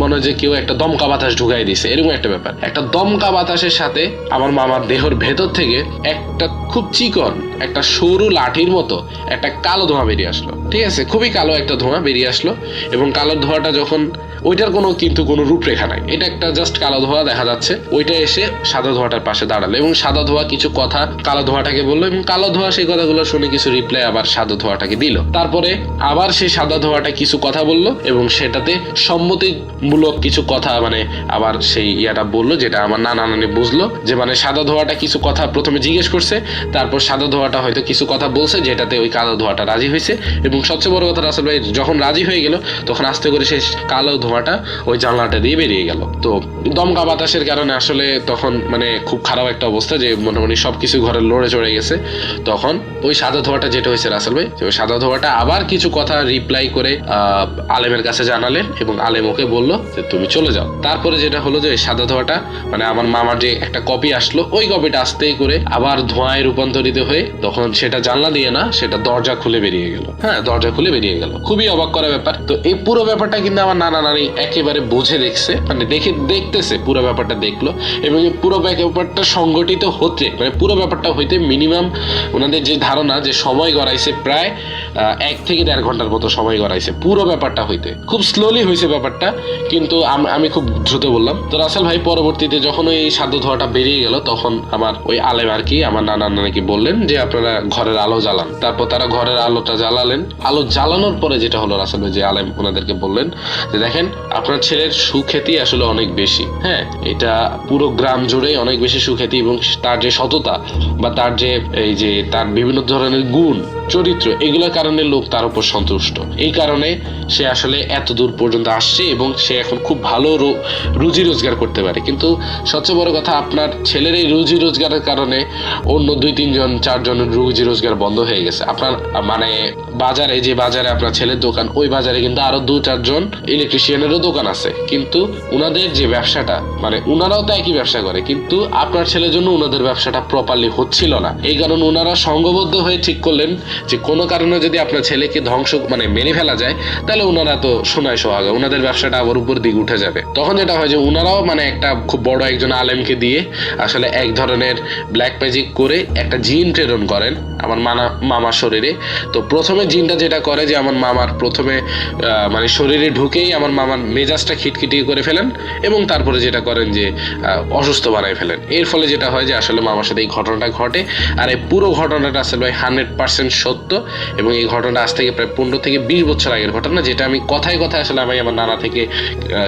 মনে হয় যে কেউ একটা দমকা বাতাস ঢুকাই দিয়েছে, এরকম একটা ব্যাপার। একটা দমকা বাতাসের সাথে আমার মামার দেহর ভেতর থেকে একটা খুব চিকন, একটা সরু লাঠির মতো একটা কালো ধোঁয়া বেরিয়ে আসলো। ঠিক আছে, খুবই কালো একটা ধোঁয়া বেরিয়ে আসলো। এবং কালো ধোঁয়াটা যখন, ওইটার কোনো রূপরেখা নাই, এটা একটা জাস্ট কালো ধোঁয়া দেখা যাচ্ছে, ওইটা এসে সাদা ধোঁয়াটার পাশে দাঁড়ালো এবং সাদা ধোঁয়া কিছু কথা কালো ধোঁয়াটাকে বললো এবং কালো ধোঁয়া সেই কথাগুলো শুনে কিছু রিপ্লাই আবার সাদা ধোঁয়াটাকে দিল। তারপরে আবার সেই সাদা ধোঁয়াটা কিছু কথা বললো এবং সেটাতে সম্মতিমূলক কিছু কথা, মানে আবার সেই ইয়াটা বললো যেটা আমার নানা নানি বুঝলো, যে মানে সাদা ধোঁয়াটা কিছু কথা প্রথমে জিজ্ঞেস করছে, তারপর সাদা ধোঁয়াটা হয়তো কিছু কথা বলছে যেটাতে ওই কালো ধোঁয়াটা রাজি হয়েছে। এবং সবচেয়ে বড় কথা, রাসেল ভাই যখন রাজি হয়ে গেল তখন আস্তে করে সেই কালো ধোঁয়াটা ওই জানলাটা দিয়ে বেরিয়ে গেল। তো দমকা বাতাসের কারণে আসলে তখন মানে খুব খারাপ একটা অবস্থা, যে মোটামুটি সবকিছু ঘরে লড়ে চড়ে গেছে। তখন ওই সাদা ধোঁয়াটা যেটা হয়েছে রাসেল ভাই, ওই সাদা ধোঁয়াটা আবার কিছু কথা রিপ্লাই করে আলেমের কাছে জানালেন এবং আলেম ওকে বললো যে তুমি চলে যাও। তারপরে যেটা হলো যে সাদা ধোঁয়াটা, মানে আমার মামার যে একটা কপি আসলো, ওই কপিটা আস্তে করে আবার ধোঁয়ায় রূপান্তরিত হয়ে তখন সেটা জানলা দিয়ে না, সেটা দরজা খুলে বেরিয়ে গেল। হ্যাঁ, দরজা খুলে বেরিয়ে গেল, খুবই অবাক করা ব্যাপার। তো এই পুরো ব্যাপারটা কিন্তু আমার নানা নানি একেবারে বুঝে দেখছে, মানে দেখতেছে, পুরো ব্যাপারটা দেখলো এবং পুরো ব্যাপারটা সংগঠিত হতে, মানে পুরো ব্যাপারটা হইতে মিনিমাম ওনাদের যে ধারণা যে সময় গড়াইছে প্রায় 1 থেকে 1.5 ঘন্টার মতো সময় গড়াইছে পুরো ব্যাপারটা হইতে। খুব স্লোলি হয়েছে ব্যাপারটা, কিন্তু আমি খুব দ্রুত বললাম। তো রাসেল ভাই পরবর্তীতে যখন ওই সাদা ধোঁয়াটা বেরিয়ে গেল তখন আমার ওই আলেম আর কি আমার নানা নানিকে বললেন যে আপনারা ঘরের আলো জ্বালান। তারপর তারা ঘরের আলোটা জ্বালালেন। আলো জ্বালানোর পরে যেটা হলো রাসেল ভাই, যে আলেম ওনাদেরকে বললেন যে দেখেন আপনার ছেলের সুখ্যাতি আসলে অনেক বেশি, হ্যাঁ, এটা পুরো গ্রাম জুড়ে অনেক বেশি সুখ্যাতি এবং তার যে সততা বা তার যে এই যে তার বিভিন্ন ধরনের গুণ চরিত্র, এগুলোর কারণে লোক তার উপর সন্তুষ্ট। এই কারণে সে আসলে এত দূর পর্যন্ত আসছে এবং সে এখন খুব ভালো রুজি রোজগার করতে পারে। কিন্তু সবচেয়ে বড় কথা, আপনার ছেলের এই রুজি রোজগারের কারণে অন্য 2-3 জন 4 জনের রুজি রোজগার বন্ধ হয়ে গেছে। আপনার মানে বাজারে, যে বাজারে আপনার ছেলের দোকান, ওই বাজারে কিন্তু আরো 2-4 জন ইলেকট্রিশিয়ানেরও দোকান আছে, কিন্তু উনাদের যে ব্যবসাটা, মানে উনারাও তো একই ব্যবসা করে, কিন্তু আপনার ছেলের জন্য উনাদের ব্যবসাটা প্রপারলি হচ্ছিল না। এই কারণে উনারা সংঘবদ্ধ হয়ে ঠিক করলেন যে কোনো কারণে যদি আপনার ছেলেকে ধ্বংস, মানে মেরে ফেলা যায়, তাহলে উনারা তো সোনায় সোহাগা, উনাদের ব্যবসাটা আবার উপর দিকে উঠে যাবে। তখন যেটা হয় যে উনারাও মানে একটা খুব বড় একজন আলেমকে দিয়ে আসলে এক ধরনের ব্ল্যাক ম্যাজিক করে একটা জিন প্রেরণ করেন আমার মামার শরীরে। তো প্রথমে জিনটা যেটা করে যে আমার মামার প্রথমে মানে শরীরে ঢুকেই আমার মামার মেজাজটা খিটখিটি করে ফেলেন এবং তারপরে যেটা করেন যে অসুস্থ বানায় ফেলেন। এর ফলে যেটা হয় যে আসলে মামার সাথে এই ঘটনাটা ঘটে। আর এই পুরো ঘটনাটা আসলে ভাই 100% সত্য এবং এই ঘটনাটা আজ থেকে প্রায় 15 থেকে 20 বছর আগের ঘটনা, যেটা আমি কথায় কথায় আসলে আমি আমার নানা থেকে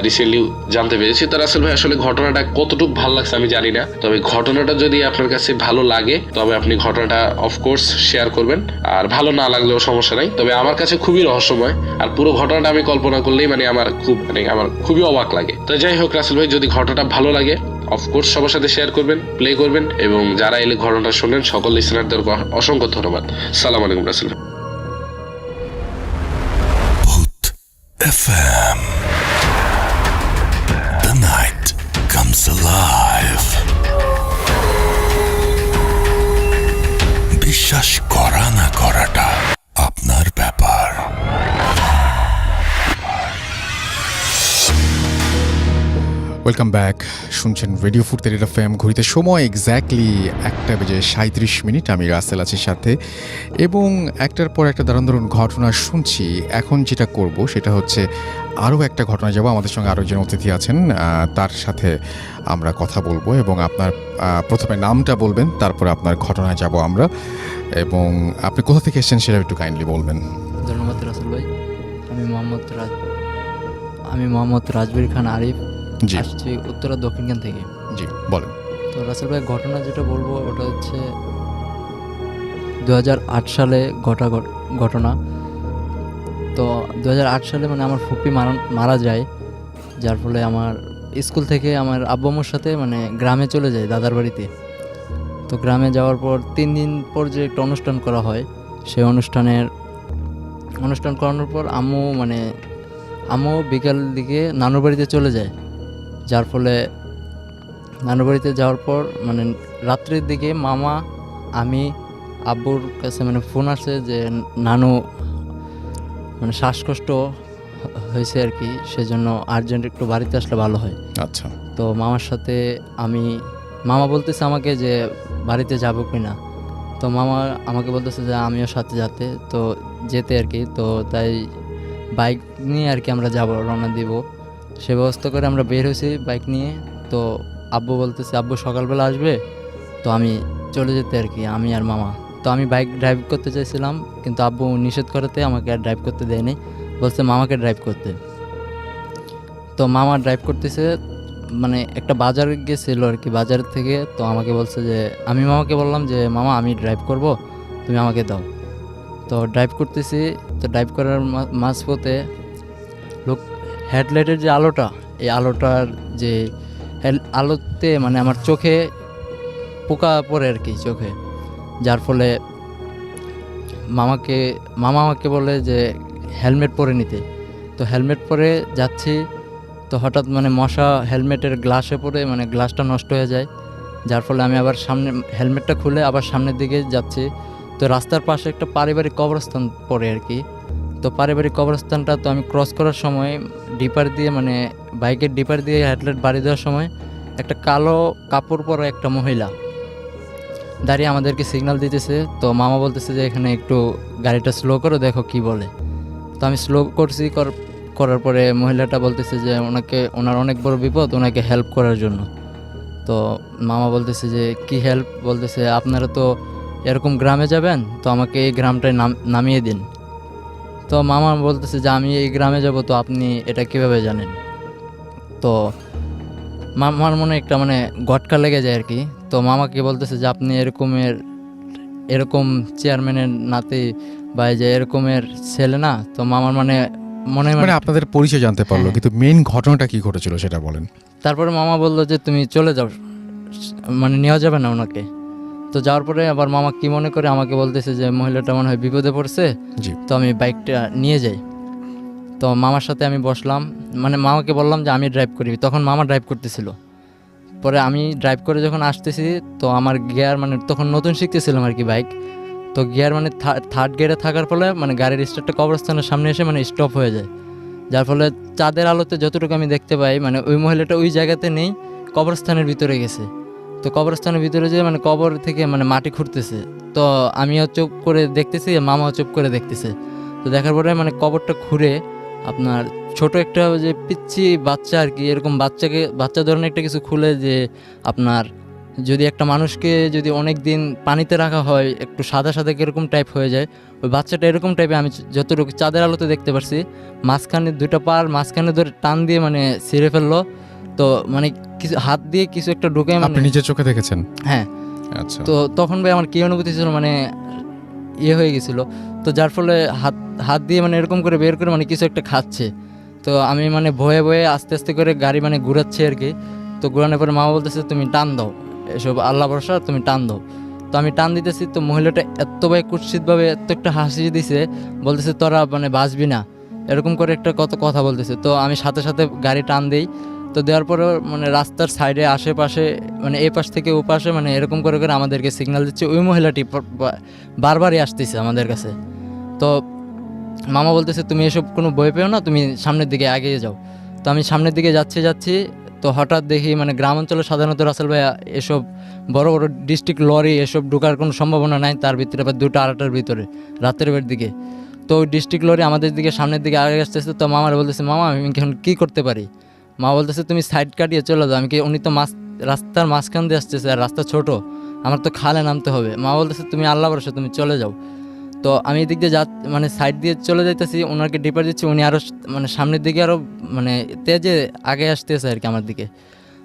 রিসেন্টলি জানতে পেরেছি। তো রাসেল ভাই আসলে ঘটনাটা কতটুকু ভালো লাগছে আমি জানি না, তবে ঘটনাটা যদি আপনার কাছে ভালো লাগে তবে আপনি ঘটনাটা অফকোর্স শেয়ার করবেন, আর ভালো না লাগলেও সমস্যা নাই। তবে আমার কাছে খুবই রহস্যময়, আর পুরো ঘটনাটা আমি কল্পনা করলেই আমার খুবই অবাক লাগে। তো যাই হোক রাসেল ভাই, যদি ঘটনাটা ভালো লাগে অফকোর্স সবার সাথে শেয়ার করবেন, প্লে করবেন, এবং যারা এলে ঘটনাটা শোনেন সকল লিসেনারদের অসংখ্য ধন্যবাদ। সালাম আলাইকুম রাসেল ভাই। Booth FM. The night comes alive. বিশ্বাস করা না করাটা আপনার ব্যাপার। ওয়েলকাম ব্যাক, শুনছেন রেডিও ফুর্তির এফএম। ঘড়িতে সময় এক্স্যাক্টলি 1:37। আমি রাসেল আছি সাথে, এবং একটার পর একটা দারুণ ঘটনা শুনছি। এখন যেটা করব সেটা হচ্ছে আরও একটা ঘটনা যাব। আমাদের সঙ্গে আরও একজন অতিথি আছেন, তার সাথে আমরা কথা বলবো, এবং আপনার প্রথমে নামটা বলবেন, তারপরে আপনার ঘটনায় যাব আমরা। এবং আপনি কোথা থেকে এসেছেন সেটা একটু কাইন্ডলি বলবেন। ধন্যবাদ রাসেল ভাই। আমি মোহাম্মদ রাজবীর খান আরিফ, জি আসছি উত্তরা দক্ষিণখান থেকে। জি বলেন। তো রাসেল ভাই, ঘটনা যেটা বলবো ওটা হচ্ছে 2008 সালে ঘটনা। তো 2008 সালে মানে আমার ফুপি মারা যায়, যার ফলে আমার স্কুল থেকে আমার আব্বু আম্মুর সাথে মানে গ্রামে চলে যায় দাদার বাড়িতে। তো গ্রামে যাওয়ার পর 3 দিন পর যে একটা অনুষ্ঠান করা হয়, সেই অনুষ্ঠান করানোর পর আম্মু বিকাল দিকে নানুর বাড়িতে চলে যায়। যার ফলে নানুর বাড়িতে যাওয়ার পর মানে রাত্রের দিকে মামা, আমি, আব্বুর কাছে মানে ফোন আসে যে নানু মানে শ্বাসকষ্ট হয়েছে আর কি, সেজন্য আর্জেন্ট একটু বাড়িতে আসলে ভালো হয়। আচ্ছা। তো মামার সাথে মামা বলতেছে আমাকে যে বাড়িতে যাবো কি না। তো মামা আমাকে বলতেছে যে আমিও সাথে যেতে আর কি। তো তাই বাইক নিয়ে আর কি আমরা যাব, রওনা দিব, সে ব্যবস্থা করে আমরা বের হয়েছি বাইক নিয়ে। তো আব্বু বলতেছে আব্বু সকালবেলা আসবে, তো আমি চলে যেতে আর কি, আমি আর মামা। তো আমি বাইক ড্রাইভ করতে চাইছিলাম, কিন্তু আব্বু নিষেধ করাতে আমাকে আর ড্রাইভ করতে দেয়নি, বলছে মামাকে ড্রাইভ করতে। তো মামা ড্রাইভ করতেছে, মানে একটা বাজার গেছিলো আর কি, বাজার থেকে। তো আমাকে বলছে যে আমি মামাকে বললাম যে মামা আমি ড্রাইভ করব, তুমি আমাকে দাও। তো ড্রাইভ করতেছি, তো ড্রাইভ করার মাঝপথে হেডলাইটের যে আলোটা, এই আলোটার যে আলোতে মানে আমার চোখে পোকা পড়ে আর কি চোখে, যার ফলে মামা আমাকে বলে যে হেলমেট পরে নিতে। তো হেলমেট পরে যাচ্ছি, তো হঠাৎ মানে মশা হেলমেটের গ্লাসে পড়ে মানে গ্লাসটা নষ্ট হয়ে যায়, যার ফলে আমি আবার হেলমেটটা খুলে আবার সামনের দিকে যাচ্ছি। তো রাস্তার পাশে একটা পারিবারিক কবরস্থান পড়ে আর কি। তো পারিবারিক কবরস্থানটা তো আমি ক্রস করার সময় ডিপার দিয়ে মানে বাইকের ডিপার দিয়ে হেডলাইট বাড়ি দেওয়ার সময় একটা কালো কাপড় পরা একটা মহিলা দাঁড়িয়ে আমাদেরকে সিগন্যাল দিতেছে। তো মামা বলতেছে যে এখানে একটু গাড়িটা স্লো করো, দেখো কি বলে। তো আমি স্লো করছি, করার পরে মহিলাটা বলতেছে যে ওনার অনেক বড় বিপদ, ওনাকে হেল্প করার জন্য। তো মামা বলতেছে যে কি হেল্প, বলতেছে আপনারা তো এরকম গ্রামে যাবেন, তো আমাকে এই গ্রামটায় নামিয়ে দিন। তো মামা বলতেছে যে আমি এই গ্রামে যাব, তো আপনি এটা কিভাবে জানেন। তো মামার মনে একটা মানে গটকা লেগে যায় আর কি। তো মামাকে বলতেছে যে আপনি এরকম চেয়ারম্যানের নাতি বা যে এরকমের ছেলে না। তো মামার মনে আপনাদের পরিচয় জানতে পারলো, হ্যাঁ। কিন্তু মেইন ঘটনাটা কি ঘটেছিল সেটা বলেন। তারপরে মামা বললো যে তুমি চলে যাও, মানে নেওয়া যাবে না ওনাকে। তো যাওয়ার পরে আবার মামা কি মনে করে আমাকে বলতেছে যে মহিলাটা মনে হয় বিপদে পড়ছে, জি। তো আমি বাইকটা নিয়ে যাই। তো মামার সাথে আমি বসলাম, মানে মামাকে বললাম যে আমি ড্রাইভ করি, তখন মামা ড্রাইভ করতেছিল। পরে আমি ড্রাইভ করে যখন আসতেছি, তো আমার গিয়ার মানে তখন নতুন শিখতেছিলাম আর কি বাইক। তো গিয়ার মানে থার্ড গিয়ারে থাকার ফলে মানে গাড়ির স্টার্টটা কবরস্থানের সামনে এসে মানে স্টপ হয়ে যায়, যার ফলে চাঁদের আলোতে যতটুকু আমি দেখতে পাই মানে ওই মহিলাটা ওই জায়গাতে নেই, কবরস্থানের ভিতরে গেছে। তো কবরস্থানের ভিতরে যে মানে কবর থেকে মানে মাটি খুঁড়তেছে। তো আমিও চুপ করে দেখতেছি, মামাও চুপ করে দেখতেছে। তো দেখার পরে মানে কবরটা খুঁড়ে আপনার ছোট একটা যে পিচ্ছি বাচ্চা আর কি, এরকম বাচ্চা ধরনের একটা কিছু খুলে, যে আপনার যদি একটা মানুষকে যদি অনেক দিন পানিতে রাখা হয় একটু সাদা সাদা কীরকম টাইপ হয়ে যায়, ওই বাচ্চাটা এরকম টাইপে আমি যতটুকু চাঁদের আলোতে দেখতে পারছি। মাঝখানে দুইটা পার মাঝখানে ধরে টান দিয়ে মানে ছিঁড়ে ফেললো। তো মানে কিছু হাত দিয়ে কিছু একটা ঢুকে আপনি নিজের চোখে দেখেছেন? হ্যাঁ। আচ্ছা। তো তখন ভাই আমার কী অনুভূতি ছিল, মানে ইয়ে হয়ে গেছিলো, তো যার ফলে হাত হাত দিয়ে মানে এরকম করে বের করে মানে কিছু একটা খাচ্ছে। তো আমি মানে ভয়ে ভয়ে আস্তে আস্তে করে গাড়ি মানে ঘুরাচ্ছি আর কি। তো ঘুরানোর পরে মা বলতেছে তুমি টান দাও, এসব আল্লাহ ভরসা, তুমি টান দাও। তো আমি টান দিতেছি, তো মহিলাটা এত ভাই কুৎসিতভাবে এত একটা হাসি দিছে, বলতেছে তোরা মানে বাঁচবি না, এরকম করে একটা কত কথা বলতেছে। তো আমি সাথে সাথে গাড়ি টান দিই। তো দেওয়ার পরেও মানে রাস্তার সাইডে আশেপাশে মানে এই পাশ থেকে ও পাশে মানে এরকম করে করে আমাদেরকে সিগন্যাল দিচ্ছে। ওই মহিলাটি বারবারই আসতেছে আমাদের কাছে। তো মামা বলতেছে তুমি এসব কোনো ভয় পেও না, তুমি সামনের দিকে এগিয়ে যাও। তো আমি সামনের দিকে যাচ্ছি, তো হঠাৎ দেখি মানে গ্রাম অঞ্চলে সাধারণত রাসেল ভাইয়া এসব বড় বড় ডিস্ট্রিক্ট লরি এসব ঢোকার কোনো সম্ভাবনা নাই, তার ভিতরে বা 2টা 2:30টার ভিতরে রাতের বের দিকে। তো ওই ডিস্ট্রিক্ট লরি আমাদের দিকে সামনের দিকে আগে আসতেছে। তো মামার বলতেছে মামা আমি এখন কী করতে পারি? মা বলতেছে তুমি সাইড কাটিয়ে চলে যাও। আমি কি, উনি তো রাস্তার মাঝখান দিয়ে আসতেছে আর রাস্তা ছোট, আমার তো খালে নামতে হবে। মা বলতেছে তুমি আল্লাহ ভরসা, তুমি চলে যাও। তো আমি এদিক দিয়ে মানে সাইড দিয়ে চলে যাইতেছি, ওনাকে ডিপার দিচ্ছি, উনি আরও মানে সামনের দিকে আরও মানে তেজে আগে আসতেছে আর কি আমার দিকে।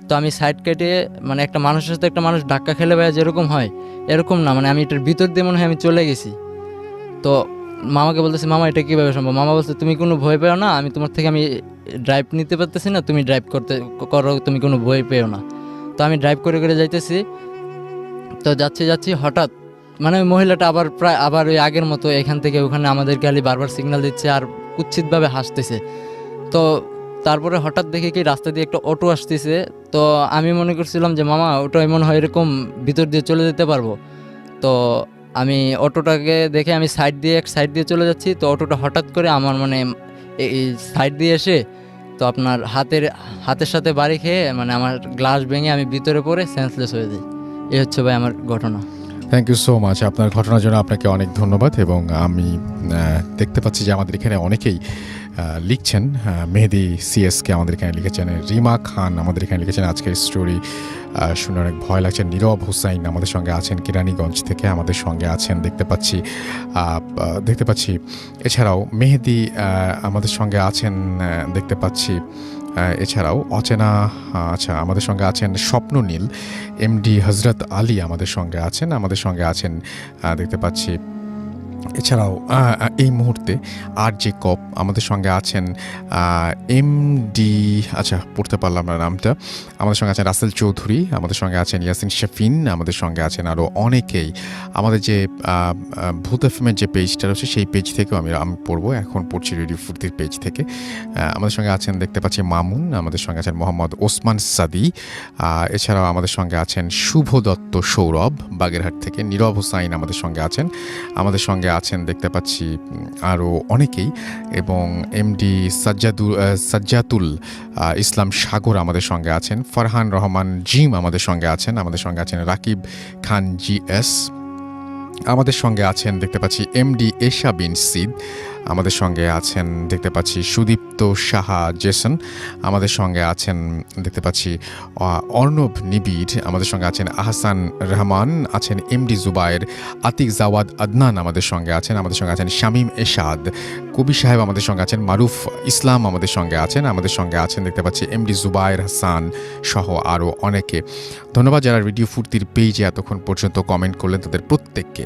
তো আমি সাইড কেটে মানে একটা মানুষের সাথে একটা মানুষ ধাক্কা খেলে ভাইয়া যেরকম হয় এরকম না, মানে আমি এটার ভিতর দিয়ে মনে হয় আমি চলে গেছি। তো মামাকে বলতেছি মামা এটা কীভাবে সম্ভব? মামা বলছে তুমি কোনো ভয় পেও না, আমি তোমার থেকে আমি ড্রাইভ নিতে পারতেছি না, তুমি ড্রাইভ করো, তুমি কোনো ভয় পেও না। তো আমি ড্রাইভ করে করে যাইতেছি। তো যাচ্ছি হঠাৎ মানে ওই মহিলাটা আবার ওই আগের মতো এখান থেকে ওখানে আমাদের গালি বারবার সিগন্যাল দিচ্ছে আর কুৎসিতভাবে হাসতেছে। তো তারপরে হঠাৎ দেখি কি রাস্তা দিয়ে একটা অটো আসতেছে। তো আমি মনে করছিলাম যে মামা ওটাই মনে হয় এরকম ভিতর দিয়ে চলে যেতে পারবো। তো আমি অটোটাকে দেখে আমি এক সাইড দিয়ে চলে যাচ্ছি। তো অটোটা হঠাৎ করে আমার মানে এই সাইড দিয়ে এসে তো আপনার হাতের সাথে বাড়ি খেয়ে মানে আমার গ্লাস ভেঙে আমি ভিতরে পড়ে সেন্সলেস হয়ে যাই। এই হচ্ছে ভাই আমার ঘটনা। Thank you so much. আপনার ঘটনার জন্য আপনাকে অনেক ধন্যবাদ। এবং আমি দেখতে পাচ্ছি যে আমাদের এখানে অনেকেই লিখছেন। মেহেদি সিএসকে আমাদের এখানে লিখেছেন, রিমা খান আমাদের এখানে লিখেছেন আজকের স্টোরি শুনে অনেক ভয় লাগছে। নীরব হুসাইন আমাদের সঙ্গে আছেন কেরানীগঞ্জ থেকে আমাদের সঙ্গে আছেন দেখতে পাচ্ছি। এছাড়াও মেহেদি আমাদের সঙ্গে আছেন দেখতে পাচ্ছি। এছাড়াও অচেনা আমাদের সঙ্গে আছেন স্বপ্ননীল, এমডি হজরত আলী আমাদের সঙ্গে আছেন দেখতে পাচ্ছি। এছাড়াও এই মুহূর্তে আর জে কপ আমাদের সঙ্গে আছেন, এমডি পড়তে পারলাম না নামটা, আমাদের সঙ্গে আছেন রাসেল চৌধুরী, আমাদের সঙ্গে আছেন ইয়াসিন শফিন, আমাদের সঙ্গে আছেন আরও অনেকেই। আমাদের যে ভূত এফএমের যে পেজটা রয়েছে সেই পেজ থেকেও আমি এখন পড়ছি রেডিও ফুর্তির পেজ থেকে। আমাদের সঙ্গে আছেন দেখতে পাচ্ছি মামুন, আমাদের সঙ্গে আছেন মোহাম্মদ ওসমান সাদি, এছাড়াও আমাদের সঙ্গে আছেন শুভ দত্ত সৌরভ বাগেরহাট থেকে, নীরব হুসাইন আমাদের সঙ্গে আছেন দেখতে পাচ্ছি আরও অনেকেই। এবং এমডি সাজ্জাতুল ইসলাম সাগর আমাদের সঙ্গে আছেন, ফারহান রহমান জিম আমাদের সঙ্গে আছেন রাকিব খান জিএস আমাদের সঙ্গে আছেন দেখতে পাচ্ছি, এমডি এশা বিন সিদ আমাদের সঙ্গে আছেন দেখতে পাচ্ছি, সুদীপ্ত সাহা জেসন আমাদের সঙ্গে আছেন দেখতে পাচ্ছি, অর্ণব নিবিড় আমাদের সঙ্গে আছেন, আহসান রহমান আছেন, এমডি জুবায়ের, আতিক জাওয়াদ আদনান আমাদের সঙ্গে আছেন শামীম এশাদ, কবি সাহেব আমাদের সঙ্গে আছেন, মারুফ ইসলাম আমাদের সঙ্গে আছেন দেখতে পাচ্ছি, এমডি জুবায়ের হাসান সহ আরও অনেকে। ধন্যবাদ যারা রেডিও ফুর্তির পেজে এতক্ষণ পর্যন্ত কমেন্ট করলেন তাদের প্রত্যেককে।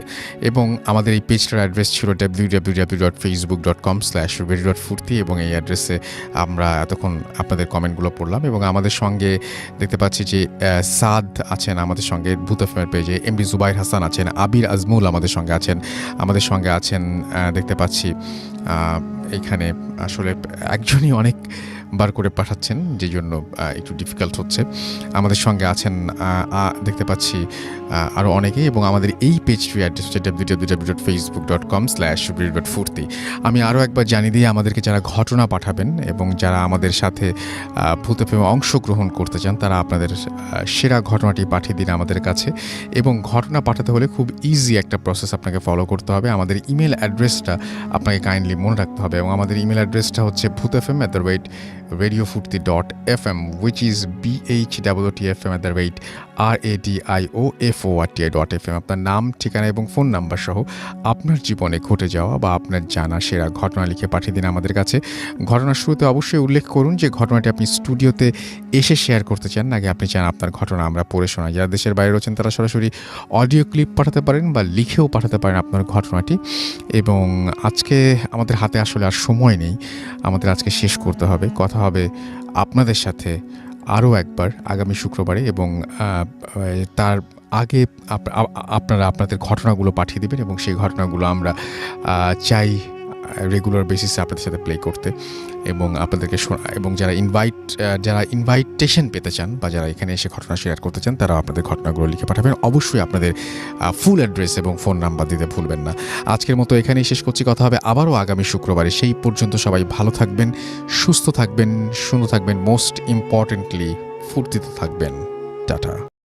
এবং আমাদের এই পেজটার অ্যাড্রেস ছিল www.facebook.com/radio.furti এবং এই অ্যাড্রেসে আমরা এতক্ষণ আপনাদের কমেন্টগুলো পড়লাম। এবং আমাদের সঙ্গে দেখতে পাচ্ছি যে সাদ আছেন আমাদের সঙ্গে ভূত এফএমের পেজে, এমডি জুবাইর হাসান আছেন, আবির আজমুল আমাদের সঙ্গে আছেন দেখতে পাচ্ছি। এখানে আসলে একজনই অনেকবার করে পাঠাচ্ছেন যে জন্য একটু ডিফিকাল্ট হচ্ছে। আমাদের সঙ্গে আছেন দেখতে পাচ্ছি আরও অনেকেই। এবং আমাদের এই পেজটির অ্যাড্রেস হচ্ছে www.facebook.com/radio.furti। আমি আরও একবার জানিয়ে দিই আমাদেরকে যারা ঘটনা পাঠাবেন এবং যারা আমাদের সাথে ভূত এফএমে অংশগ্রহণ করতে চান তারা আপনাদের সেরা ঘটনাটি পাঠিয়ে দিন আমাদের কাছে। এবং ঘটনা পাঠাতে হলে খুব ইজি একটা প্রসেস আপনাকে ফলো করতে হবে। আমাদের ইমেল অ্যাড্রেসটা আপনাকে কাইন্ডলি মনে রাখতে হবে এবং আমাদের ইমেল অ্যাড্রেসটা হচ্ছে bhutfm@radio.furti radiofurti.fm, which is BHWTFM@radioforti.fm। আপনার নাম, ঠিকানা এবং ফোন নাম্বার সহ আপনার জীবনে ঘটে যাওয়া বা আপনার জানা সেরা ঘটনা লিখে পাঠিয়ে দিন আমাদের কাছে। ঘটনার শুরুতে অবশ্যই উল্লেখ করুন যে ঘটনাটি আপনি স্টুডিওতে এসে শেয়ার করতে চান, নাকি আপনি চান আপনার ঘটনা আমরা পড়ে শোনাই। যারা দেশের বাইরে রয়েছেন তারা সরাসরি অডিও ক্লিপ পাঠাতে পারেন বা লিখেও পাঠাতে পারেন আপনার ঘটনাটি। এবং আজকে আমাদের হাতে আসলে আর সময় নেই, আমাদের আজকে শেষ করতে হবে। কথা হবে আপনাদের সাথে আরও একবার আগামী শুক্রবারে, এবং তার আগে আপনারা আপনাদের ঘটনাগুলো পাঠিয়ে দেবেন এবং সেই ঘটনাগুলো আমরা চাই রেগুলার বেসিসে আপনাদের সাথে প্লে করতে এবং আপনাদেরকে এবং যারা ইনভাইটেশন পেতে চান বা যারা এখানে এসে ঘটনা শেয়ার করতে চান তারা আপনাদের ঘটনাগুলো লিখে পাঠাবেন। অবশ্যই আপনাদের ফুল অ্যাড্রেস এবং ফোন নাম্বার দিতে ভুলবেন না। আজকের মতো এখানেই শেষ করছি, কথা হবে আবারও আগামী শুক্রবারে। সেই পর্যন্ত সবাই ভালো থাকবেন, সুস্থ থাকবেন, সুন্দর থাকবেন, মোস্ট ইম্পর্টেন্টলি ফুর্তিতে থাকবেন। টাটা।